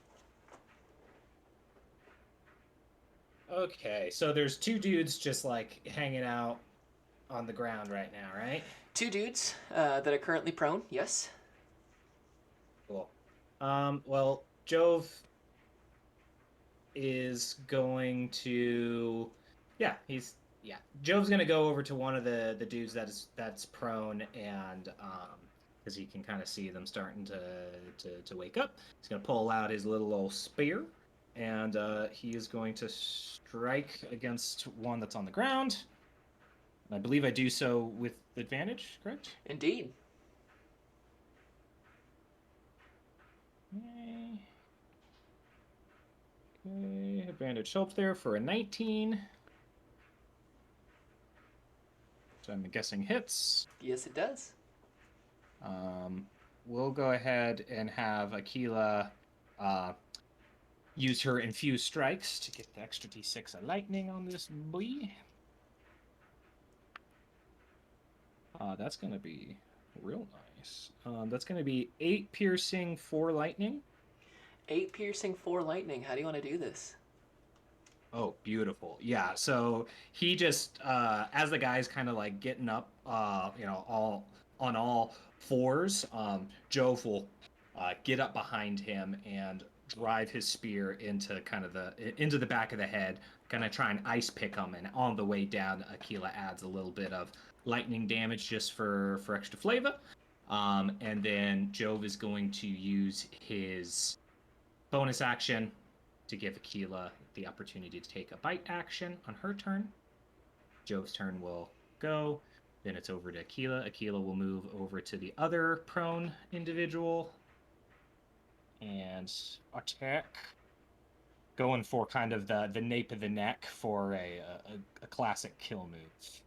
Okay, so there's two dudes just like hanging out on the ground right now, right? Two dudes that are currently prone, yes. Cool. Well, Jove is going to, Jove's gonna go over to one of the dudes that's prone, and because he can kind of see them starting to wake up, he's gonna pull out his little old spear, and he is going to strike against one that's on the ground. I believe I do so with advantage, correct? Indeed. Okay, advantage help there for a 19. So I'm guessing hits. Yes, it does. We'll go ahead and have Aquila use her infused strikes to get the extra d6 of lightning on this boy. That's going to be real nice. That's going to be 8 piercing, 4 lightning. 8 piercing, 4 lightning. How do you want to do this? Oh, beautiful. Yeah, so he just, as the guy's kind of like getting up, all on all fours, Jove will get up behind him and drive his spear into the back of the head, kind of try and ice pick him, and on the way down, Aquila adds a little bit of lightning damage just for extra flavor. And then Jove is going to use his bonus action to give Aquila the opportunity to take a bite action on her turn. Jove's turn will go. Then it's over to Aquila. Aquila will move over to the other prone individual and attack. Going for kind of the nape of the neck for a classic kill move.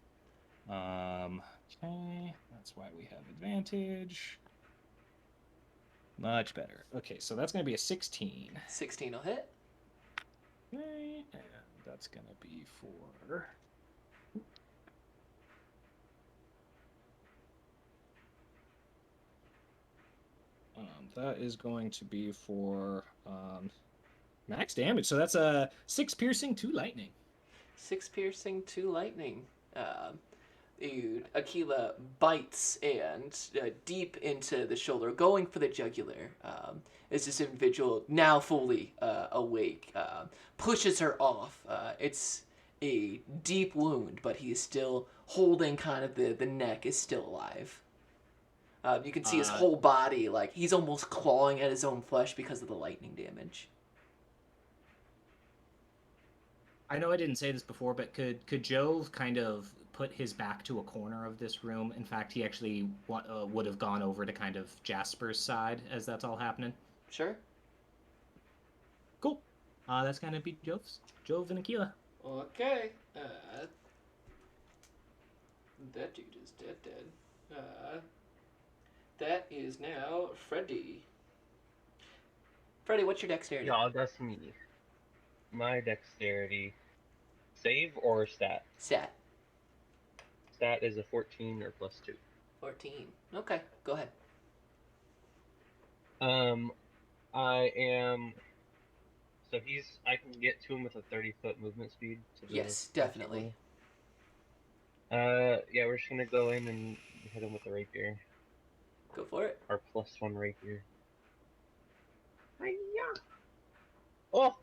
Okay, that's why we have advantage. Much better. Okay, so that's going to be a 16. 16 will hit. Okay, and that's going to be for... that is going to be for max damage. So that's a 6 piercing, 2 lightning. 6 piercing, 2 lightning. Aquila bites and deep into the shoulder, going for the jugular. As this individual, now fully awake, pushes her off. It's a deep wound, but he is still holding kind of the neck, is still alive. You can see his whole body, like he's almost clawing at his own flesh because of the lightning damage. I know I didn't say this before, but could Jove kind of put his back to a corner of this room? In fact, he actually would have gone over to kind of Jasper's side as that's all happening. Sure. Cool. That's gonna be Jove and Aquila. Okay. That dude is dead. That is now Freddy. Freddy, what's your dexterity? Yeah, that's me. My dexterity. Save or stat? Stat. Stat is a 14 or plus 2. 14. Okay, go ahead. I am. So I can get to him with a 30-foot movement speed. To the Yes, definitely. Yeah, we're just gonna go in and hit him with the rapier. Go for it. Our +1 rapier. Hi-ya! Oh!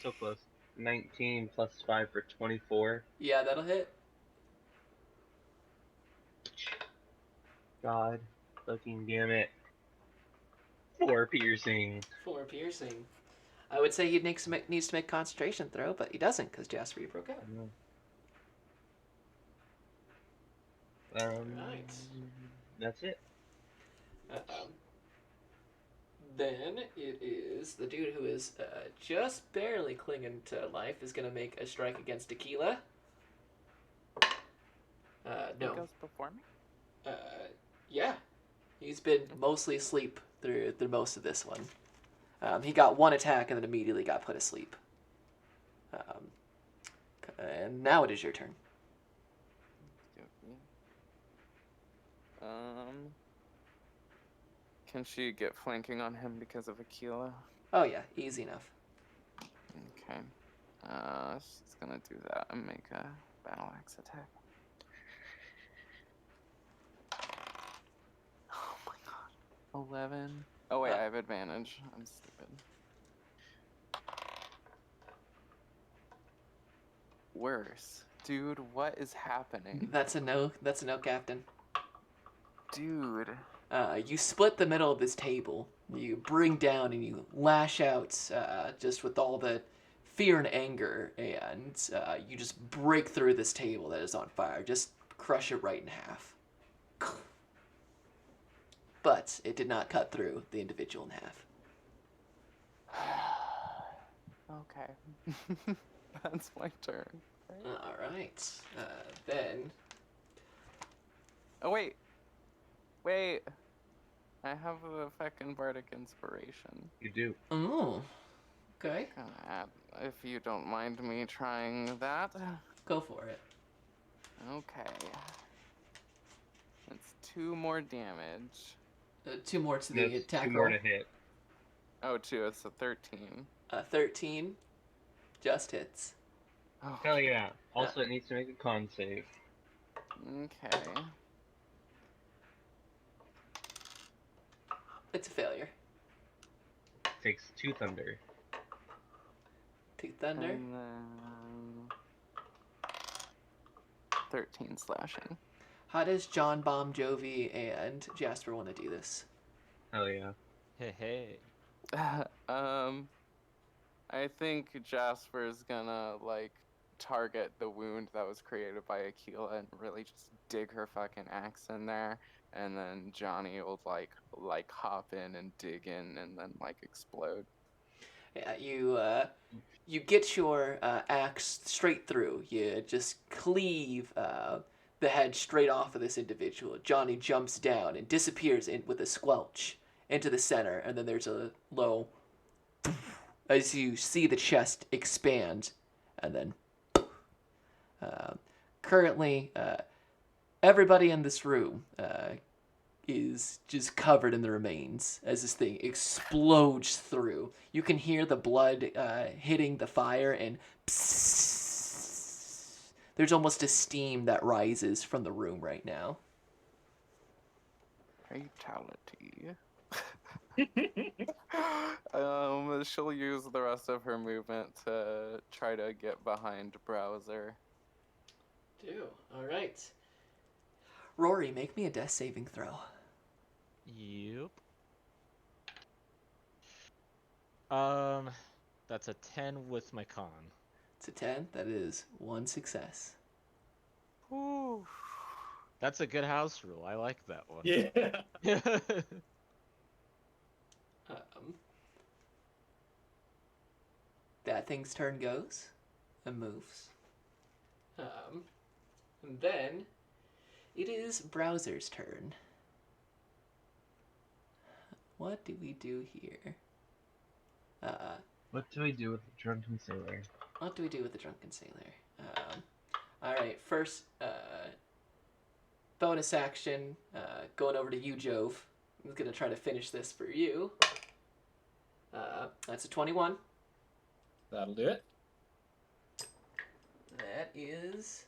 So close. 19 plus 5 for 24. Yeah, that'll hit. God fucking damn it. 4 piercing. 4 piercing. I would say he needs to make a concentration throw, but he doesn't because Jasper, you broke out. Right. That's it. Then it is the dude who is just barely clinging to life is going to make a strike against Tequila. He No. goes before me? Yeah. He's been mostly asleep through most of this one. He got one attack and then immediately got put asleep. And now it is your turn. Can she get flanking on him because of Aquila? Oh yeah, easy enough. Okay. She's gonna do that and make a battle axe attack. Oh my god. 11. Oh wait, I have advantage. I'm stupid. Worse. Dude, what is happening? That's a no, Captain. Dude. You split the middle of this table. You bring down and you lash out just with all the fear and anger, and you just break through this table that is on fire. Just crush it right in half. But it did not cut through the individual in half. Okay. That's my turn. Right? All right. Then. Oh wait. Wait. I have a fucking bardic inspiration. You do. Oh. Okay. Gonna add, if you don't mind me trying that. Go for it. Okay. It's 2 more damage. 2 more to the That's attack 2 more roll. to hit. Oh, 2. It's a 13. 13 just hits. Oh, Hell yeah. Also, it needs to make a con save. okay. It's a failure. Takes 2 thunder. 2 thunder. And then 13 slashing. How does John, Bomb, Jovi, and Jasper want to do this? Hell yeah. Hey. I think Jasper's gonna target the wound that was created by Aquila and really just dig her fucking axe in there, and then Johnny will like hop in and dig in and then explode. Yeah, you get your axe straight through. You just cleave the head straight off of this individual. Johnny jumps down and disappears with a squelch into the center, and then there's a low as you see the chest expand, and then currently everybody in this room is just covered in the remains as this thing explodes through. You can hear the blood hitting the fire, and psss, there's almost a steam that rises from the room right now. Fatality. She'll use the rest of her movement to try to get behind Browser. All right. Rory, make me a death saving throw. Yep. That's a 10 with my con. It's a 10. That is one success. Whew. That's a good house rule. I like that one. Yeah. Um, that thing's turn goes and moves. And then it is Browser's turn. What do we do here? What do we do with the drunken sailor? What do we do with the drunken sailor? All right, first bonus action, going over to you, Jove. I'm gonna try to finish this for you. That's a 21. That'll do it. That is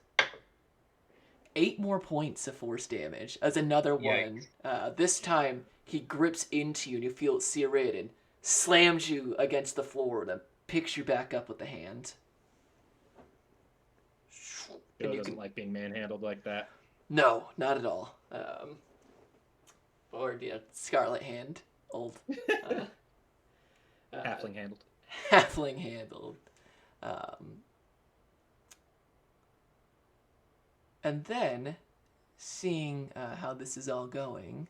8 more points of force damage as another one. This time he grips into you and you feel it seared and slams you against the floor and then picks you back up with the hand. Joe doesn't like being manhandled like that. No, not at all. Or Scarlet Hand, old Halfling handled. halfling handled. And then, seeing how this is all going,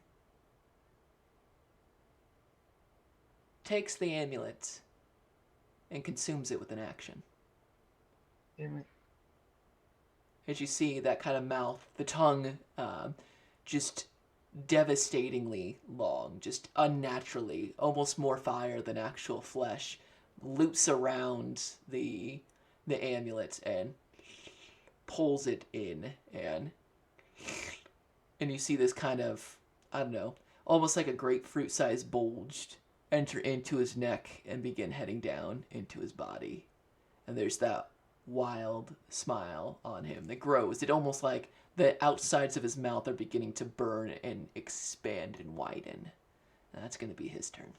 takes the amulet and consumes it with an action. Damn it. As you see that kind of mouth, the tongue just devastatingly long, just unnaturally, almost more fire than actual flesh, loops around the amulet and pulls it in, and you see this kind of, I don't know, almost like a grapefruit-sized bulge enter into his neck and begin heading down into his body. And there's that wild smile on him that grows. It almost like the outsides of his mouth are beginning to burn and expand and widen. And that's going to be his turn.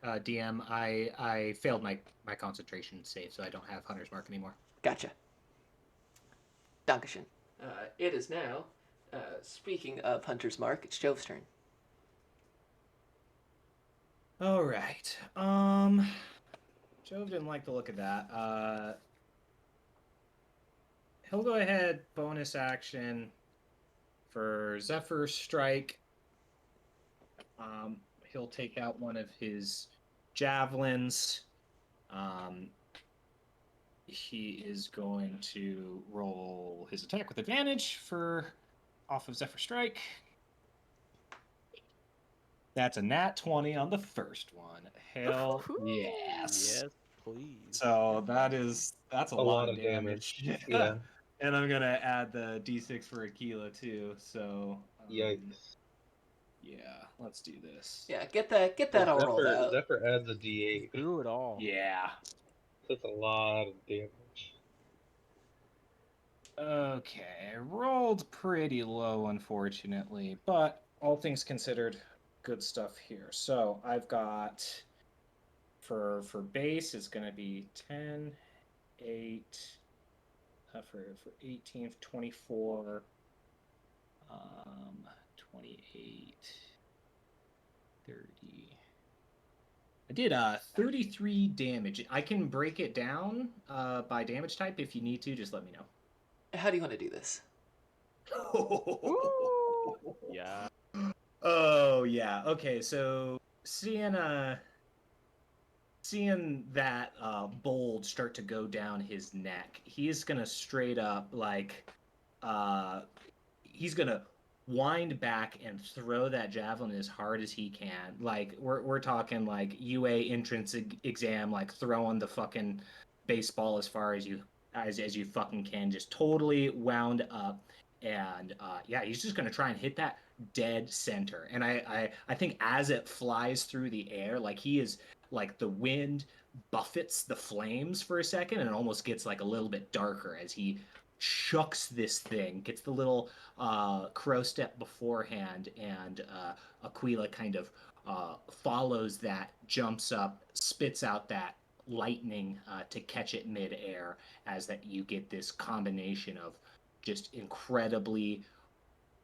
DM, I failed my concentration save, so I don't have Hunter's Mark anymore. Gotcha. Dankeschön. It is now, speaking of Hunter's Mark, it's Jove's turn. All right. Jove didn't like the look of that. He'll go ahead, bonus action for Zephyr Strike. He'll take out one of his javelins. He is going to roll his attack with advantage off of Zephyr Strike. That's a nat 20 on the first one. Hell yes. Yes, please. So that's a lot of damage. damage. Yeah. And I'm gonna add the d6 for Aquila too. So Yikes. yeah, let's do this. Yeah, get that all rolled out. Zephyr adds a d8. Through it all. Yeah. That's a lot of damage. Okay, I rolled pretty low, unfortunately, but all things considered, good stuff here. So I've got for base, it's gonna be 10, 8. For 18, 24, 28, 30. I did 33 damage. I can break it down by damage type if you need to. Just let me know. How do you want to do this? Yeah. Oh yeah. Okay. So seeing that bulge start to go down his neck, he's gonna straight up he's gonna wind back and throw that javelin as hard as he can. Like we're talking like UA entrance exam, like throwing the fucking baseball as far as you fucking can, just totally wound up. And yeah, he's just gonna try and hit that dead center. And I think as it flies through the air, like he is like the wind buffets the flames for a second and it almost gets like a little bit darker as he chucks this thing, gets the little crow step beforehand, and Aquila kind of follows that, jumps up, spits out that lightning to catch it midair, as that you get this combination of just incredibly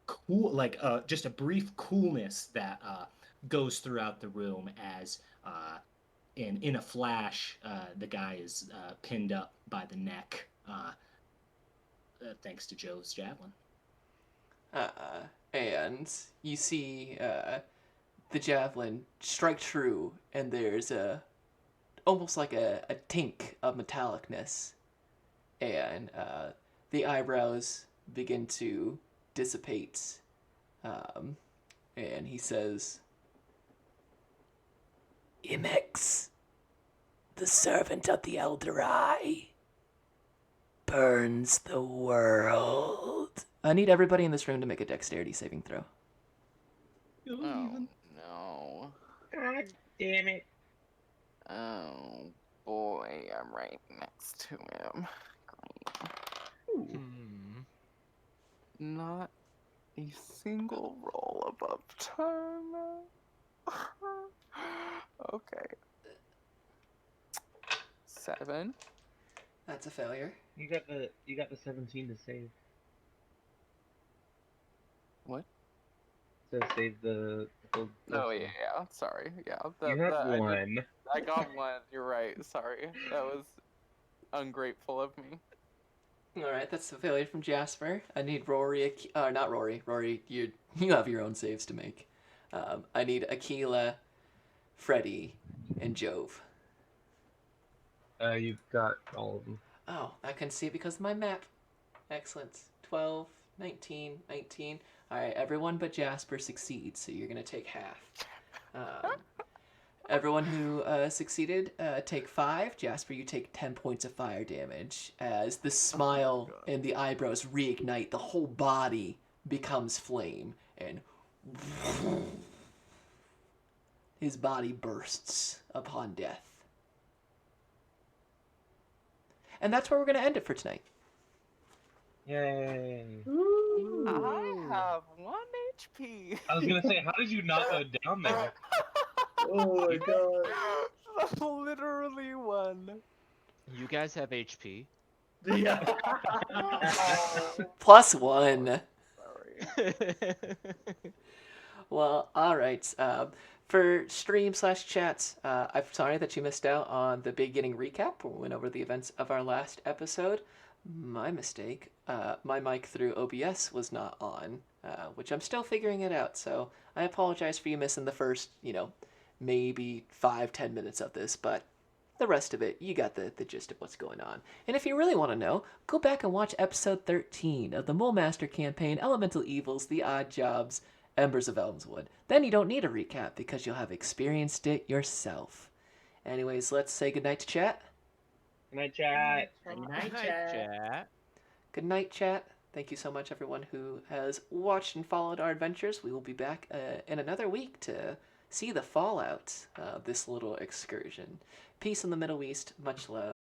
cool, like just a brief coolness that goes throughout the room as and in a flash, the guy is pinned up by the neck, thanks to Joe's javelin. And you see the javelin strike true, and there's almost like a tink of metallicness, and the eyebrows begin to dissipate, and he says, Imex, the servant of the Elder Eye, burns the world. I need everybody in this room to make a dexterity saving throw. Oh no. God damn it. Oh boy, I'm right next to him. Great. Not a single roll above 10. Okay. 7. That's a failure. You got the 17 to save. What? So save the Oh yeah, sorry. Yeah, You have one. I got one. You're right. Sorry, that was ungrateful of me. All right, that's a failure from Jasper. I need Rory. Not Rory. Rory, you have your own saves to make. I need Aquila, Freddy, and Jove. You've got all of them. Oh, I can see it because of my map. Excellent. 12, 19, 19. All right, everyone but Jasper succeeds, so you're going to take half. Everyone who succeeded, take 5. Jasper, you take 10 points of fire damage. As the smile and the eyebrows reignite, the whole body becomes flame, and his body bursts upon death. And that's where we're going to end it for tonight. Yay. I have 1 HP. I was gonna say, how did you not go down there? Oh my god. Literally 1. You guys have HP. Yeah. +1. Sorry. Well, all right. For stream/chat, I'm sorry that you missed out on the beginning recap where we went over the events of our last episode. My mistake. My mic through OBS was not on, which I'm still figuring it out. So I apologize for you missing the first, maybe 5-10 minutes of this, but the rest of it, you got the gist of what's going on. And if you really want to know, go back and watch episode 13 of the Mole Master campaign, Elemental Evils, The Odd Jobs, Embers of Elmwood. Then you don't need a recap because you'll have experienced it yourself. Anyways, let's say goodnight to chat. Good night, chat. Good night, Hi, chat. chat. Good night, chat. Thank you so much, everyone who has watched and followed our adventures. We will be back in another week to see the fallout of this little excursion. Peace in the Middle East. Much love.